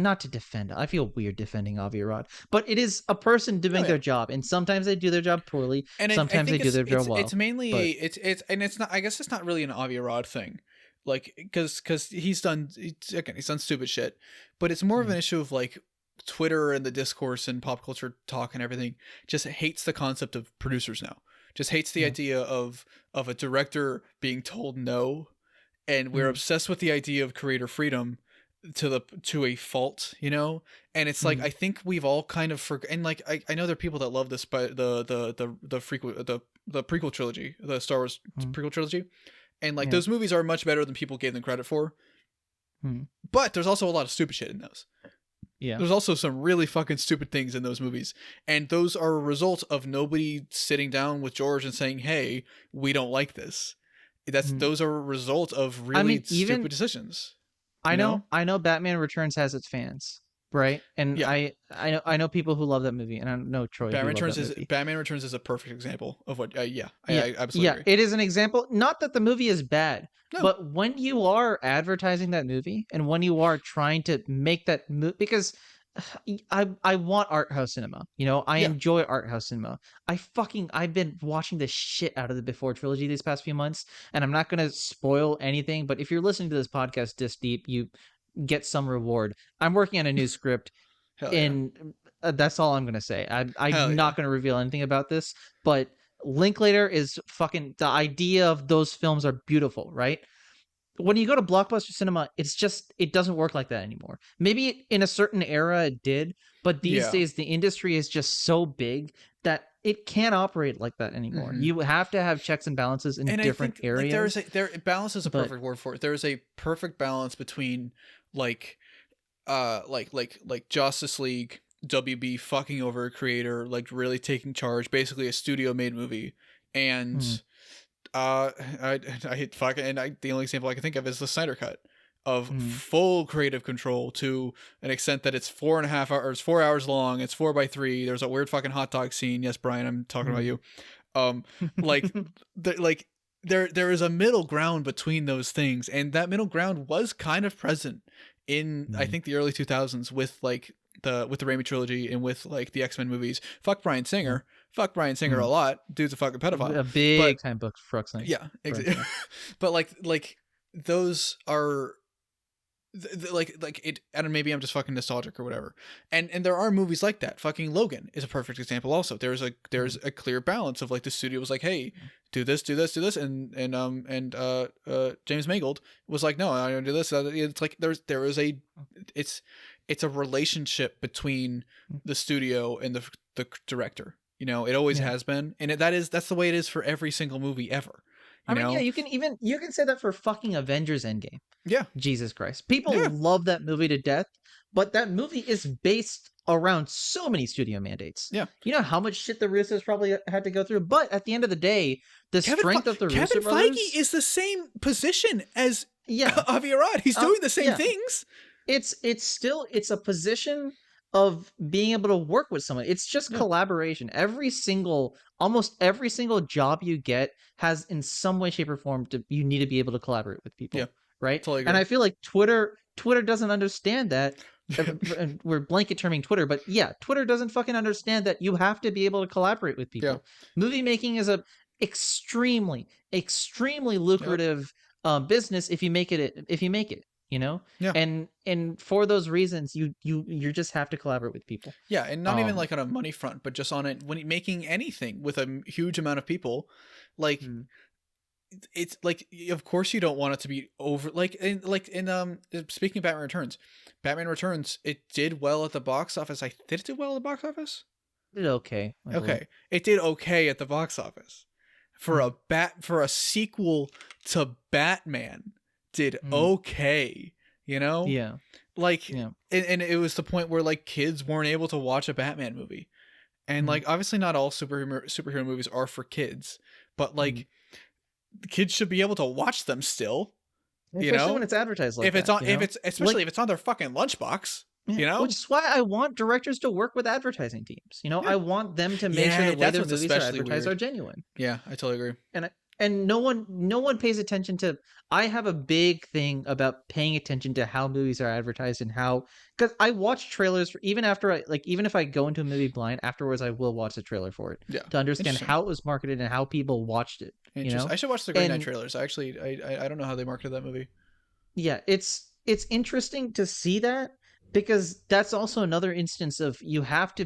not to defend. I feel weird defending Avi Arad, but it is a person doing their job, and sometimes they do their job poorly, and sometimes they do their job well. It's mainly it's not. I guess it's not really an Avi Arad thing. Like, because he's done stupid shit, but it's more of an issue of like Twitter and the discourse and pop culture talk and everything just hates the concept of producers now. Just hates the idea of a director being told no, and we're obsessed with the idea of creator freedom to a fault, And it's like I think we've all kind of and like I know there are people that love this, but the prequel trilogy, the Star Wars prequel trilogy. And like those movies are much better than people gave them credit for. But there's also a lot of stupid shit in those. Yeah. There's also some really fucking stupid things in those movies. And those are a result of nobody sitting down with George and saying, hey, we don't like this. Those are a result of really stupid decisions. I know Batman Returns has its fans. Right, and I know people who love that movie, and I know Troy. Batman Returns is a perfect example of what. I absolutely agree. It is an example. Not that the movie is bad, but when you are advertising that movie, and when you are trying to make that movie, because I want art house cinema. I enjoy art house cinema. I've been watching the shit out of the Before trilogy these past few months, and I'm not gonna spoil anything. But if you're listening to this podcast this deep, you get some reward. I'm working on a new script, and that's all I'm gonna say. I'm not gonna reveal anything about this, but Linklater is fucking. The idea of those films are beautiful, right? When you go to blockbuster cinema, it doesn't work like that anymore. Maybe in a certain era it did, but these days the industry is just so big that it can't operate like that anymore. You have to have checks and balances in different areas. Balance is a perfect word for it. There is a perfect balance between like Justice League, WB fucking over a creator, like really taking charge, basically a studio made movie, and I hit fucking, and the only example I can think of is the Snyder Cut of full creative control to an extent that it's 4.5 hours, 4 hours long. It's 4x3. There's a weird fucking hot dog scene. Yes, Brian, I'm talking about you. Like, there is a middle ground between those things, and that middle ground was kind of present in I think the early 2000s with like the Raimi trilogy and with like the X-Men movies. Fuck Bryan Singer. Fuck Bryan Singer a lot. Dude's a fucking pedophile. A big time book for Singer. Yeah, exactly. But like those are like it. I don't know, maybe I'm just fucking nostalgic or whatever. And there are movies like that. Fucking Logan is a perfect example. Also, there's a clear balance of like the studio was like, hey, do this, and James Mangold was like, no, I don't do this. It's like there is a it's a relationship between the studio and the director. You know, it always has been, and that's the way it is for every single movie ever. You know? you can say that for fucking Avengers Endgame. Yeah. Jesus Christ. People love that movie to death, but that movie is based around so many studio mandates. Yeah. You know how much shit the Russos probably had to go through, but at the end of the day, strength of the Russo brothers... Kevin Feige is the same position as Avi Arad. He's doing the same things. It's a position of being able to work with someone. It's just collaboration. Almost every single job you get has in some way, shape, or form you need to be able to collaborate with people. Yeah. Right? Totally agree. And I feel like Twitter doesn't understand that. We're blanket terming Twitter, but Twitter doesn't fucking understand that you have to be able to collaborate with people. Yeah. Movie making is a extremely lucrative business if you make it. You know, and for those reasons, you just have to collaborate with people. Yeah, and not even like on a money front, but just on it when making anything with a huge amount of people, like it's like, of course you don't want it to be over. Like in speaking of Batman Returns, it did well at the box office. Did it do well at the box office? It did okay. Okay, it did okay at the box office for a sequel to Batman. Did okay, you know? Yeah. Like, and it was the point where like kids weren't able to watch a Batman movie. And like, obviously not all superhero movies are for kids, but like kids should be able to watch them still. Especially when it's advertised like that. If it's on their fucking lunchbox. You know, which is why I want directors to work with advertising teams. You know, I want them to make sure the way their movies are advertised are genuine. Yeah, I totally agree. And no one pays attention to. I have a big thing about paying attention to how movies are advertised and how, because I watch trailers even if I go into a movie blind, afterwards I will watch the trailer for it to understand how it was marketed and how people watched it. You know, I should watch the Green Knight trailers. Actually, I don't know how they marketed that movie. Yeah, it's interesting to see that. Because that's also another instance of you have to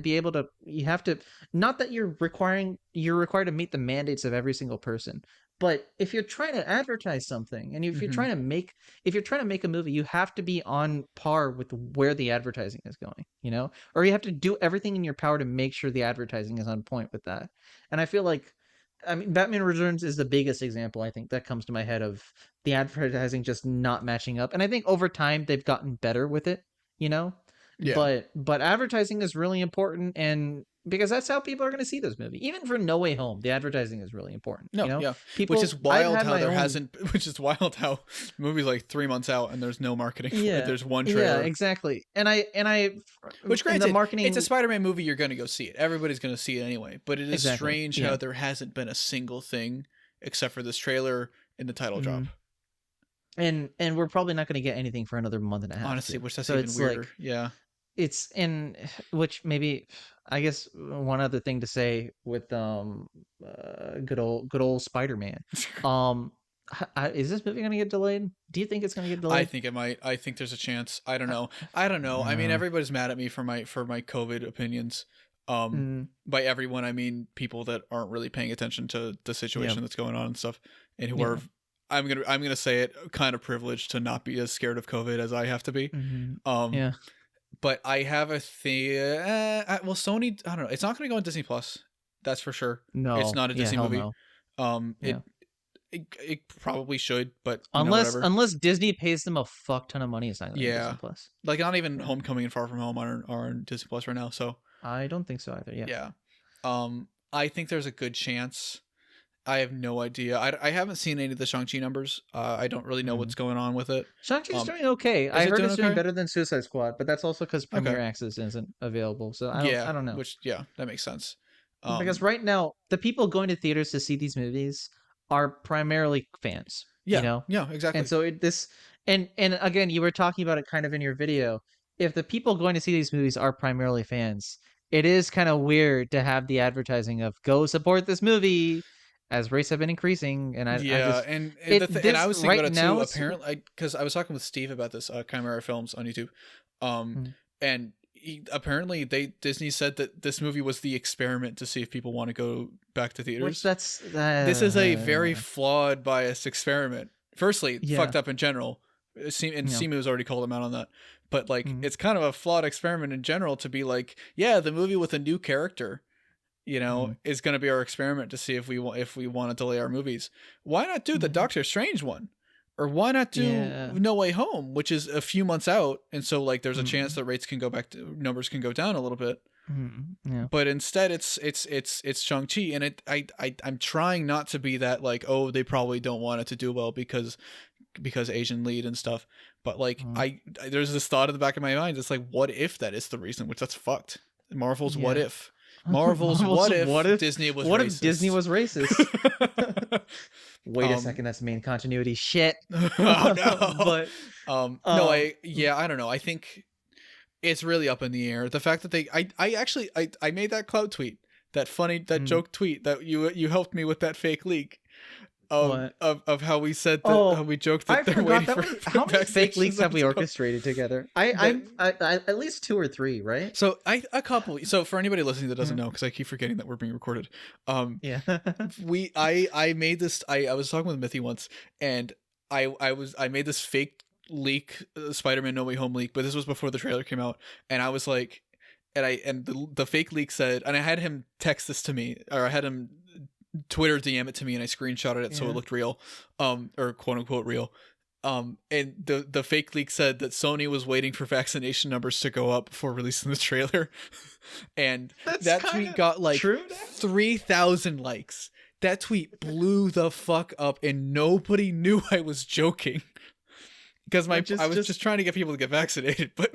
not that you're required to meet the mandates of every single person, but if you're trying to advertise something and if you're trying to make a movie, you have to be on par with where the advertising is going, you know, or you have to do everything in your power to make sure the advertising is on point with that. And I feel like, Batman Returns is the biggest example, I think, that comes to my head of the advertising just not matching up. And I think over time they've gotten better with it. You know, but advertising is really important, and because that's how people are going to see this movie. Even for No Way Home, the advertising is really important. No, you know? Which is wild how movies like 3 months out and there's no marketing. Yeah, there's one trailer. Yeah, exactly. Which granted, the marketing, it's a Spider-Man movie. You're going to go see it. Everybody's going to see it anyway. But it is strange how there hasn't been a single thing except for this trailer and the title drop. And we're probably not going to get anything for another month and a half. Honestly, which that's even weirder. Like, yeah. It's which maybe, I guess one other thing to say with good old Spider-Man. Is this movie going to get delayed? Do you think it's going to get delayed? I think it might. I think there's a chance. I don't know. I mean, everybody's mad at me for my COVID opinions. By everyone, I mean people that aren't really paying attention to the situation that's going on and stuff, and who are. I'm gonna say it, kind of privileged to not be as scared of COVID as I have to be. But I have a well, Sony, I don't know. It's not gonna go on Disney Plus. That's for sure. No, it's not a Disney movie. No. It probably should, but unless Disney pays them a fuck ton of money, it's not gonna be Disney Plus. Like not even Homecoming and Far From Home are on Disney Plus right now. So I don't think so either. Yeah. I think there's a good chance. I have no idea. I haven't seen any of the Shang-Chi numbers. I don't really know what's going on with it. Shang-Chi's doing okay. I heard it's doing okay? better than Suicide Squad, but that's also because Premier Okay. Access isn't available. So I don't know. That makes sense. Because right now, the people going to theaters to see these movies are primarily fans. Yeah, you know? Yeah, exactly. And so and again, you were talking about it kind of in your video. If the people going to see these movies are primarily fans, it is kind of weird to have the advertising of "go support this movie," as rates have been increasing. And I just and I was thinking right about it now, too. Apparently, because I was talking with Steve about this Chimera Films on YouTube, and apparently Disney said that this movie was the experiment to see if people want to go back to theaters. This is a very flawed, biased experiment. Firstly, fucked up in general. And Simu's already called him out on that. But like, it's kind of a flawed experiment in general to be like, yeah, the movie with a new character, is going to be our experiment to see if we want to delay our movies. Why not do the Doctor Strange one? Or why not do No Way Home, which is a few months out, and so like there's a chance that rates can go back to numbers can go down a little bit. But instead, it's Shang-Chi, and I'm trying not to be that like, oh, they probably don't want it to do well because Asian lead and stuff. But like there's this thought in the back of my mind. It's like, what if that is the reason? Which that's fucked. Marvel's what if. Marvel's what if Disney was what racist? If Disney was racist? Wait a second, that's main continuity shit. Oh no. But I don't know. I think it's really up in the air. The fact that I made that clout tweet, that joke tweet that you helped me with that fake leak. Of how we said that how we joked that they're waiting for how many fake leaks have we orchestrated together? I at least 2 or 3, right? So a couple. So for anybody listening that doesn't know, because I keep forgetting that we're being recorded. I made this. I was talking with Mithi once, and I made this fake leak, Spider-Man No Way Home leak, but this was before the trailer came out, and I was like, and the fake leak said, and I had him text this to me, or I had him Twitter DM it to me, and I screenshotted it so it looked real, or quote unquote real. And the fake leak said that Sony was waiting for vaccination numbers to go up before releasing the trailer, and that tweet got like 3,000 likes. That tweet blew the fuck up, and nobody knew I was joking because I was just trying to get people to get vaccinated, but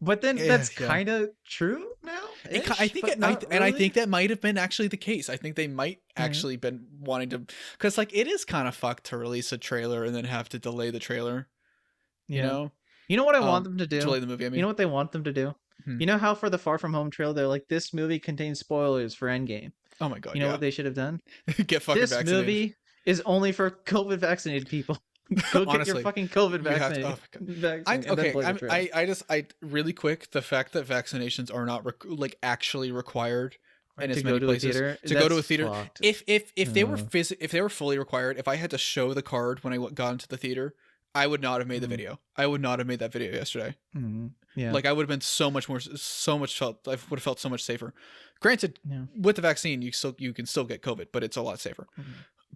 But then that's kind of true now. I think I think that might have been actually the case. I think they might actually been wanting to, because like it is kind of fucked to release a trailer and then have to delay the trailer. You know what I want them to do? Delay the movie. I mean, you know what they want them to do? You know how for the Far From Home trailer, they're like, this movie contains spoilers for Endgame. Oh my god! You know what they should have done? Get fucking vaccinated. This movie is only for COVID vaccinated people. Go get your fucking COVID vaccinated. I really quick, the fact that vaccinations are not actually required in as many places to go to a theater. Fucked. If they were fully required, if I had to show the card when I got into the theater, I would not have made the video. I would not have made that video yesterday. Yeah, like I would have been I would have felt so much safer. Granted, with the vaccine, you can still get COVID, but it's a lot safer.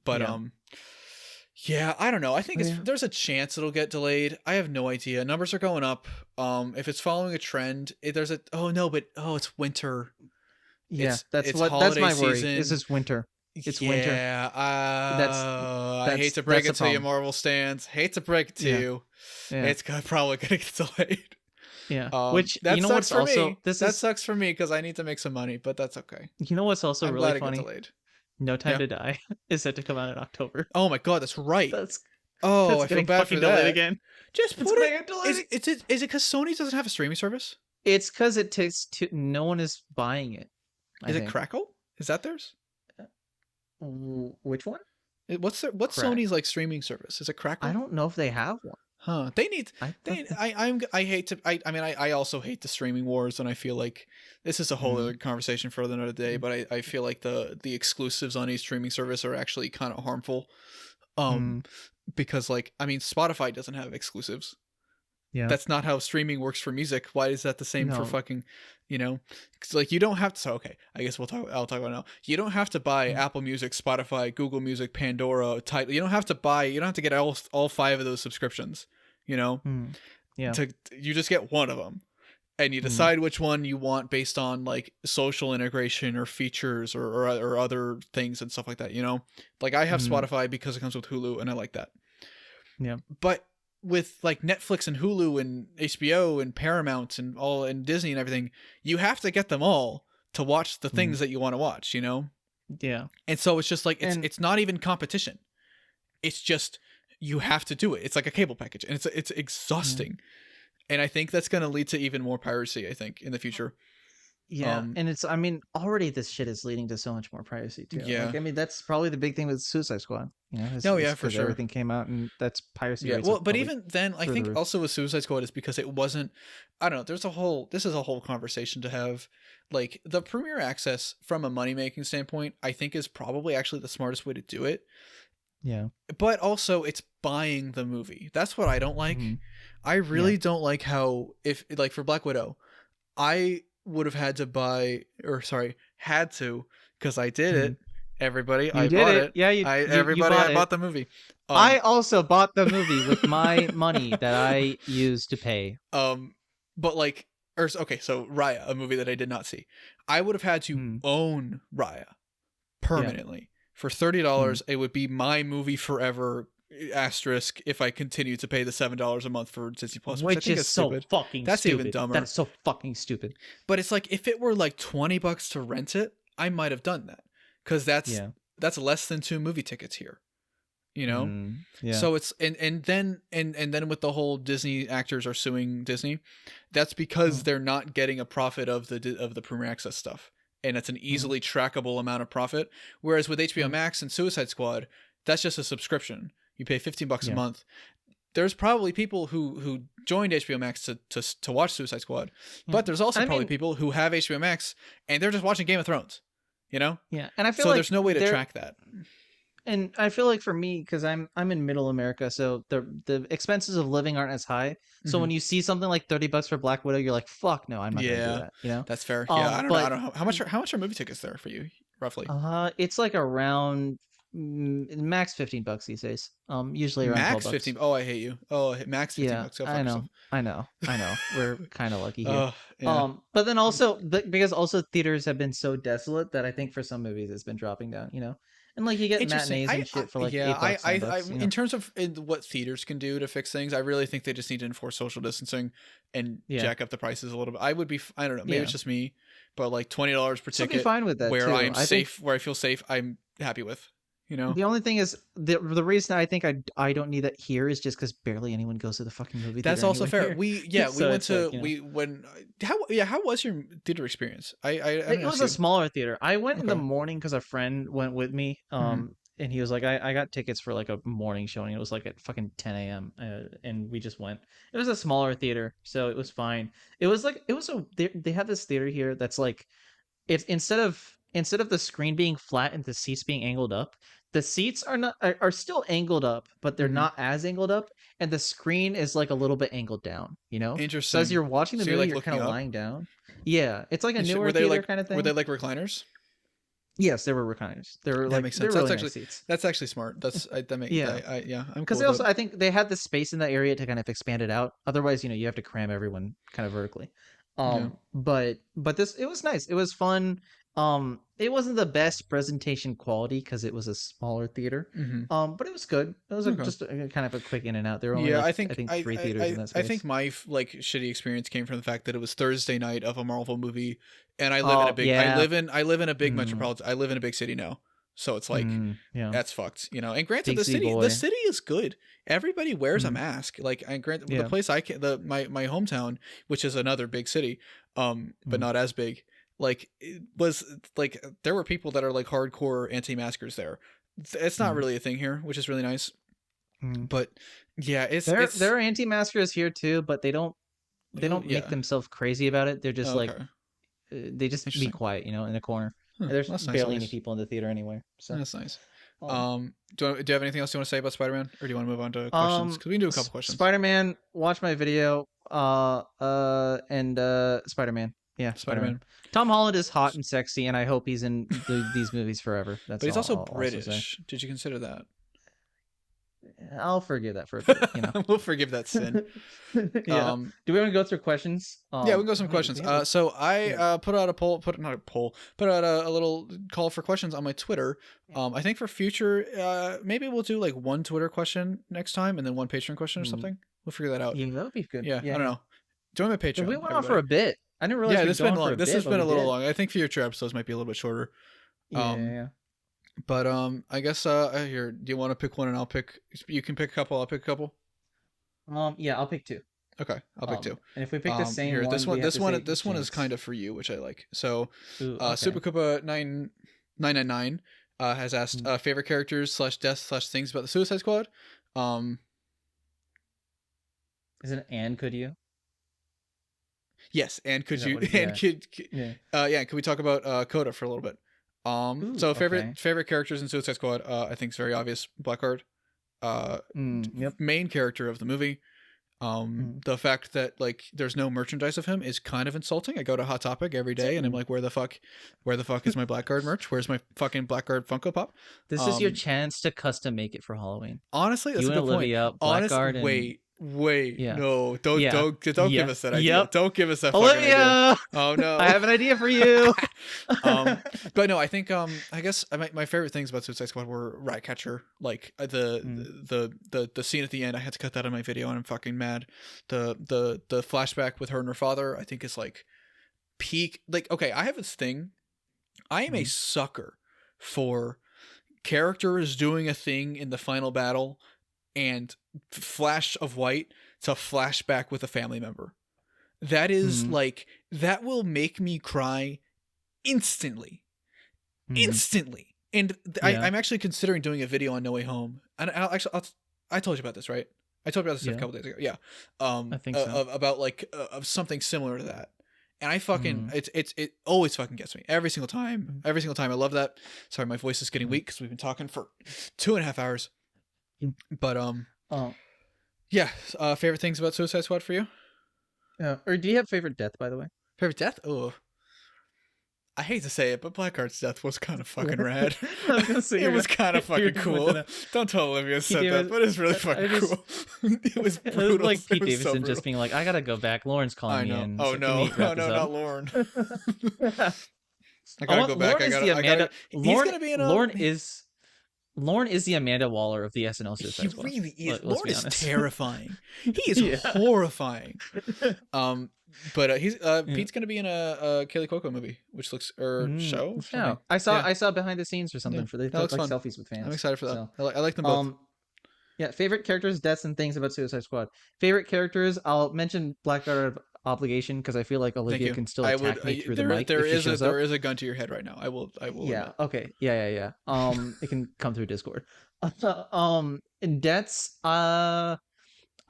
But yeah, I don't know. I think there's a chance it'll get delayed. I have no idea. Numbers are going up. If it's following a trend, it's winter. Yeah, that's my worry. This is winter. It's winter. Yeah, I hate to break it to you, Marvel stands. Hate to break it to you. Yeah. It's probably gonna get delayed. Yeah, which that sucks for me. That sucks for me because I need to make some money, but that's okay. You know what's also really funny? Delayed. No Time to Die is set to come out in October. Oh my god, that's right. I feel bad for that. Again. Just put it. Is it because Sony doesn't have a streaming service? It's because it takes no one is buying it. Is it Crackle? Is that theirs? Which one? What's Sony's like streaming service? Is it Crackle? I don't know if they have one. Huh? They need. I also hate the streaming wars, and I feel like this is a whole other conversation for another day. But I feel like the exclusives on a streaming service are actually kind of harmful, because Spotify doesn't have exclusives. Yeah, that's not how streaming works for music. Why is that the same for fucking? It's like you don't have to. So okay, I guess I'll talk about it now. You don't have to buy Apple Music, Spotify, Google Music, Pandora, Tidal. You don't have to get all 5 of those subscriptions. Yeah. You just get one of them, and you decide which one you want based on like social integration or features or other things and stuff like that, you know? Like I have Spotify because it comes with Hulu and I like that. Yeah. But with like Netflix and Hulu and HBO and Paramount and Disney and everything, you have to get them all to watch the things that you want to watch, you know? Yeah. And so it's just like it's not even competition. It's just you have to do it. It's like a cable package, and it's exhausting. And I think that's going to lead to even more piracy, I think, in the future. Yeah, and it's, I mean, already this shit is leading to so much more piracy too. Yeah, like, I mean, that's probably the big thing with Suicide Squad. You know, for sure. Everything came out, and that's piracy. Yeah, well, but even then, I think also with Suicide Squad is because it wasn't. I don't know. This is a whole conversation to have. Like the premiere access from a money making standpoint, I think is probably actually the smartest way to do it. Yeah, but also it's buying the movie. That's what I don't like. I really don't like how if like for Black Widow, I would have had to because I did it. Everybody, I bought it. Yeah, I bought the movie. I also bought the movie with my money that I used to pay. But like, so Raya, a movie that I did not see, I would have had to own Raya permanently for $30. It would be my movie forever. Asterisk if I continue to pay the $7 a month for Disney Plus, which is so stupid. Fucking that's stupid. Even dumber. That's so fucking stupid. But it's like if it were like $20 to rent it, I might have done that because that's less than 2 movie tickets here, you know. So it's and then with the whole Disney actors are suing Disney, that's because they're not getting a profit of the premiere access stuff, and it's an easily trackable amount of profit. Whereas with HBO Max and Suicide Squad, that's just a subscription. You pay $15 a month. There's probably people who joined HBO Max to watch Suicide Squad, but there's also probably people who have HBO Max and they're just watching Game of Thrones, you know? Yeah, and I feel so like there's no way to track that. And I feel like for me, because I'm in Middle America, so the expenses of living aren't as high. So when you see something like $30 for Black Widow, you're like, "Fuck no, I'm not gonna do that." You know, that's fair. I don't know how much are movie tickets there for you roughly. It's like around. Max $15 these days. Usually around max $12. 15. Oh, I hate you. Oh, max $15. I know. We're kind of lucky here. But then also because also theaters have been so desolate that I think for some movies it's been dropping down. You know, and like you get matinees and shit for like $8. In terms of what theaters can do to fix things, I really think they just need to enforce social distancing and jack up the prices a little bit. I would be. I don't know. Maybe it's just me, but like $20 per ticket. Be fine with that where too. I'm safe, where I feel safe, I'm happy with. You know, the only thing is the reason I think I don't need that here is just because barely anyone goes to the fucking movie theater. That's also fair. Here. We went to how was your theater experience? It was a smaller theater. I went in the morning because a friend went with me. And he was like, I got tickets for like a morning showing. It was like at fucking 10 a.m. And we just went. It was a smaller theater, so it was fine. It was they have this theater here that's like, it's instead of the screen being flat and the seats being angled up, the seats are still angled up, but they're not as angled up, and the screen is like a little bit angled down. You know, interesting. So as you're watching the movie, you're kind of lying down. Yeah, it's like a newer theater kind of thing. Were they like recliners? Yes, there were recliners. That makes sense. That's actually seats. That's actually smart. I'm because cool I think they had the space in that area to kind of expand it out. Otherwise, you have to cram everyone kind of vertically. But it was nice. It was fun. It wasn't the best presentation quality because it was a smaller theater. But it was good. It was just kind of a quick in and out. There were only I think 3 theaters in that space. I think my like shitty experience came from the fact that it was Thursday night of a Marvel movie, and I live in a big I live in a big metropolitan. I live in a big city now. So it's like that's fucked, you know. And granted, the city is good. Everybody wears a mask. Like, and granted, the place my hometown, which is another big city, but not as big. Like, it was like there were people that are like hardcore anti-maskers there. It's not really a thing here, which is really nice. But yeah, there are anti-maskers here too, but they don't make themselves crazy about it. They're just like they just be quiet, you know, in the corner. There's barely any people in the theater anyway. So that's nice. Do you have anything else you want to say about Spider-Man, or do you want to move on to questions? Because we can do a couple questions. Spider-Man, watch my video. And Spider-Man. Yeah, Spider-Man. Tom Holland is hot and sexy, and I hope he's in these movies forever. But he's also British. Did you consider that? I'll forgive that for a bit. You know, we'll forgive that sin. Yeah. Do we want to go through questions? Yeah, we can go some questions. So I put out a poll, put out a little call for questions on my Twitter. I think for future, maybe we'll do like one Twitter question next time and then one Patreon question or something. We'll figure that out. Yeah, that would be good. Yeah, I don't know. Join my Patreon. We went on for a bit. I didn't realize. Yeah, this has been long. This has been a little long. I think future episodes might be a little bit shorter. Yeah. But I guess here, do you want to pick one and I'll pick? You can pick a couple. I'll pick a couple. Yeah, I'll pick two. Okay, I'll pick two. And if we pick the same here, one, this one is kind of for you, which I like. So, Super Koopa 999 has asked favorite characters / deaths / things about the Suicide Squad. Is it and could you? Yes, and could you? And could we talk about CODA for a little bit? So favorite characters in Suicide Squad, I think it's very obvious. Blackguard, main character of the movie. The fact that like there's no merchandise of him is kind of insulting. I go to Hot Topic every day and I'm like, where the fuck is my Blackguard merch? Where's my fucking Blackguard Funko Pop? This is your chance to custom make it for Halloween. Honestly, that's a good point. Blackguard, Wait, no, don't give us that idea. Yep. Don't give us that Olivia! fucking idea. Oh no, I have an idea for you. But no, I think I guess my favorite things about Suicide Squad were Ratcatcher, like the scene at the end. I had to cut that in my video and I'm fucking mad. The flashback with her and her father, I think is like peak. Like, okay, I have this thing. I am a sucker for characters doing a thing in the final battle and flash of white to flashback with a family member. That is like, that will make me cry instantly. And I'm actually considering doing a video on No Way Home. And I told you about this, right? I told you about this a couple days ago. Yeah. I think so. About like of something similar to that. And I fucking, it always fucking gets me every single time. Every single time. I love that. Sorry, my voice is getting weak because we've been talking for 2.5 hours. But yeah. Favorite things about Suicide Squad for you? Yeah. Or do you have favorite death, by the way? Favorite death? Oh, I hate to say it, but Blackguard's death was kind of fucking rad. I was gonna say, it was kind of fucking cool. Don't tell Olivia said that, but it's really fucking cool. It was brutal. It was like Pete Davidson just being like, "I gotta go back. Lauren's calling me in." Oh no, not Lauren. I gotta go back. He's gonna be in a... Lauren is the Amanda Waller of the SNL Suicide Squad. He really is. Lauren is terrifying. He is horrifying. But he's Pete's gonna be in a Kaylee Cuoco movie, which looks show. Yeah, I saw behind the scenes or something for they took like selfies with fans. I'm excited for that. So, I like them both. Yeah, favorite characters, deaths, and things about Suicide Squad. Favorite characters, I'll mention Blackguard Obligation because I feel like Olivia can still attack me through the mic. There is a gun to your head right now. I will. Yeah. Okay. Yeah. It can come through Discord. In deaths, I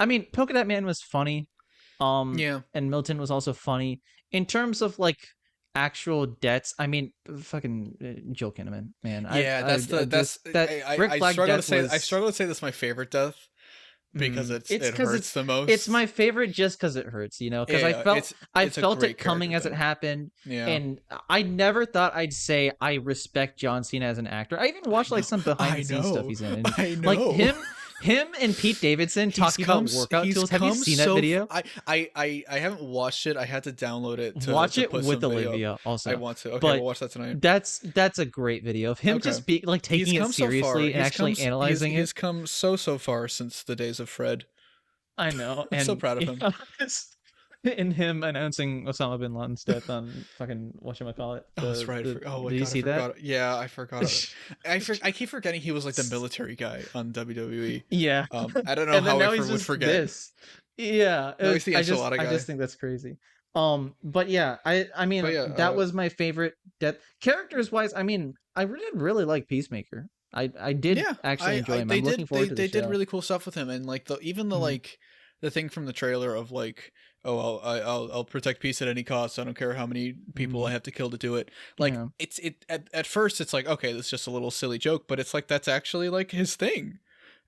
mean, Polka Dot Man was funny. And Milton was also funny. In terms of like actual deaths, I mean, fucking Joel Kinnaman, man. I struggle to say that's my favorite death. Because it hurts the most. It's my favorite just because it hurts, you know. Because I felt it coming as it happened, and I never thought I'd say I respect John Cena as an actor. I even watched like some behind the scenes stuff he's in. I know. Like him and Pete Davidson talking about workout tools. Have you seen that video? I haven't watched it. I had to download it to watch it with Olivia. Also, I want to. Okay, we'll watch that tonight. That's a great video of him just like taking it seriously and actually analyzing it. He's come so far since the days of Fred. I know. I'm so proud of him. In him announcing Osama bin Laden's death on fucking whatchamacallit. Oh, that's right. Did you see that? Yeah, I forgot it. I keep forgetting he was like the military guy on WWE. Yeah. I don't know how I would forget. This. Yeah. He's the enchilada guy. I just think that's crazy. But yeah, I mean, that was my favorite death. Characters wise, I mean, I really like Peacemaker. I did actually enjoy him. I'm looking forward to the show. They did really cool stuff with him, and like like the thing from the trailer of like, oh, I'll protect peace at any cost. I don't care how many people I have to kill to do it. Like at first it's like, okay, this is just a little silly joke, but it's like that's actually like his thing,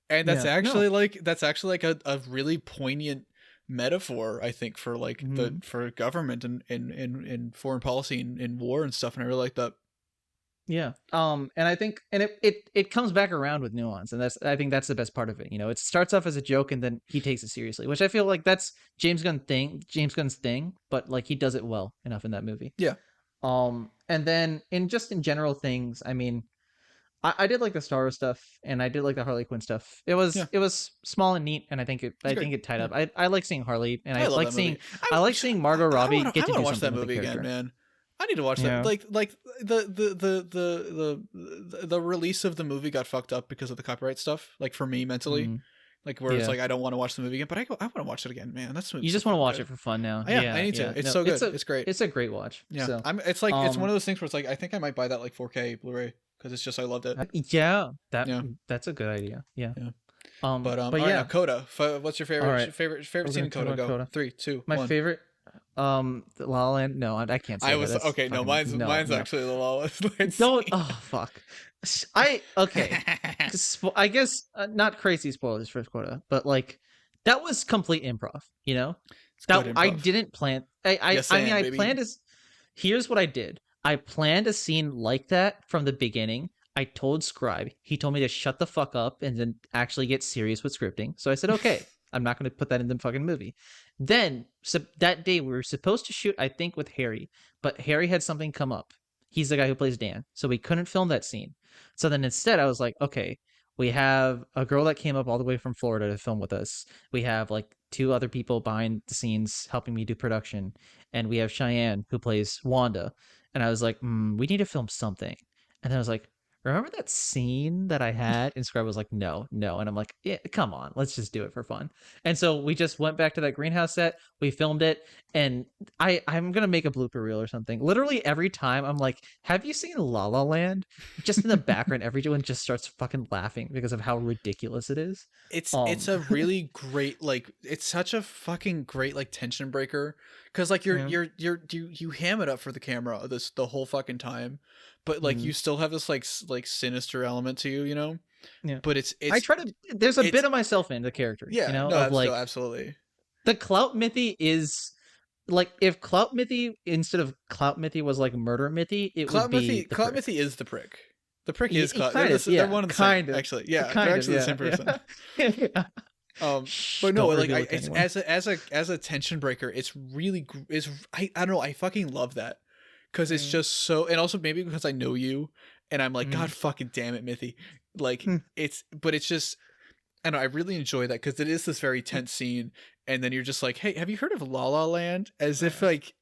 and that's actually like a really poignant metaphor, I think, for like for government and foreign policy and war and stuff. And I really like that. Yeah. And I think, and it comes back around with nuance, and I think that's the best part of it. It starts off as a joke, and then he takes it seriously, which I feel like that's James Gunn's thing, but like he does it well enough in that movie. Yeah. And then in general things, I mean, I did like the Star Wars stuff, and I did like the Harley Quinn stuff. It was small and neat, and I think it tied up. I like seeing Harley, and I like seeing Margot Robbie get to do watch something that movie with the character. again, man. I need to watch that. Like the release of the movie got fucked up because of the copyright stuff. Like for me mentally, like where it's like I don't want to watch the movie again, but I want to watch it again, man. That's you just want to watch it for fun now. Yeah, I need to. It's so good. It's great. It's a great watch. Yeah, so, it's like it's one of those things where it's like I think I might buy that like 4K Blu-ray because it's just I loved it. That's a good idea. Yeah. But yeah, now, CODA. What's your favorite scene in CODA? Go. CODA. 3, 2, My 1. favorite. La La Land. No, I can't say. Okay. No, mine's actually the La La Land. Don't. Oh fuck. Okay. I guess not crazy spoilers for CODA, but like that was complete improv. I didn't plan. I planned as. Here's what I did. I planned a scene like that from the beginning. I told Scribe. He told me to shut the fuck up and then actually get serious with scripting. So I said, okay, I'm not going to put that in the fucking movie. Then that day we were supposed to shoot, I think, with Harry, but Harry had something come up. He's the guy who plays Dan. So we couldn't film that scene. So then instead I was like, okay, we have a girl that came up all the way from Florida to film with us. We have like 2 other people behind the scenes helping me do production. And we have Cheyenne who plays Wanda. And I was like, we need to film something. And then I was like, remember that scene that I had? And Scribe was like, no. And I'm like, yeah, come on, let's just do it for fun. And so we just went back to that greenhouse set. We filmed it. And I'm going to make a blooper reel or something. Literally every time I'm like, have you seen La La Land? Just in the background, everyone just starts fucking laughing because of how ridiculous it is. It's a really great, like, it's such a fucking great, like, tension breaker. Cause like you ham it up for the camera the whole fucking time. But like you still have this like sinister element to you, Yeah. But it's I try to. There's a bit of myself in the character. Yeah. No, absolutely. The clout Mithi is like if clout Mithi instead of clout Mithi was like murder Mithi, would be Clout Mithi is the prick. The prick is clout. They're one of the same. Actually, yeah, they're actually the same person. Yeah. But no, like it's as a tension breaker, it's really I don't know. I fucking love that. Because it's just so, and also maybe because I know you, and I'm like, God fucking damn it, Mithi. Like, it's just, I don't know, I really enjoy that because it is this very tense scene, and then you're just like, hey, have you heard of La La Land? As if, like,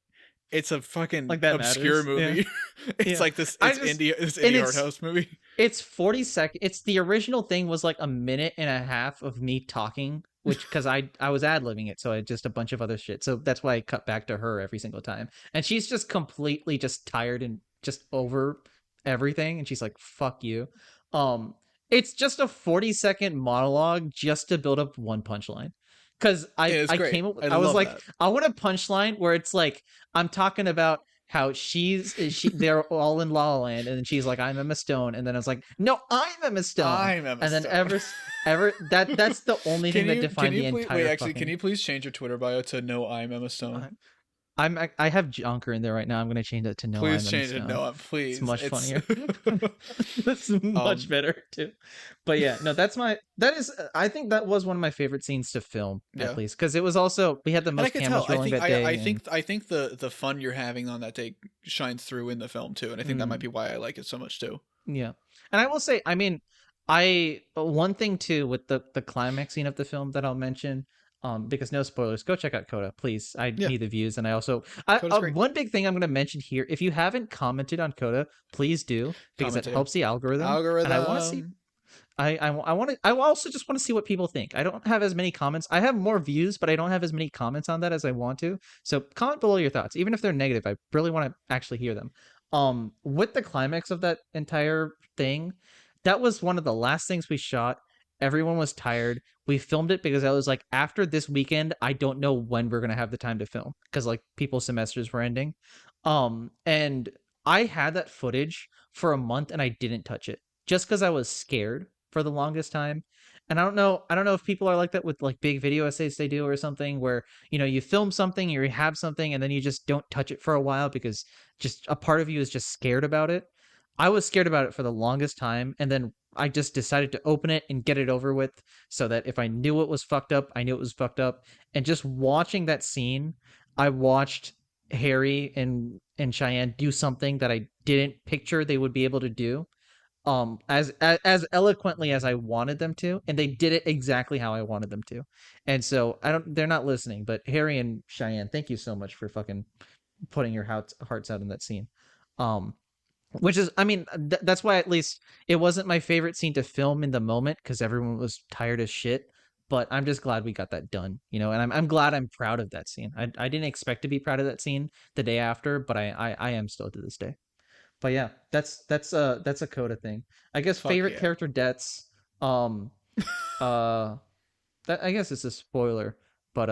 it's a fucking like obscure movie. Yeah. It's like this, it's indie art house movie. It's 40 seconds. It's the original thing was like a minute and a half of me talking, which because I was ad-libbing it, so I just a bunch of other shit. So that's why I cut back to her every single time. And she's just completely just tired and just over everything. And she's like, fuck you. It's just a 40-second monologue just to build up one punchline. Because I came up with, I was like, I want a punchline where it's like, I'm talking about how they're all in La La Land, and then she's like, I'm Emma Stone, and then I was like, no, I'm Emma Stone. And then that's the only thing that defined the entire. Wait, actually, can you please change your Twitter bio to no, I'm Emma Stone? I have Jonker in there right now. I'm gonna change it to no. Please change it. No, please. It's much funnier. That's much better too. But yeah, no, I think that was one of my favorite scenes to film, at least, because it was also we had the most cameras rolling that day. I think the fun you're having on that day shines through in the film too, and I think that might be why I like it so much too. Yeah, and I will say, I mean, one thing too with the climax scene of the film that I'll mention. Because no spoilers, go check out CODA, please. I need the views, and I also one big thing I'm going to mention here. If you haven't commented on CODA, please do because it helps the algorithm. And I want to see. I also just want to see what people think. I don't have as many comments. I have more views, but I don't have as many comments on that as I want to. So comment below your thoughts, even if they're negative. I really want to actually hear them. With the climax of that entire thing, that was one of the last things we shot. Everyone was tired. We filmed it because I was like, after this weekend, I don't know when we're going to have the time to film because like people's semesters were ending. And I had that footage for a month and I didn't touch it just because I was scared for the longest time. And I don't know if people are like that with like big video essays they do or something where, you film something, you have something, and then you just don't touch it for a while because just a part of you is just scared about it. I was scared about it for the longest time, and then I just decided to open it and get it over with, so that if I knew it was fucked up, I knew it was fucked up. And just watching that scene, I watched Harry and Cheyenne do something that I didn't picture they would be able to do, as eloquently as I wanted them to, and they did it exactly how I wanted them to. And so they're not listening, but Harry and Cheyenne, thank you so much for fucking putting your hearts out in that scene. Which is, I mean, that's why at least it wasn't my favorite scene to film in the moment, because everyone was tired as shit. But I'm just glad we got that done, and I'm glad I'm proud of that scene. I didn't expect to be proud of that scene the day after, but I am still to this day. But yeah, that's a CODA thing. I guess favorite character deaths. That, I guess it's a spoiler, but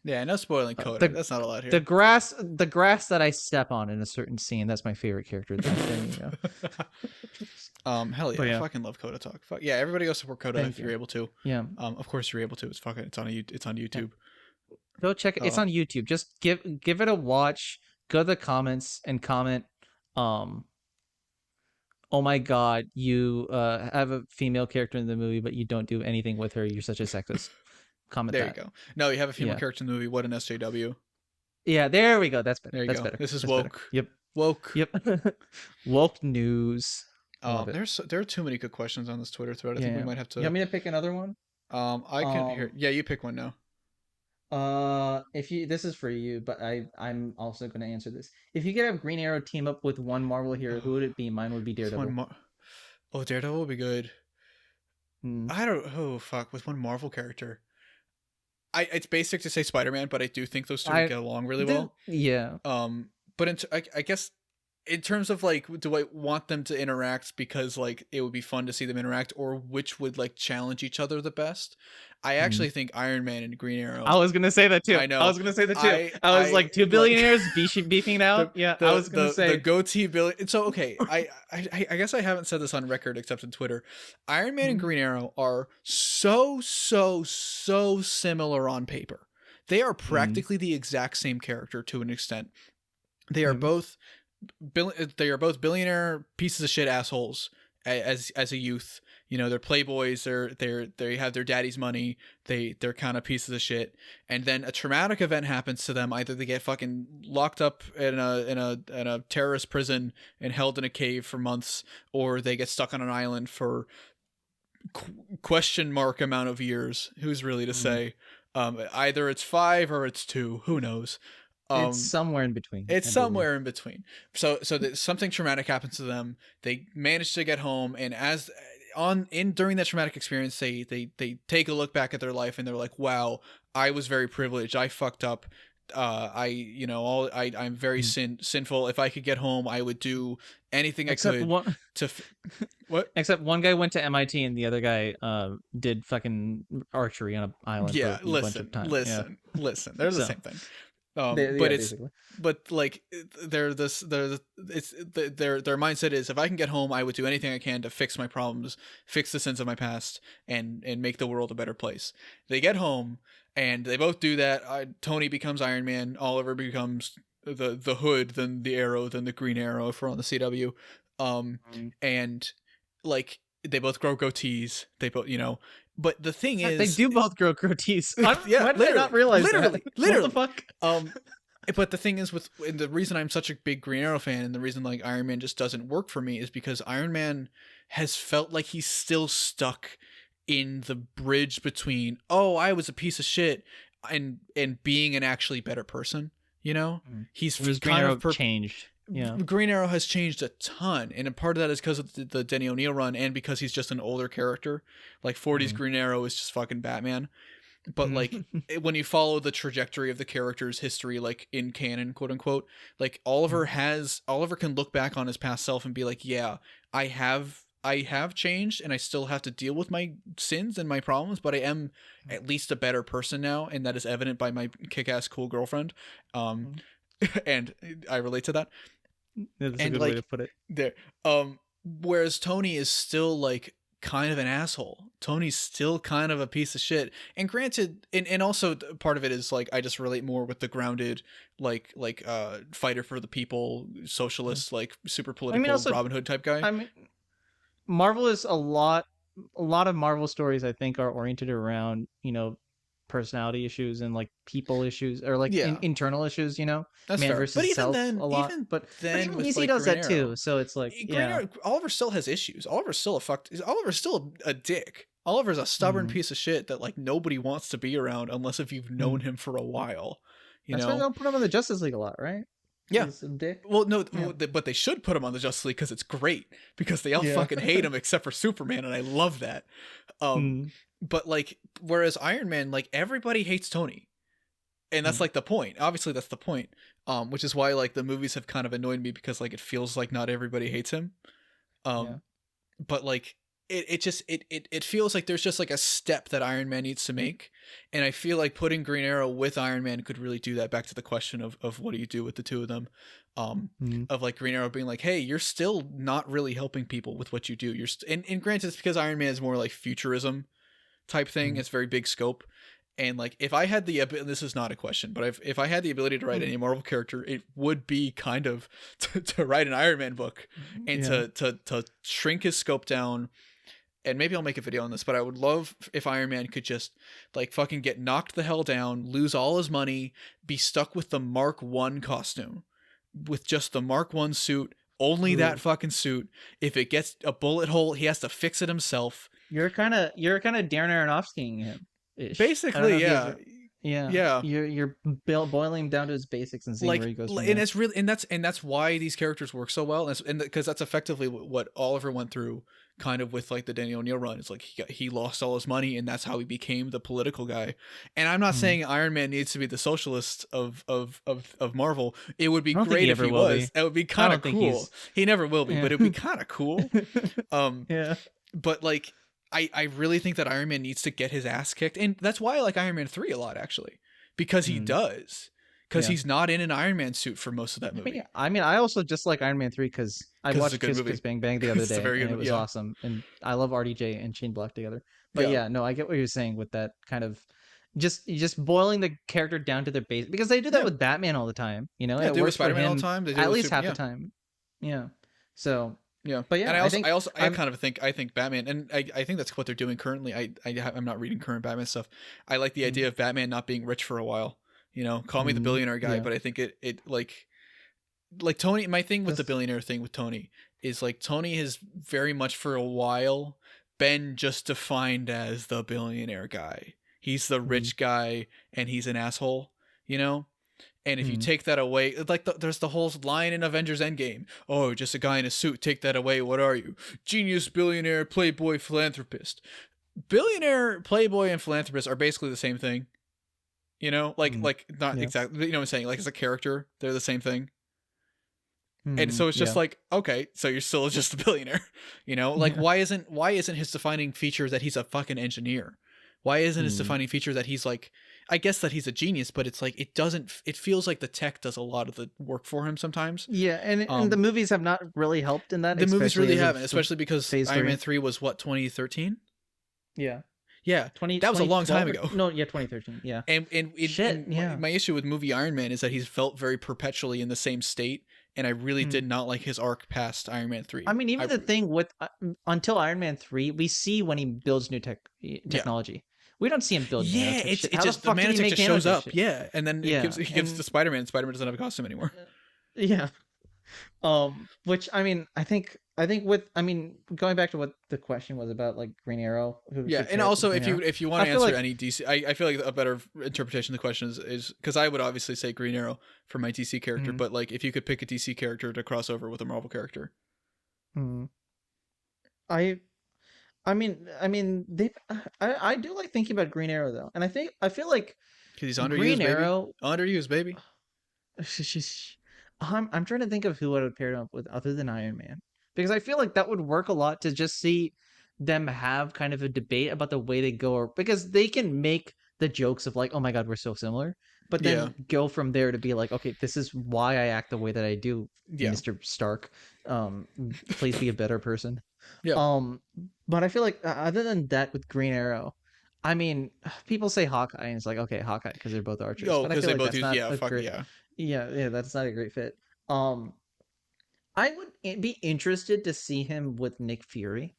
yeah, no spoiling CODA. That's not a lot here. The grass that I step on in a certain scene, that's my favorite character death. There you go. Hell yeah, I fucking love CODA talk. Fuck yeah, everybody go support CODA if you're able to. Yeah. Of course you're able to. It's on YouTube. Yeah. Go check it. It's on YouTube. Just give it a watch. Go to the comments and comment. Oh my god, you have a female character in the movie, but you don't do anything with her. You're such a sexist. Comment there that. You go. No, you have a female character in the movie. What an SJW. Yeah, there we go. That's better. There you That's go. better. This is That's woke. Better. Yep. Woke. Yep. Woke news. There are too many good questions on this Twitter thread. I think we might have to. You want me to pick another one? I can hear. Yeah, you pick one now. This is for you, but I'm also going to answer this. If you could have Green Arrow team up with one Marvel hero, who would it be? Mine would be Daredevil. Daredevil would be good. I don't. Oh fuck, with one Marvel character. It's basic to say Spider-Man, but I do think those two would get along really well. Yeah. But I guess in terms of like, do I want them to interact because like it would be fun to see them interact, or which would like challenge each other the best? I actually think Iron Man and Green Arrow. I was gonna say that too. I know. I was gonna say that too. I was like, 2 billionaires beefing out. I was gonna say the goatee billion. So okay, I guess I haven't said this on record except in Twitter. Iron Man and Green Arrow are so similar on paper. They are practically the exact same character to an extent. They are both billionaire pieces of shit assholes as a youth. They're playboys. They have their daddy's money. They're kind of pieces of shit. And then a traumatic event happens to them. Either they get fucking locked up in a terrorist prison and held in a cave for months, or they get stuck on an island for question mark amount of years. Who's really to say? Either it's 5 or it's 2. Who knows? It's somewhere in between. It's somewhere in between. So something traumatic happens to them. They manage to get home, and during that traumatic experience, they take a look back at their life, and they're like, "Wow, I was very privileged. I fucked up. I'm very sinful. If I could get home, I would do anything I could to." What? Except one guy went to MIT and the other guy did fucking archery on an island. Yeah, for a bunch of time. Listen. They're the same thing. Their mindset is, if I can get home, I would do anything I can to fix my problems, fix the sins of my past, and make the world a better place. They get home and they both do that. Tony becomes Iron Man. Oliver becomes the Hood, then the Arrow, then the Green Arrow if we're on the CW. And like they both grow goatees. They both, But the thing is, they do both grow goatees. Why did I not realize that? Literally. What the fuck? But the thing is, and the reason I'm such a big Green Arrow fan, and the reason like Iron Man just doesn't work for me, is because Iron Man has felt like he's still stuck in the bridge between, oh, I was a piece of shit, and being an actually better person. He's Green Arrow changed. Yeah, Green Arrow has changed a ton, and a part of that is because of the Denny O'Neil run, and because he's just an older character. Like 40s Green Arrow is just fucking Batman. But like when you follow the trajectory of the character's history, like in canon, quote unquote, like Oliver can look back on his past self and be like, yeah, I have changed, and I still have to deal with my sins and my problems, but I am at least a better person now, and that is evident by my kick-ass cool girlfriend. And I relate to that. That's a good way to put it. There. Whereas Tony is still like kind of an asshole. Tony's still kind of a piece of shit. And granted, and also part of it is like I just relate more with the grounded, like fighter for the people, socialist, like super political also, Robin Hood type guy. I mean, Marvel is a lot of Marvel stories I think are oriented around, personality issues and like people issues or like internal issues, That's man fair. versus but even self then, a lot. Even but even with, DC like, does Green that Arrow, too. So it's like Green Arrow, Oliver still has issues. Oliver's still a dick. Oliver's a stubborn piece of shit that like nobody wants to be around unless if you've known him for a while. That's why they don't put him in the Justice League a lot, right? Yeah. He's a dick. Well, no, but they should put him on the Justice League because it's great. Because they all fucking hate him except for Superman, and I love that. But like, whereas Iron Man, like everybody hates Tony, and that's like the point. Obviously, that's the point. Which is why like the movies have kind of annoyed me because like it feels like not everybody hates him. But like it feels like there's just like a step that Iron Man needs to make, and I feel like putting Green Arrow with Iron Man could really do that. Back to the question of what do you do with the two of them, of like Green Arrow being like, hey, you're still not really helping people with what you do. And granted, it's because Iron Man is more like futurism type thing. It's very big scope. And like, if I had this is not a question, but if I had the ability to write any Marvel character, it would be kind of to write an Iron Man book and to shrink his scope down. And maybe I'll make a video on this, but I would love if Iron Man could just like fucking get knocked the hell down, lose all his money, be stuck with the Mark 1 costume, with just the Mark 1 suit, only that fucking suit. If it gets a bullet hole, he has to fix it himself. You're kind of Darren Aronofskying him. Basically, yeah. You're boiling down to his basics and seeing where he goes from and there. it's really and that's why these characters work so well, and because that's effectively what Oliver went through kind of with like the Daniel O'Neill run. It's like he lost all his money, and that's how he became the political guy. And I'm not saying Iron Man needs to be the socialist of Marvel. It would be great if he was. It would be kind of cool. He never will be, but it'd be kind of cool. But like, I really think that Iron Man needs to get his ass kicked. And that's why I like Iron Man 3 a lot, actually. Because he does. Because he's not in an Iron Man suit for most of that movie. I also just like Iron Man 3 because I watched Kiss Kiss Bang Bang the other day, and it was awesome. And I love RDJ and Shane Black together. But I get what you're saying with that kind of just boiling the character down to their base. Because they do that with Batman all the time. It they do with Spider-Man all the time. They do at least half the time. Yeah. So... Yeah, but yeah, and I think Batman, and I think that's what they're doing currently. I'm not reading current Batman stuff. I like the idea of Batman not being rich for a while. Call me the billionaire guy, but I think it like Tony. My thing with the billionaire thing with Tony is like Tony has very much for a while been just defined as the billionaire guy. He's the rich guy, and he's an asshole. And if you take that away, like there's the whole line in Avengers Endgame. Oh, just a guy in a suit. Take that away. What are you? Genius, billionaire, playboy, philanthropist. Billionaire, playboy, and philanthropist are basically the same thing. Like not exactly. You know what I'm saying? Like as a character, they're the same thing. And so it's just like, okay, so you're still just a billionaire. Like why isn't his defining feature that he's a fucking engineer? Why isn't his defining feature that he's like, I guess that he's a genius, but it's like, it feels like the tech does a lot of the work for him sometimes. Yeah. And the movies have not really helped in that. The movies really haven't, especially because Iron Man 3 was what, 2013? Yeah. Yeah. That was a long time ago. No, yeah, 2013. Yeah. And my issue with movie Iron Man is that he's felt very perpetually in the same state. And I really did not like his arc past Iron Man 3. I mean, even the thing with until Iron Man 3, we see when he builds new technology. Yeah. We don't see him build. Yeah, it's just the nanotech just shows up. Yeah, and then he gives to Spider-Man. And Spider-Man doesn't have a costume anymore. Yeah. Which I mean, I think going back to what the question was about, like Green Arrow. And also if you want to answer any DC, I feel like a better interpretation of the question is because I would obviously say Green Arrow for my DC character, but like if you could pick a DC character to cross over with a Marvel character. I mean, I do like thinking about Green Arrow though, and I feel like because he's underused, baby. I'm trying to think of who I would pair him up with other than Iron Man, because I feel like that would work a lot to just see them have kind of a debate about the way they go, because they can make the jokes of like, oh my god, we're so similar, but then go from there to be like, okay, this is why I act the way that I do, Mr. Stark. Please be a better person. Yeah. But I feel like other than that, with Green Arrow, I mean, people say Hawkeye, and it's like, okay, Hawkeye because they're both archers, Oh, but I because feel they like both that's use not a fuck great. yeah. Yeah, that's not a great fit. Um, I would be interested to see him with Nick Fury.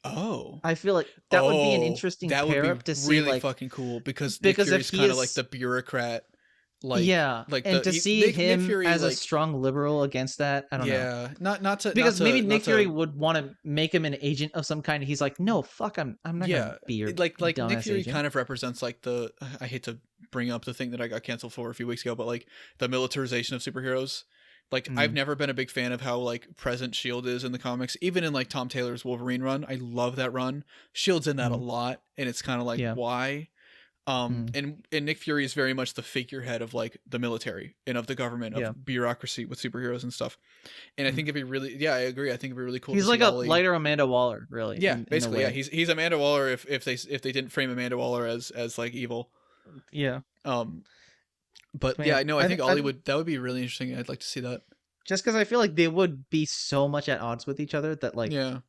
Oh. I feel like that would be an Oh, interesting that would pair be up to see, really like, fucking cool because Nick because Fury if is he kind of like is, the bureaucrat, yeah, like and to see Nick him Fury as a like strong liberal against that, I don't know. yeah, Because maybe Nick not Fury to would want to make him an agent of some kind. He's like, no, fuck, I'm not gonna yeah, be your like Nick dumbass Fury agent. kind of represents like the I hate to bring up the thing that I got canceled for a few weeks ago, but like the militarization of superheroes. Like I've Mm, never been a big fan of how like present Shield is in the comics, even in like Tom Taylor's Wolverine run. I love that run. Shield's in that a mm, lot, and it's kind of like yeah. why. Mm, And Nick Fury is very much the figurehead of like the military and of the government yeah. of bureaucracy with superheroes and stuff. And I Mm. think it'd be really, yeah, I agree. I think it'd be really cool to He's see like a Ollie. lighter Amanda Waller, really, Yeah, in a basically, yeah. way. He's Amanda Waller if they didn't frame Amanda Waller as like evil. Yeah, Um, but yeah, man. no, I think Ollie would that would be really interesting. I'd like to see that. Just because I feel like they would be so much at odds with each other that Yeah.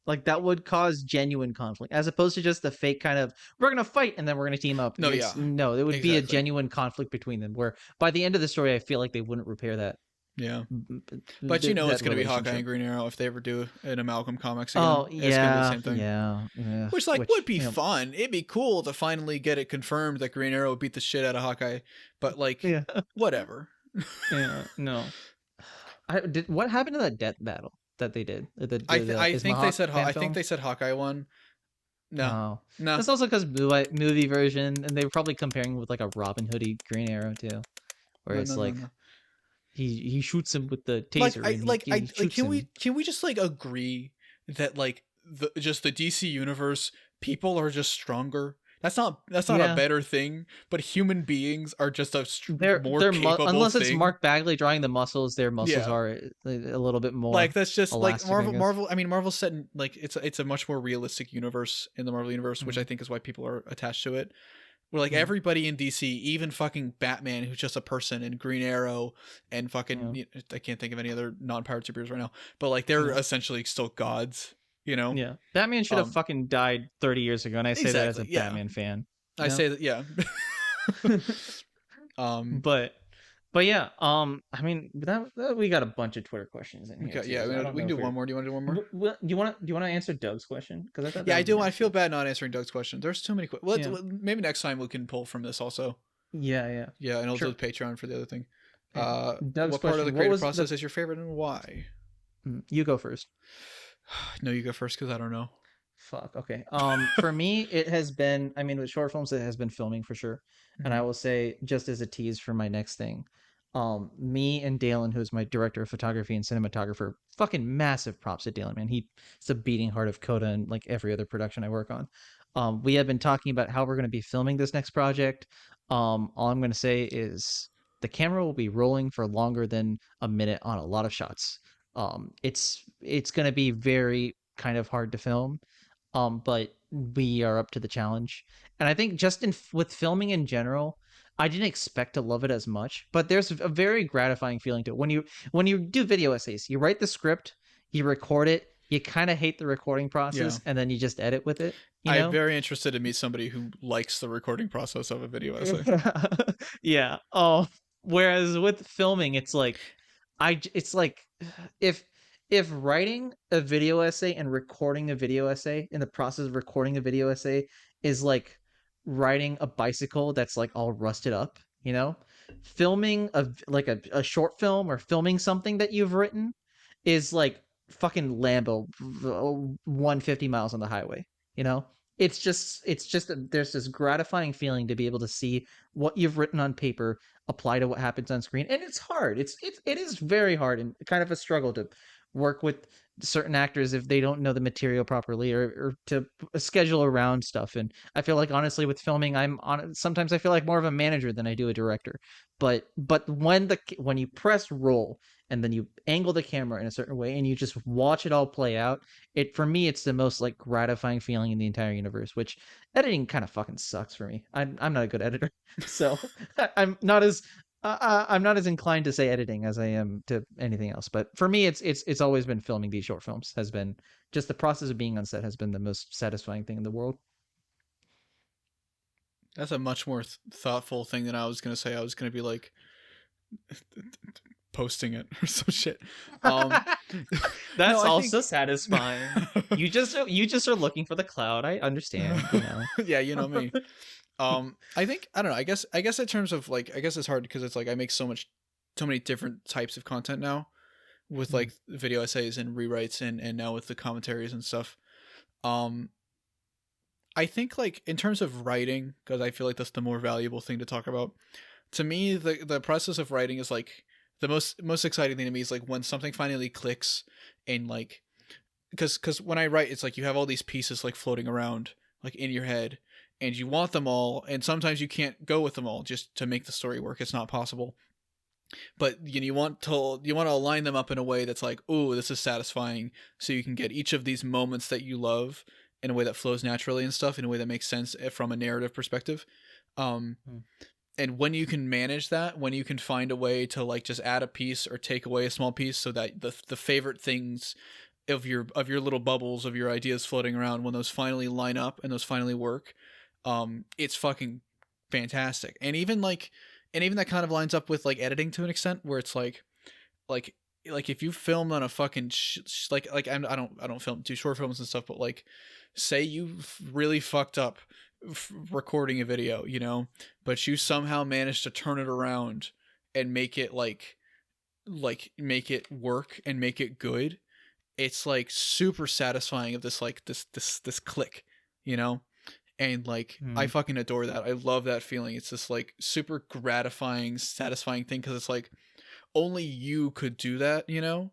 like that would cause genuine conflict, as opposed to just the fake kind of we're gonna fight and then we're gonna team up. No, yeah, It's no, it would be a exactly. genuine conflict between them. Where by the end of the story, I feel like they wouldn't repair that. Yeah. But you know it's That gonna be Hawkeye and relationship. Green Arrow if they ever do an amalgam comics again. Oh It's gonna be the yeah, same thing. yeah. Which like would be fun. It'd be cool to finally get it confirmed that Green Arrow would beat the shit out of Hawkeye. But like yeah, whatever. yeah. No, I did. What happened to that death battle that they did? The I think they said fan I think film? they said Hawkeye won. No. Oh, No. that's also because movie version, and they were probably comparing with like a Robin Hoodie Green Arrow too, where No, it's no, no, like no. he shoots him with the taser. He shoots can him. we just like agree that like the DC universe people are just stronger. That's not a better thing, but human beings are just a more capable unless it's thing. Mark Bagley drawing the muscles, their muscles Yeah. are a little bit more Like that's just elastic, like Marvel. I mean, Marvel's set in like it's a much more realistic universe in the Marvel universe, which I think is why people are attached to it. Where like everybody in DC, even fucking Batman, who's just a person, and Green Arrow, and fucking I can't think of any other non-pirate superheroes right now, but like they're essentially still gods, you know? Yeah, Batman should have fucking died 30 years ago, and I say that as a Batman fan. I say that, yeah. But yeah, I mean that we got a bunch of Twitter questions in here. Okay, yeah, we can do one more. Do you want to do one more? Do you want to answer Doug's question? Because I thought I do. I feel bad not answering Doug's question. There's too many questions. Maybe next time we can pull from this also. Yeah, and I'll do the Patreon for the other thing. Doug's what part of the creative process is your favorite and why? You go first. No, you go first because I don't know. Fuck. Okay. For me, it has been. I mean, with short films, it has been filming for sure. And I will say, just as a tease for my next thing, me and Dalen, who's my director of photography and cinematographer, fucking massive props to Dalen, man. He's the beating heart of CODA and like every other production I work on. We have been talking about how we're going to be filming this next project. All I'm going to say is the camera will be rolling for longer than a minute on a lot of shots. It's going to be very kind of hard to film, but we are up to the challenge. And I think just with filming in general, I didn't expect to love it as much, but there's a very gratifying feeling to it. When you do video essays, you write the script, you record it, you kind of hate the recording process, and then you just edit with it. I'm very interested to meet somebody who likes the recording process of a video essay. Yeah. Oh, whereas with filming, it's like if writing a video essay and recording a video essay in the process of recording a video essay is like riding a bicycle that's like all rusted up, filming a short film or filming something that you've written is like fucking Lambo 150 miles on the highway. It's just there's this gratifying feeling to be able to see what you've written on paper apply to what happens on screen, and it's hard. It is very hard and kind of a struggle to work with certain actors if they don't know the material properly, or to schedule around stuff. And I feel like honestly with filming, sometimes I feel like more of a manager than I do a director. But when you press roll and then you angle the camera in a certain way and you just watch it all play out, for me it's the most like gratifying feeling in the entire universe, which editing kind of fucking sucks for me. I'm not a good editor. So I'm not as I'm not as inclined to say editing as I am to anything else, but for me, it's always been filming these short films. Has been just the process of being on set has been the most satisfying thing in the world. That's a much more thoughtful thing than I was gonna say. I was gonna be like posting it or some shit. That's no, also satisfying. you just are looking for the cloud. I understand. You know. Yeah, you know me. I think I don't know. I guess in terms of like, I guess it's hard because it's like I make so many different types of content now, with like video essays and rewrites and now with the commentaries and stuff. I think like in terms of writing, because I feel like that's the more valuable thing to talk about. To me, the process of writing is like the most exciting thing to me is like when something finally clicks, and like because when I write, it's like you have all these pieces like floating around like in your head, and you want them all, and sometimes you can't go with them all just to make the story work. It's not possible. But you want to align them up in a way that's like, oh, this is satisfying, so you can get each of these moments that you love in a way that flows naturally and stuff, in a way that makes sense from a narrative perspective. And when you can manage that, when you can find a way to like just add a piece or take away a small piece, so that the favorite things of your little bubbles of your ideas floating around, when those finally line up and those finally work, it's fucking fantastic. And even that kind of lines up with like editing to an extent, where it's like if you filmed on a fucking I don't do short films and stuff, but like say you really fucked up recording a video, you know, but you somehow managed to turn it around and make it make it work and make it good. It's like super satisfying of this click, you know. And like I fucking adore that. I love that feeling. It's this like super gratifying, satisfying thing, because it's like only you could do that, you know.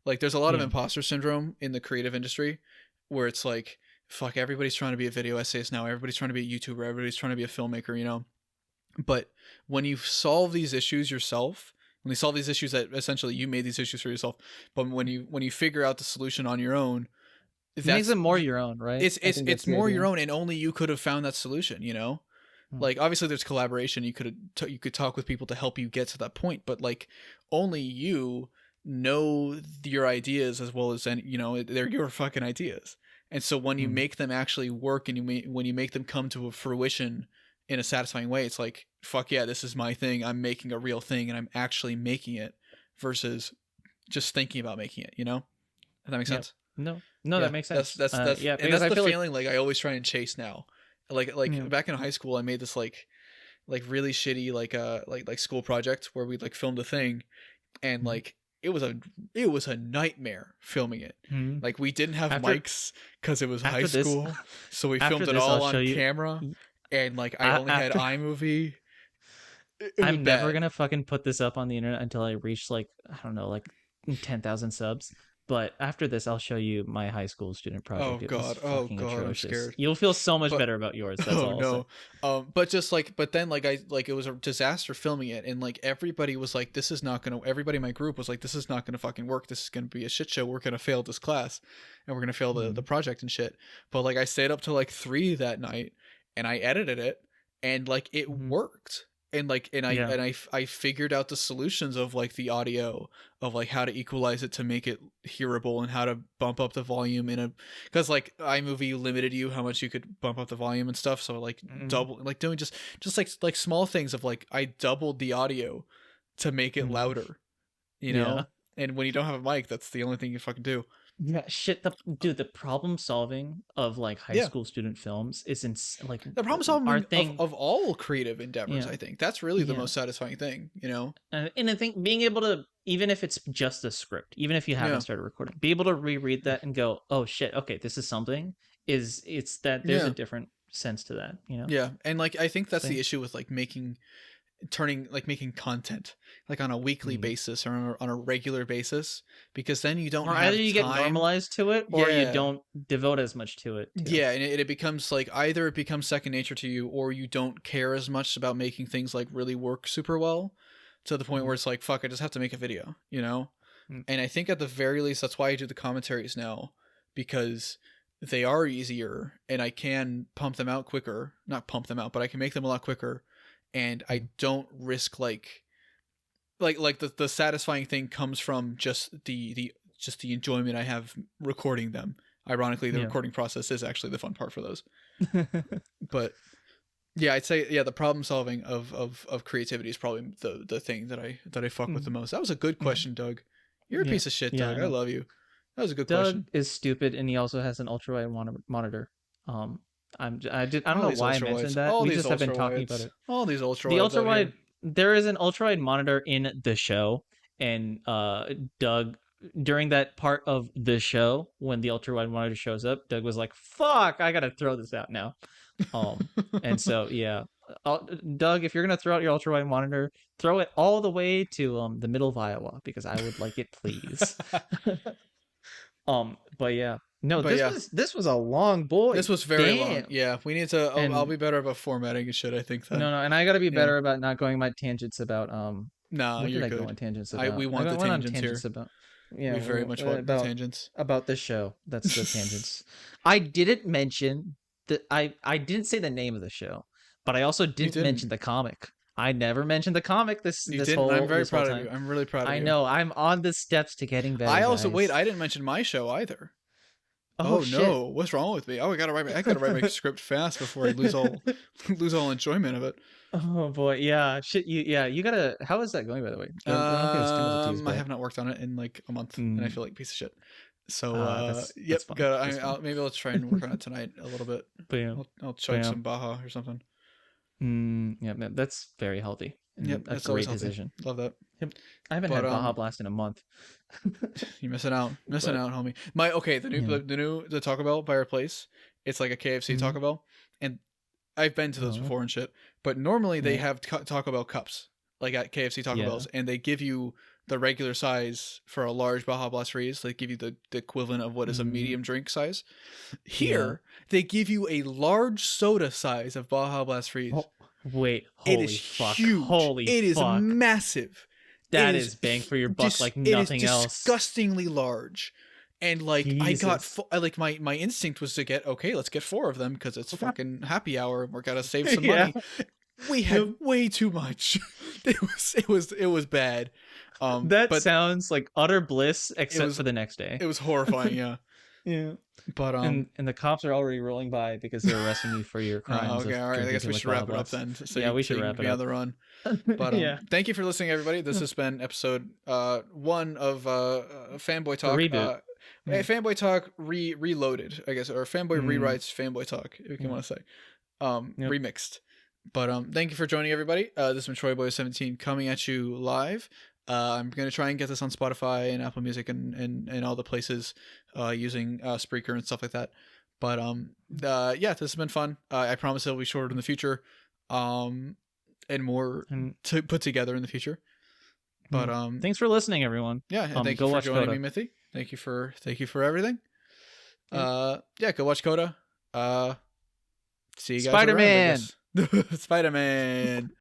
Like there's a lot of imposter syndrome in the creative industry, where it's like, fuck, everybody's trying to be a video essayist now, everybody's trying to be a YouTuber, everybody's trying to be a filmmaker, you know. But when you solve these issues yourself, when you solve these issues that essentially you made these issues for yourself, but when you figure out the solution on your own, it makes it more your own, right? It's more your own, and only you could have found that solution, you know. Like obviously there's collaboration, you could talk with people to help you get to that point, but like only you know your ideas as well as any, you know, they're your fucking ideas. And so when you make them actually work, and when you make them come to a fruition in a satisfying way, it's like, fuck yeah, this is my thing. I'm making a real thing, and I'm actually making it, versus just thinking about making it, you know. Does that make sense? No, that makes sense. That's and that's the feeling like I always try and chase now. Like back in high school, I made this like really shitty like school project where we like filmed a thing, and like it was a nightmare filming it. Like we didn't have mics because it was high school, so we filmed it all on camera, and like I only had iMovie. I'm never gonna fucking put this up on the internet until I reach like, I don't know, like 10,000 subs. But after this, I'll show you my high school student project. Oh god, I'm scared. You'll feel so much better about yours. That's all. No. But then it was a disaster filming it, and like everybody was like, this is not gonna. Everybody in my group was like, this is not gonna fucking work. This is gonna be a shit show. We're gonna fail this class, and we're gonna fail the project and shit. But like I stayed up till like 3 that night, and I edited it, and like it worked. And like I figured out the solutions of like the audio, of like how to equalize it to make it hearable, and how to bump up the volume because like iMovie limited you how much you could bump up the volume and stuff, so like double, like doing just like small things of like I doubled the audio to make it louder, you know. And when you don't have a mic, that's the only thing you fucking do. Yeah, shit. The problem solving of like high school student films is like the problem solving of all creative endeavors. I think that's really the most satisfying thing, you know. And I think being able to, even if it's just a script, even if you haven't started recording, be able to reread that and go, oh shit, okay, this is something. It's that there's a different sense to that, you know. Yeah, and like I think that's the issue with like making content like on a weekly basis or on a regular basis, because then you don't have either you time. Get normalized to it, or you don't devote as much to it too. Yeah, and it becomes like either it becomes second nature to you, or you don't care as much about making things like really work super well, to the point where it's like, fuck, I just have to make a video, you know. And I think at the very least that's why I do the commentaries now, because they are easier and I can pump them out quicker. Not pump them out, but I can make them a lot quicker. And I don't risk like like the satisfying thing comes from just the enjoyment I have recording them. Ironically, the recording process is actually the fun part for those. But yeah, I'd say the problem solving of creativity is probably the thing that I fuck with the most. That was a good question, Doug. You're a piece of shit, Doug. I love you. That was a good question. Doug is stupid, and he also has an ultra wide monitor. I don't know why I mentioned that. We just have been talking about it. All these ultra wides. The ultra wide. There is an ultra wide monitor in the show, and Doug, during that part of the show when the ultra wide monitor shows up, Doug was like, "Fuck, I gotta throw this out now." And so yeah, Doug, if you're gonna throw out your ultra wide monitor, throw it all the way to the middle of Iowa, because I would like it, please. But yeah. No, this was a long boy. This was very long. Yeah, we need to. I'll be better about formatting and shit. I think that. No, and I got to be better about not going my tangents about. No, what you're did good. I go on tangents about? We want the tangents here. About, yeah, we very much want the tangents about this show. That's the tangents. I didn't mention that. I didn't say the name of the show, but I also didn't mention the comic. I never mentioned the comic. I'm very proud of you. I'm really proud of you. I know. I'm on the steps to getting better. I didn't mention my show either. Oh no! What's wrong with me? Oh, I gotta write my script fast before I lose all enjoyment of it. Oh boy, yeah, shit. You gotta. How is that going, by the way? I have not worked on it in like a month, and I feel like a piece of shit. So yep, maybe let's try and work on it tonight a little bit. But yeah, I'll chug some Baja or something. Yeah, that's very healthy. Yep, that's a great decision. Love that. Yep. I haven't had Baja Blast in a month. You're missing out, homie. The Taco Bell by our place, it's like a KFC Taco Bell, and I've been to those before and shit. But normally they have Taco Bell cups, like at KFC Taco Bells, and they give you the regular size for a large Baja Blast freeze. They give you the equivalent of what is a medium drink size. Here, they give you a large soda size of Baja Blast freeze. Oh, wait, holy it is fuck. Huge. Holy it is fuck. Massive. That is bang for your buck like nothing else. It is disgustingly large. And like Jesus. I got my instinct was to let's get 4 of them because it's fucking happy hour and we're gonna save some money. We had way too much. It was bad. That sounds like utter bliss except for the next day. It was horrifying, yeah. Yeah. But and the cops are already rolling by because they're arresting you for your crimes. Okay, all right. I guess we should wrap it up then. So we should wrap it up. On the run. But thank you for listening, everybody. This has been episode 1 of Fanboy Talk. Reboot. Fanboy Talk reloaded, I guess, or Fanboy rewrites Fanboy Talk, if you want to say, remixed. But thank you for joining, everybody. This has been TroyBoy17 coming at you live. I'm going to try and get this on Spotify and Apple Music and all the places using Spreaker and stuff like that. But this has been fun. I promise it'll be shorter in the future and more to put together in the future. But thanks for listening, everyone. Yeah, and thank you for joining me, Mithi. Thank you for everything. Go watch CODA. See you guys Spider-Man. Spider-Man.